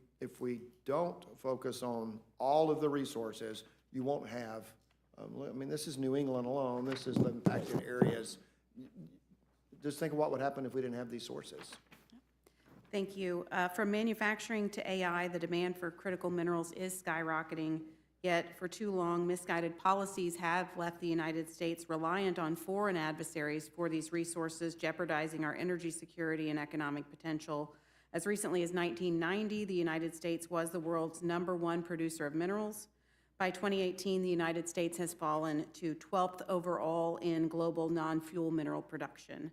don't focus on all of the resources, you won't have, I mean, this is New England alone, this is the impacted areas. Just think of what would happen if we didn't have these sources. Thank you. From manufacturing to AI, the demand for critical minerals is skyrocketing, yet for too long, misguided policies have left the United States reliant on foreign adversaries for these resources, jeopardizing our energy security and economic potential. As recently as 1990, the United States was the world's #1 producer of minerals. By 2018, the United States has fallen to 12th overall in global non-fuel mineral production.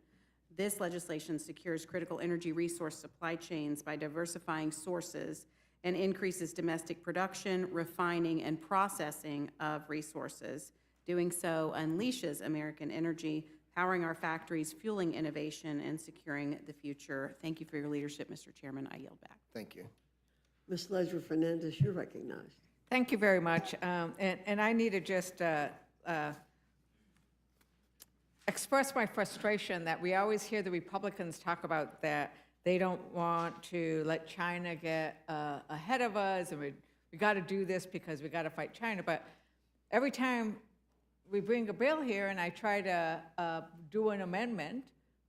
This legislation secures critical energy resource supply chains by diversifying sources and increases domestic production, refining, and processing of resources. Doing so unleashes American energy, powering our factories, fueling innovation, and securing the future. Thank you for your leadership, Mr. Chairman. I yield back. Thank you. Ms. Ledger-Fernandez, you're recognized. Thank you very much. And I need to just express my frustration that we always hear the Republicans talk about that they don't want to let China get ahead of us, and we got to do this because we got to fight China. But every time we bring a bill here and I try to do an amendment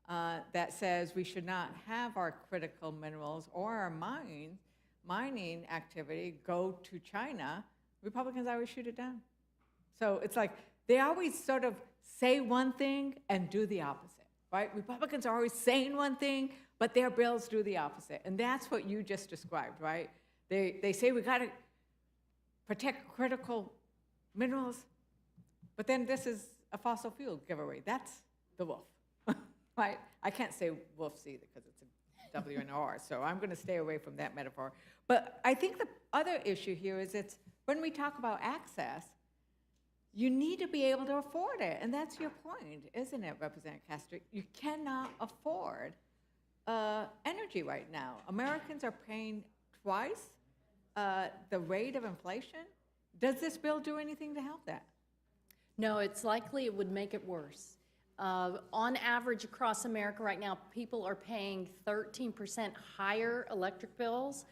that says we should not have our critical minerals or our mining activity go to China, Republicans always shoot it down. So it's like they always sort of say one thing and do the opposite, right? Republicans are always saying one thing, but their bills do the opposite. And that's what you just described, right? They say we got to protect critical minerals, but then this is a fossil fuel giveaway. That's the wolf, right? I can't say wolves either because it's a W and R, so I'm going to stay away from that metaphor. But I think the other issue here is it's when we talk about access, you need to be able to afford it. And that's your point, isn't it, Representative Castro? You cannot afford energy right now. Americans are paying twice the rate of inflation. Does this bill do anything to help that? No, it's likely it would make it worse. On average, across America right now, people are paying 13% higher electric bills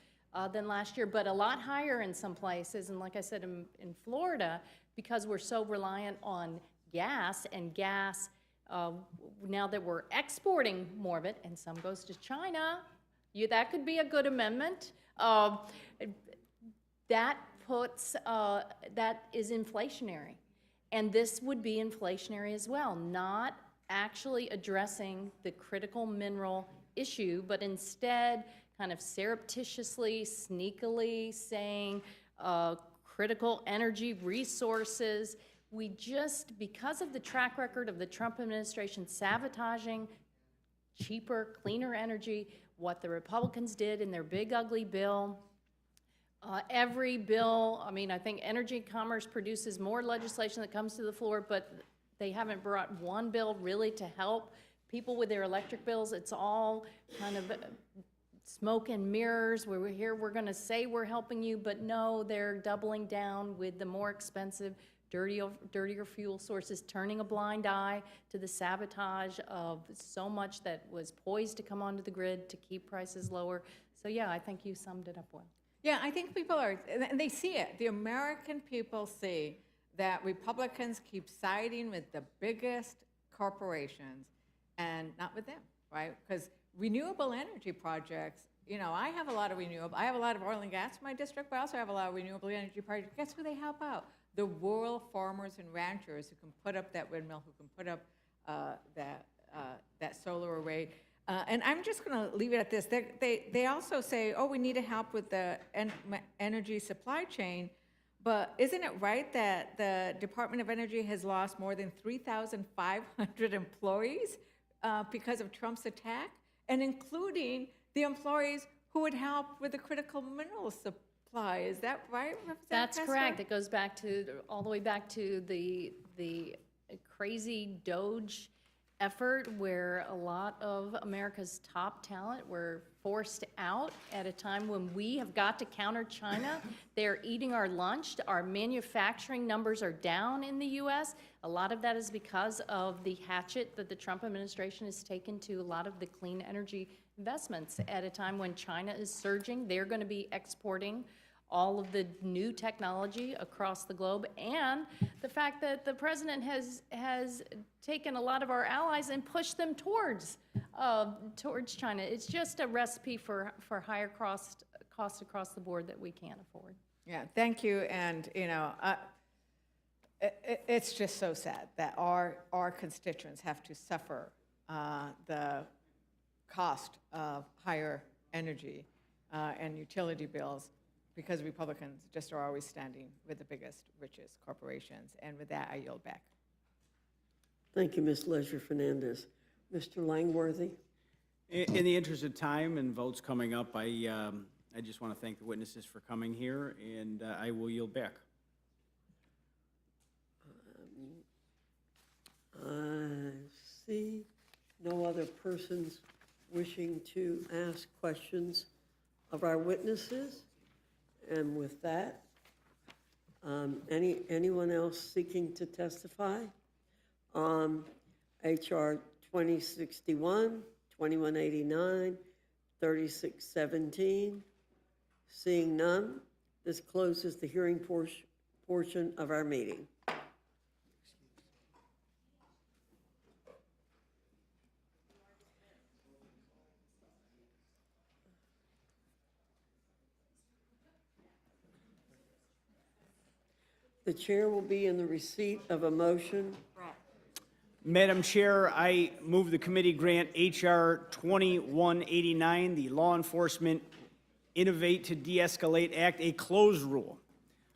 than last year, but a lot higher in some places. And like I said, in Florida, because we're so reliant on gas, and gas, now that we're exporting more of it, and some goes to China, that could be a good amendment. That is inflationary. And this would be inflationary as well, not actually addressing the critical mineral issue, but instead kind of surreptitiously, sneakily saying critical energy resources. We just, because of the track record of the Trump administration sabotaging cheaper, cleaner energy, what the Republicans did in their big ugly bill, every bill, I mean, I think Energy and Commerce produces more legislation that comes to the floor, but they haven't brought one bill really to help people with their electric bills. It's all kind of smoke and mirrors. We're here, we're going to say we're helping you, but no, they're doubling down with the more expensive, dirtier fuel sources, turning a blind eye to the sabotage of so much that was poised to come onto the grid to keep prices lower. So yeah, I think you summed it up well. Yeah, I think people are, and they see it. The American people see that Republicans keep siding with the biggest corporations and not with them, right? Because renewable energy projects, you know, I have a lot of oil and gas in my district, but I also have a lot of renewable energy projects. Guess who they help out? The rural farmers and ranchers who can put up that windmill, who can put up that solar array. And I'm just going to leave it at this. They also say, oh, we need to help with the energy supply chain. But isn't it right that the Department of Energy has lost more than 3,500 employees because of Trump's attack? And including the employees who would help with the critical mineral supply. Is that right, Representative That's Castro? correct. It goes back to, all the way back to the crazy DOGE effort where a lot of America's top talent were forced out at a time when we have got to counter China. They're eating our lunch. Our manufacturing numbers are down in the U.S. A lot of that is because of the hatchet that the Trump administration has taken to a lot of the clean energy investments. At a time when China is surging, they're going to be exporting all of the new technology across the globe, and the fact that the president has taken a lot of our allies and pushed them towards China. It's just a recipe for higher cost across the board that we can't afford. Yeah, thank you. And, you know, it's just so sad that our constituents have to suffer the cost of higher energy and utility bills because Republicans just are always standing with the biggest, richest corporations. And with that, I yield back. Thank you, Ms. Leisure-Fernandez. Mr. Langworthy? In the interest of time and votes coming up, I just want to thank the witnesses for coming here, and I will yield back. I see no other persons wishing to ask questions of our witnesses. And with that, anyone else seeking to testify on HR 2061, 2189, 3617? Seeing none, this closes the hearing portion of our meeting. The chair will be in the receipt of a motion. Madam Chair, I move the committee grant H.R. 2189, the Law Enforcement Innovate to De-Escalate Act, a closed rule.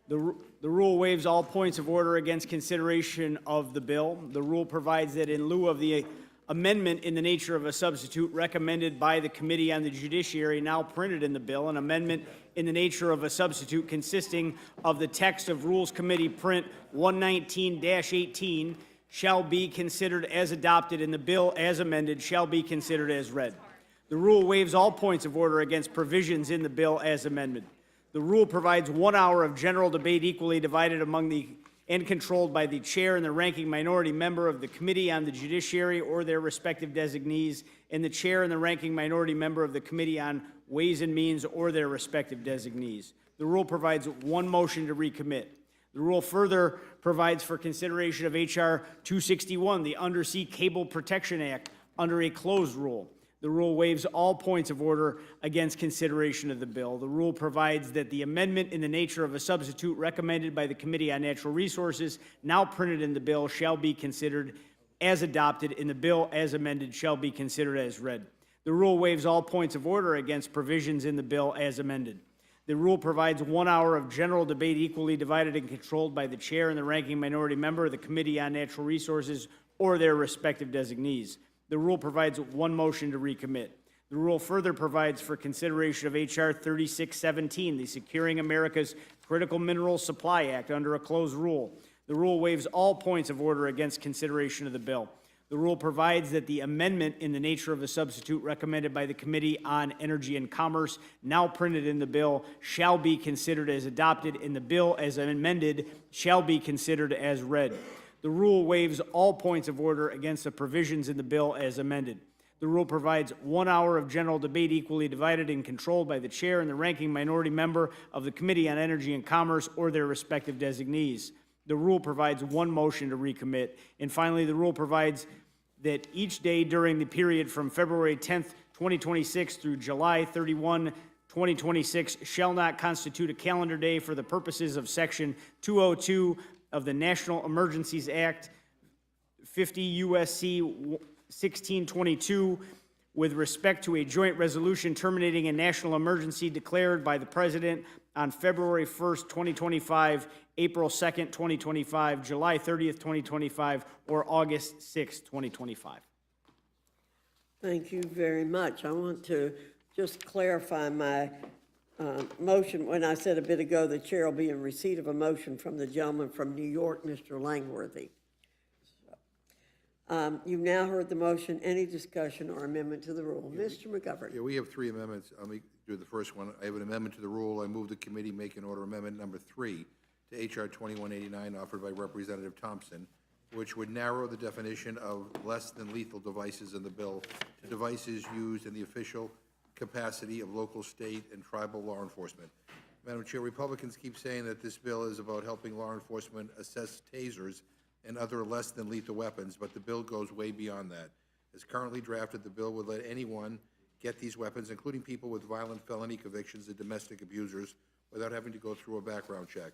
The rule waives all points of order against consideration of the bill. The rule provides that in lieu of the amendment in the nature of a substitute recommended by the Committee on the Judiciary, now printed in the bill, an amendment in the nature of a substitute consisting of the text of Rules Committee Print 119-18 shall be considered as adopted, and the bill as amended shall be considered as read. The rule waives all points of order against provisions in the bill as amended. The rule provides 1 hour of general debate equally divided among the and controlled by the chair and the ranking minority member of the Committee on the Judiciary or their respective designees, and the chair and the ranking minority member of the Committee on Ways and Means or their respective designees. The rule provides 1 motion to recommit. The rule further provides for consideration of H.R. 261, the Undersea Cable Protection Act, under a closed rule. The rule waives all points of order against consideration of the bill. The rule provides that the amendment in the nature of a substitute recommended by the Committee on Natural Resources, now printed in the bill, shall be considered as adopted, and the bill as amended shall be considered as read. The rule waives all points of order against provisions in the bill as amended. The rule provides 1 hour of general debate equally divided and controlled by the chair and the ranking minority member of the Committee on Natural Resources or their respective designees. The rule provides 1 motion to recommit. The rule further provides for consideration of H.R. 3617, the Securing America's Critical Mineral Supply Act, under a closed rule. The rule waives all points of order against consideration of the bill. The rule provides that the amendment in the nature of a substitute recommended by the Committee on Energy and Commerce, now printed in the bill, shall be considered as adopted, and the bill as amended shall be considered as read. The rule waives all points of order against the provisions in the bill as amended. The rule provides 1 hour of general debate equally divided and controlled by the chair and the ranking minority member of the Committee on Energy and Commerce or their respective designees. The rule provides 1 motion to recommit. And finally, the rule provides that each day during the period from February 10th, 2026 through July 31, 2026 shall not constitute a calendar day for the purposes of Section 202 of the National Emergencies Act, 50 U.S.C. 1622, with respect to a joint resolution terminating a national emergency declared by the President on February 1st, 2025, April 2nd, 2025, July 30th, 2025, or August 6th, 2025. Thank you very much. I want to just clarify my motion. When I said a bit ago, the chair will be in receipt of a motion from the gentleman from New York, Mr. Langworthy. You've now heard the motion. Any discussion or amendment to the rule? Mr. McGovern. Yeah, we have three amendments. Let me do the first one. I have an amendment to the rule. I move the committee make an order amendment number 3 to H.R. 2189 offered by Representative Thompson, which would narrow the definition of less than lethal devices in the bill to devices used in the official capacity of local, state, and tribal law enforcement. Madam Chair, Republicans keep saying that this bill is about helping law enforcement assess tasers and other less than lethal weapons, but the bill goes way beyond that. As currently drafted, the bill would let anyone get these weapons, including people with violent felony convictions and domestic abusers, without having to go through a background check.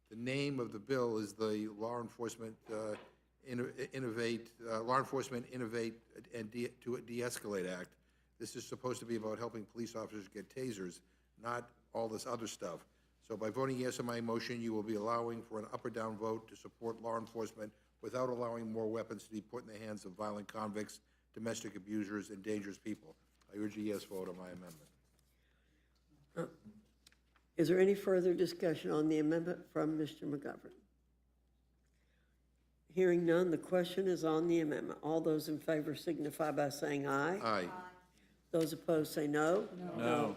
The name of the bill is the Law Enforcement Innovate and De-Escalate Act. This is supposed to be about helping police officers get tasers, not all this other stuff. So by voting yes on my motion, you will be allowing for an up or down vote to support law enforcement without allowing more weapons to be put in the hands of violent convicts, domestic abusers, and dangerous people. I urge a yes vote on my amendment. Is there any further discussion on the amendment from Mr. McGovern? Hearing none, the question is on the amendment. All those in favor signify by saying aye. Aye. Those opposed say no. No.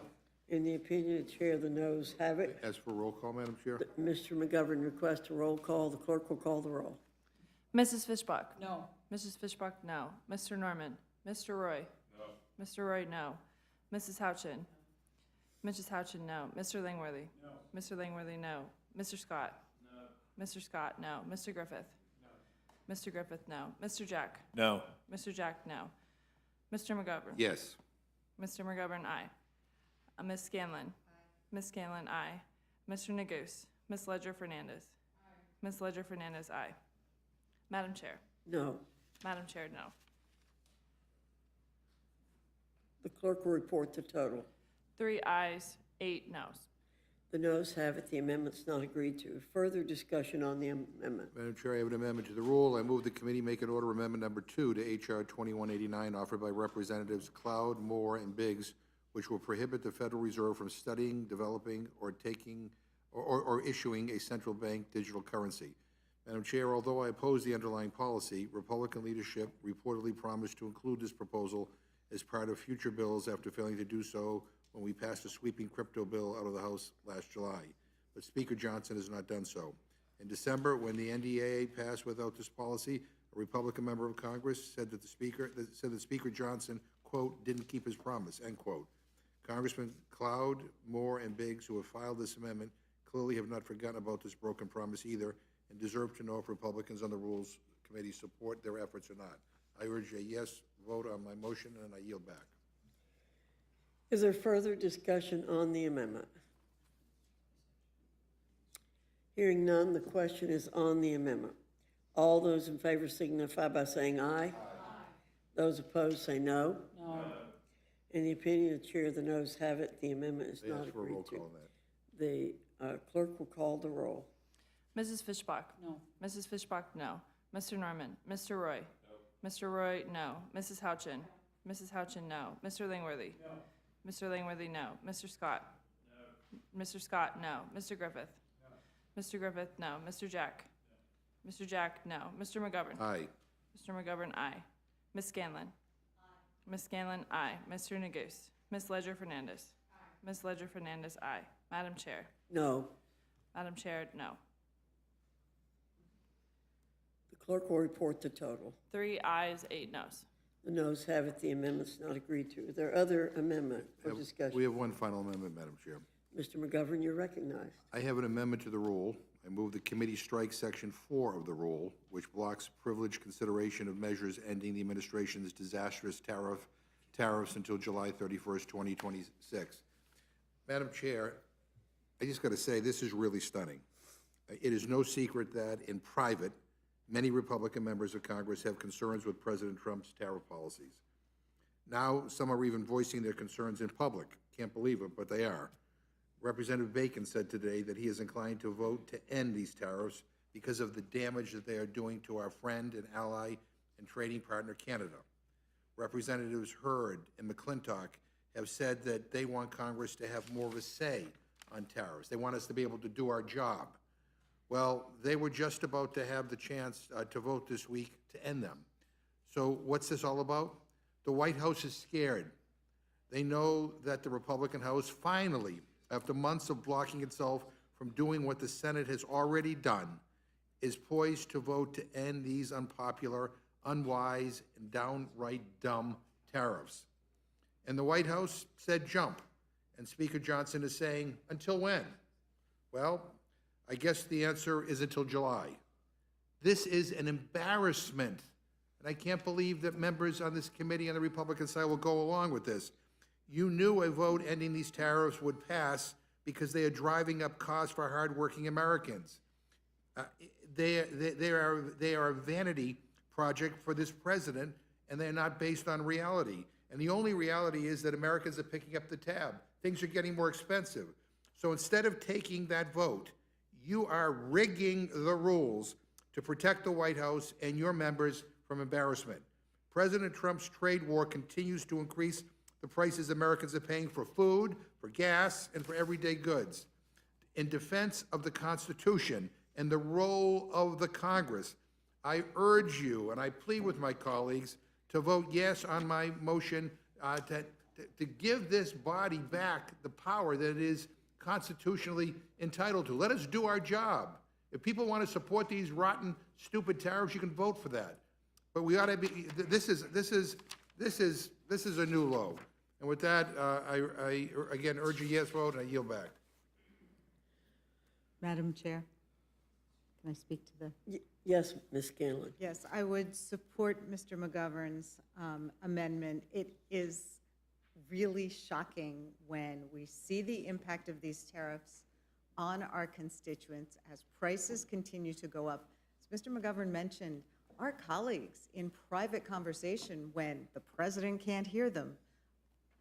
In the opinion of the chair, the noes have it. As for roll call, Madam Chair? Mr. McGovern requests a roll call. The clerk will call the roll. Mrs. Fishbach? No. Mrs. Fishbach, no. Mr. Norman? Mr. Roy? No. Mr. Roy, no. Mrs. Houchin? Mrs. Houchin, no. Mr. Langworthy? No. Mr. Langworthy, no. Mr. Scott? No. Mr. Scott, no. Mr. Griffith? No. Mr. Griffith, no. Mr. Jack? No. Mr. Jack, no. Mr. McGovern? Yes. Mr. McGovern, aye. Ms. Scanlon? Aye. Ms. Scanlon, aye. Mr. Neguse? Ms. Ledger Fernandez? Aye. Ms. Ledger Fernandez, aye. Madam Chair? No. Madam Chair, no. The clerk will report the total. 3 ayes, 8 noes. The noes have it. The amendment's not agreed to. Further discussion on the amendment. Madam Chair, I have an amendment to the rule. I move the committee make an order amendment number 2 to H.R. 2189 offered by Representatives Cloud, Moore, and Biggs, which will prohibit the Federal Reserve from studying, developing, or taking, or issuing a central bank digital currency. Madam Chair, although I oppose the underlying policy, Republican leadership reportedly promised to include this proposal as part of future bills after failing to do so when we passed a sweeping crypto bill out of the House last July. But Speaker Johnson has not done so. In December, when the NDAA passed without this policy, a Republican member of Congress said that Speaker Johnson, quote, didn't keep his promise, end quote. Congressman Cloud, Moore, and Biggs, who have filed this amendment, clearly have not forgotten about this broken promise either and deserve to know if Republicans on the Rules Committee support their efforts or not. I urge a yes vote on my motion, and I yield back. Is there further discussion on the amendment? Hearing none, the question is on the amendment. All those in favor signify by saying aye. Aye. Those opposed say no. No. In the opinion of the chair, the noes have it. The amendment is I not ask for a agreed roll to. call on that. The clerk will call the roll. Mrs. Fishbach? No. Mrs. Fishbach, no. Mr. Norman? Mr. Roy? No. Mr. Roy, no. Mrs. Houchin? Mrs. Houchin, no. Mr. Langworthy? No. Mr. Langworthy, no. Mr. Scott? No. Mr. Scott, no. Mr. Griffith? No. Mr. Griffith, no. Mr. Jack? No. Mr. Jack, no. Mr. McGovern? Aye. Mr. McGovern, aye. Ms. Scanlon? Aye. Ms. Scanlon, aye. Mr. Neguse? Ms. Ledger Fernandez? Aye. Ms. Ledger Fernandez, aye. Madam Chair? No. Madam Chair, no. The clerk will report the total. 3 ayes, 8 noes. The noes have it. The amendment's not agreed to. Is there other amendment or discussion? We have one final amendment, Madam Chair. Mr. McGovern, you're recognized. I have an amendment to the rule. I move the committee strike Section 4 of the rule, which blocks privileged consideration of measures ending the administration's disastrous tariffs until July 31st, 2026. Madam Chair, I just got to say, this is really stunning. It is no secret that in private, many Republican members of Congress have concerns with President Trump's tariff policies. Now, some are even voicing their concerns in public. Can't believe it, but they are. Representative Bacon said today that he is inclined to vote to end these tariffs because of the damage that they are doing to our friend and ally and trading partner, Canada. Representatives Hurd and McClintock have said that they want Congress to have more of a say on tariffs. They want us to be able to do our job. Well, they were just about to have the chance to vote this week to end them. So what's this all about? The White House is scared. They know that the Republican House finally, after months of blocking itself from doing what the Senate has already done, is poised to vote to end these unpopular, unwise, and downright dumb tariffs. And the White House said jump, and Speaker Johnson is saying, until when? Well, I guess the answer is until July. This is an embarrassment, and I can't believe that members on this committee on the Republican side will go along with this. You knew a vote ending these tariffs would pass because they are driving up costs for hardworking Americans. They are a vanity project for this president, and they're not based on reality. And the only reality is that Americans are picking up the tab. Things are getting more expensive. So instead of taking that vote, you are rigging the rules to protect the White House and your members from embarrassment. President Trump's trade war continues to increase the prices Americans are paying for food, for gas, and for everyday goods. In defense of the Constitution and the role of the Congress, I urge you, and I plead with my colleagues, to vote yes on my motion to give this body back the power that it is constitutionally entitled to. Let us do our job. If people want to support these rotten, stupid tariffs, you can vote for that. But we ought to be. This is a new low. And with that, I again urge a yes vote, and I yield back. Madam Chair, can I speak to the? Yes, Ms. Scanlon. Yes, I would support Mr. McGovern's amendment. It is really shocking when we see the impact of these tariffs on our constituents as prices continue to go up. As Mr. McGovern mentioned, our colleagues in private conversation, when the president can't hear them,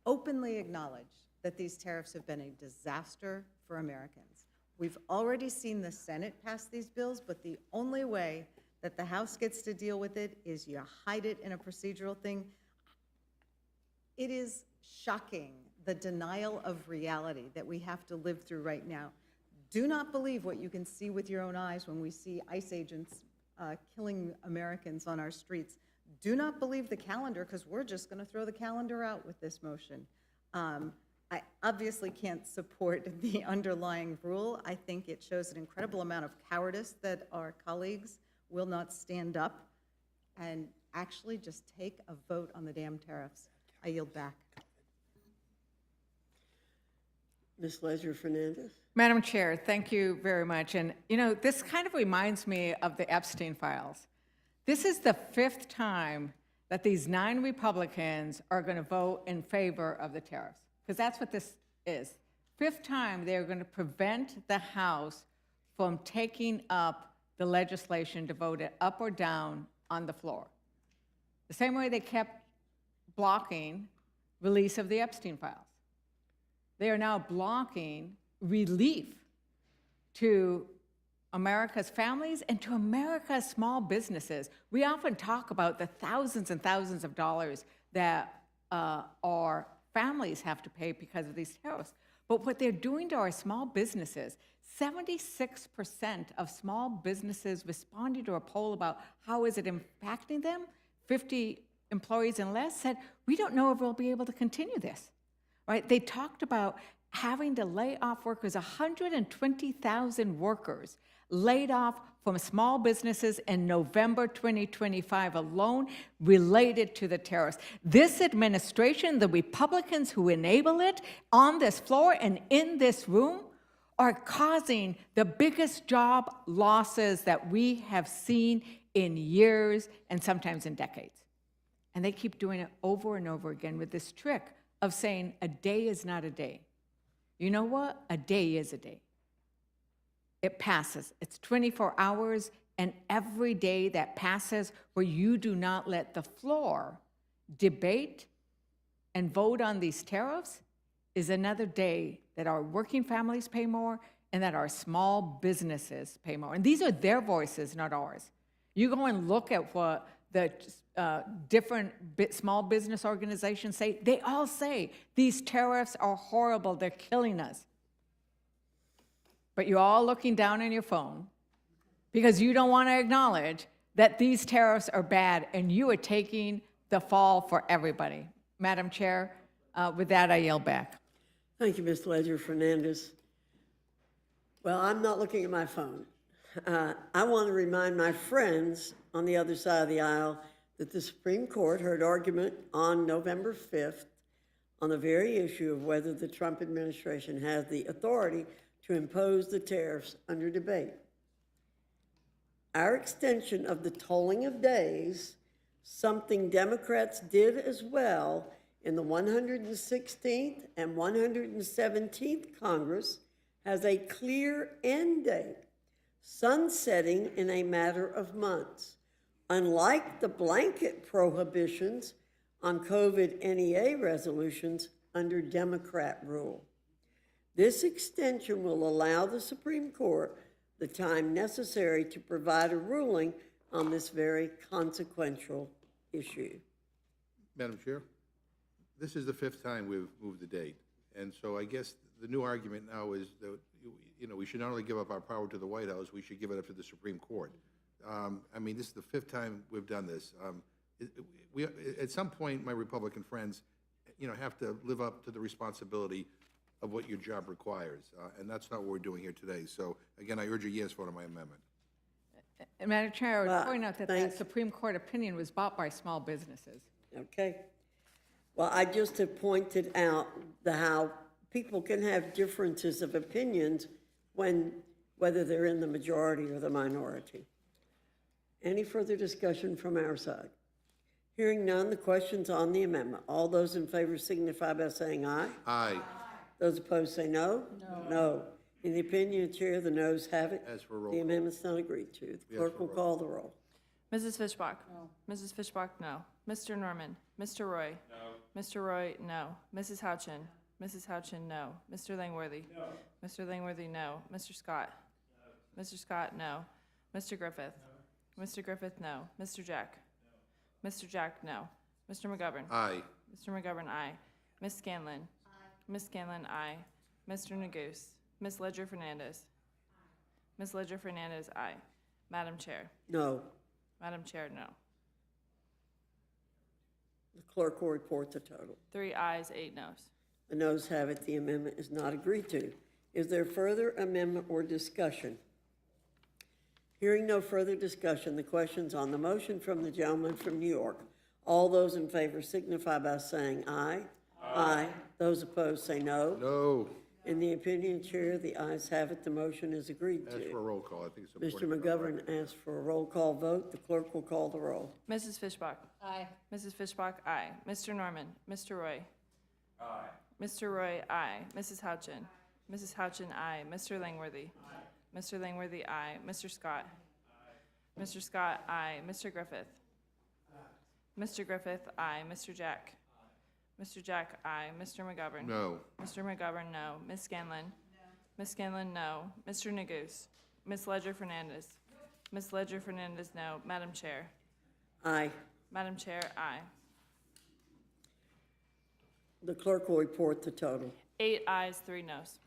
openly acknowledge that these tariffs have been a disaster for Americans. We've already seen the Senate pass these bills, but the only way that the House gets to deal with it is you hide it in a procedural thing. It is shocking, the denial of reality that we have to live through right now. Do not believe what you can see with your own eyes when we see ICE agents killing Americans on our streets. Do not believe the calendar, because we're just going to throw the calendar out with this motion. I obviously can't support the underlying rule. I think it shows an incredible amount of cowardice that our colleagues will not stand up and actually just take a vote on the damn tariffs. I yield back. Ms. Ledger-Fernandez. Madam Chair, thank you very much. And, you know, this kind of reminds me of the Epstein files. This is the 5th time that these 9 Republicans are going to vote in favor of the tariffs, because that's what this is. 5th time they're going to prevent the House from taking up the legislation to vote it up or down on the floor. The same way they kept blocking release of the Epstein files. They are now blocking relief to America's families and to America's small businesses. We often talk about the thousands and thousands of dollars that our families have to pay because of these tariffs. But what they're doing to our small businesses, 76% of small businesses responding to a poll about how is it impacting them, 50 employees and less, said, we don't know if we'll be able to continue this, right? They talked about having to lay off workers, 120,000 workers laid off from small businesses in November 2025 alone related to the tariffs. This administration, the Republicans who enable it on this floor and in this room, are causing the biggest job losses that we have seen in years and sometimes in decades. And they keep doing it over and over again with this trick of saying a day is not a day. You know what? A day is a day. It passes. It's 24 hours, and every day that passes where you do not let the floor debate and vote on these tariffs is another day that our working families pay more and that our small businesses pay more. And these are their voices, not ours. You go and look at what the different small business organizations say. They all say these tariffs are horrible. They're killing us. But you're all looking down on your phone because you don't want to acknowledge that these tariffs are bad, and you are taking the fall for everybody. Madam Chair, with that, I yield back. Thank you, Ms. Ledger Fernandez. Well, I'm not looking at my phone. I want to remind my friends on the other side of the aisle that the Supreme Court heard argument on November 5th on the very issue of whether the Trump administration has the authority to impose the tariffs under debate. Our extension of the tolling of days, something Democrats did as well in the 116th and 117th Congress, has a clear end date, sunsetting in a matter of months. Unlike the blanket prohibitions on COVID NEA resolutions under Democrat rule. This extension will allow the Supreme Court the time necessary to provide a ruling on this very consequential issue. Madam Chair, this is the 5th time we've moved the date. And so I guess the new argument now is that, we should not only give up our power to the White House, we should give it up to the Supreme Court. I mean, this is the 5th time we've done this. At some point, my Republican friends, have to live up to the responsibility of what your job requires. And that's not what we're doing here today. So again, I urge a yes vote on my amendment. And Madam Chair, I would point out that that Supreme Court opinion was bought by small businesses. Okay. Well, I just have pointed out how people can have differences of opinions whether they're in the majority or the minority. Any further discussion from our side? Hearing none, the question's on the amendment. All those in favor signify by saying aye. Aye. Those opposed say no. No. In the opinion of the chair, the noes have it. As for roll The call. amendment's not agreed to. The clerk will call the roll. Mrs. Fishbach? No. Mrs. Fishbach, no. Mr. Norman? Mr. Roy? No. Mr. Roy, no. Mrs. Houchin? Mrs. Houchin, no. Mr. Langworthy? No. Mr. Langworthy, no. Mr. Scott? No. Mr. Scott, no. Mr. Griffith? No. Mr. Griffith, no. Mr. Jack? No. Mr. Jack, no. Mr. McGovern? Aye. Mr. McGovern, aye. Ms. Scanlon? Aye. Ms. Scanlon, aye. Mr. Neguse? Ms. Ledger Fernandez? Aye. Ms. Ledger Fernandez, aye. Madam Chair? No. Madam Chair, no. The clerk will report the total. 3 ayes, 8 noes. The noes have it. The amendment is not agreed to. Is there further amendment or discussion? Hearing no further discussion, the question's on the motion from the gentleman from New York. All those in favor signify by saying aye. Aye. Those opposed say no. No. In the opinion of the chair, the ayes have it. The motion is agreed to. As for a roll call, I think it's Mr. important. McGovern asked for a roll call vote. The clerk will call the roll. Mrs. Fishbach? Aye. Mrs. Fishbach, aye. Mr. Norman? Mr. Roy? Aye. Mr. Roy, aye. Mrs. Houchin? Mrs. Houchin, aye. Mr. Langworthy? Aye. Mr. Langworthy, aye. Mr. Scott? Aye. Mr. Scott, aye. Mr. Griffith? Aye. Mr. Griffith, aye. Mr. Jack? Aye. Mr. Jack, aye. Mr. McGovern? No. Mr. McGovern, no. Ms. Scanlon? No. Ms. Scanlon, no. Mr. Neguse? Ms. Ledger Fernandez? Ms. Ledger Fernandez, no. Madam Chair? Aye. Madam Chair, aye. The clerk will report the total. 8 ayes, 3 noes.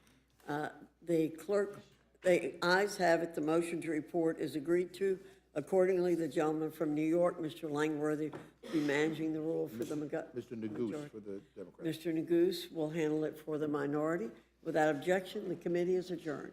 The ayes have it. The motion to report is agreed to. Accordingly, the gentleman from New York, Mr. Langworthy, will be managing the rule for the Mr. Neguse for the Democrats. Mr. Neguse will handle it for the minority. Without objection, the committee is adjourned.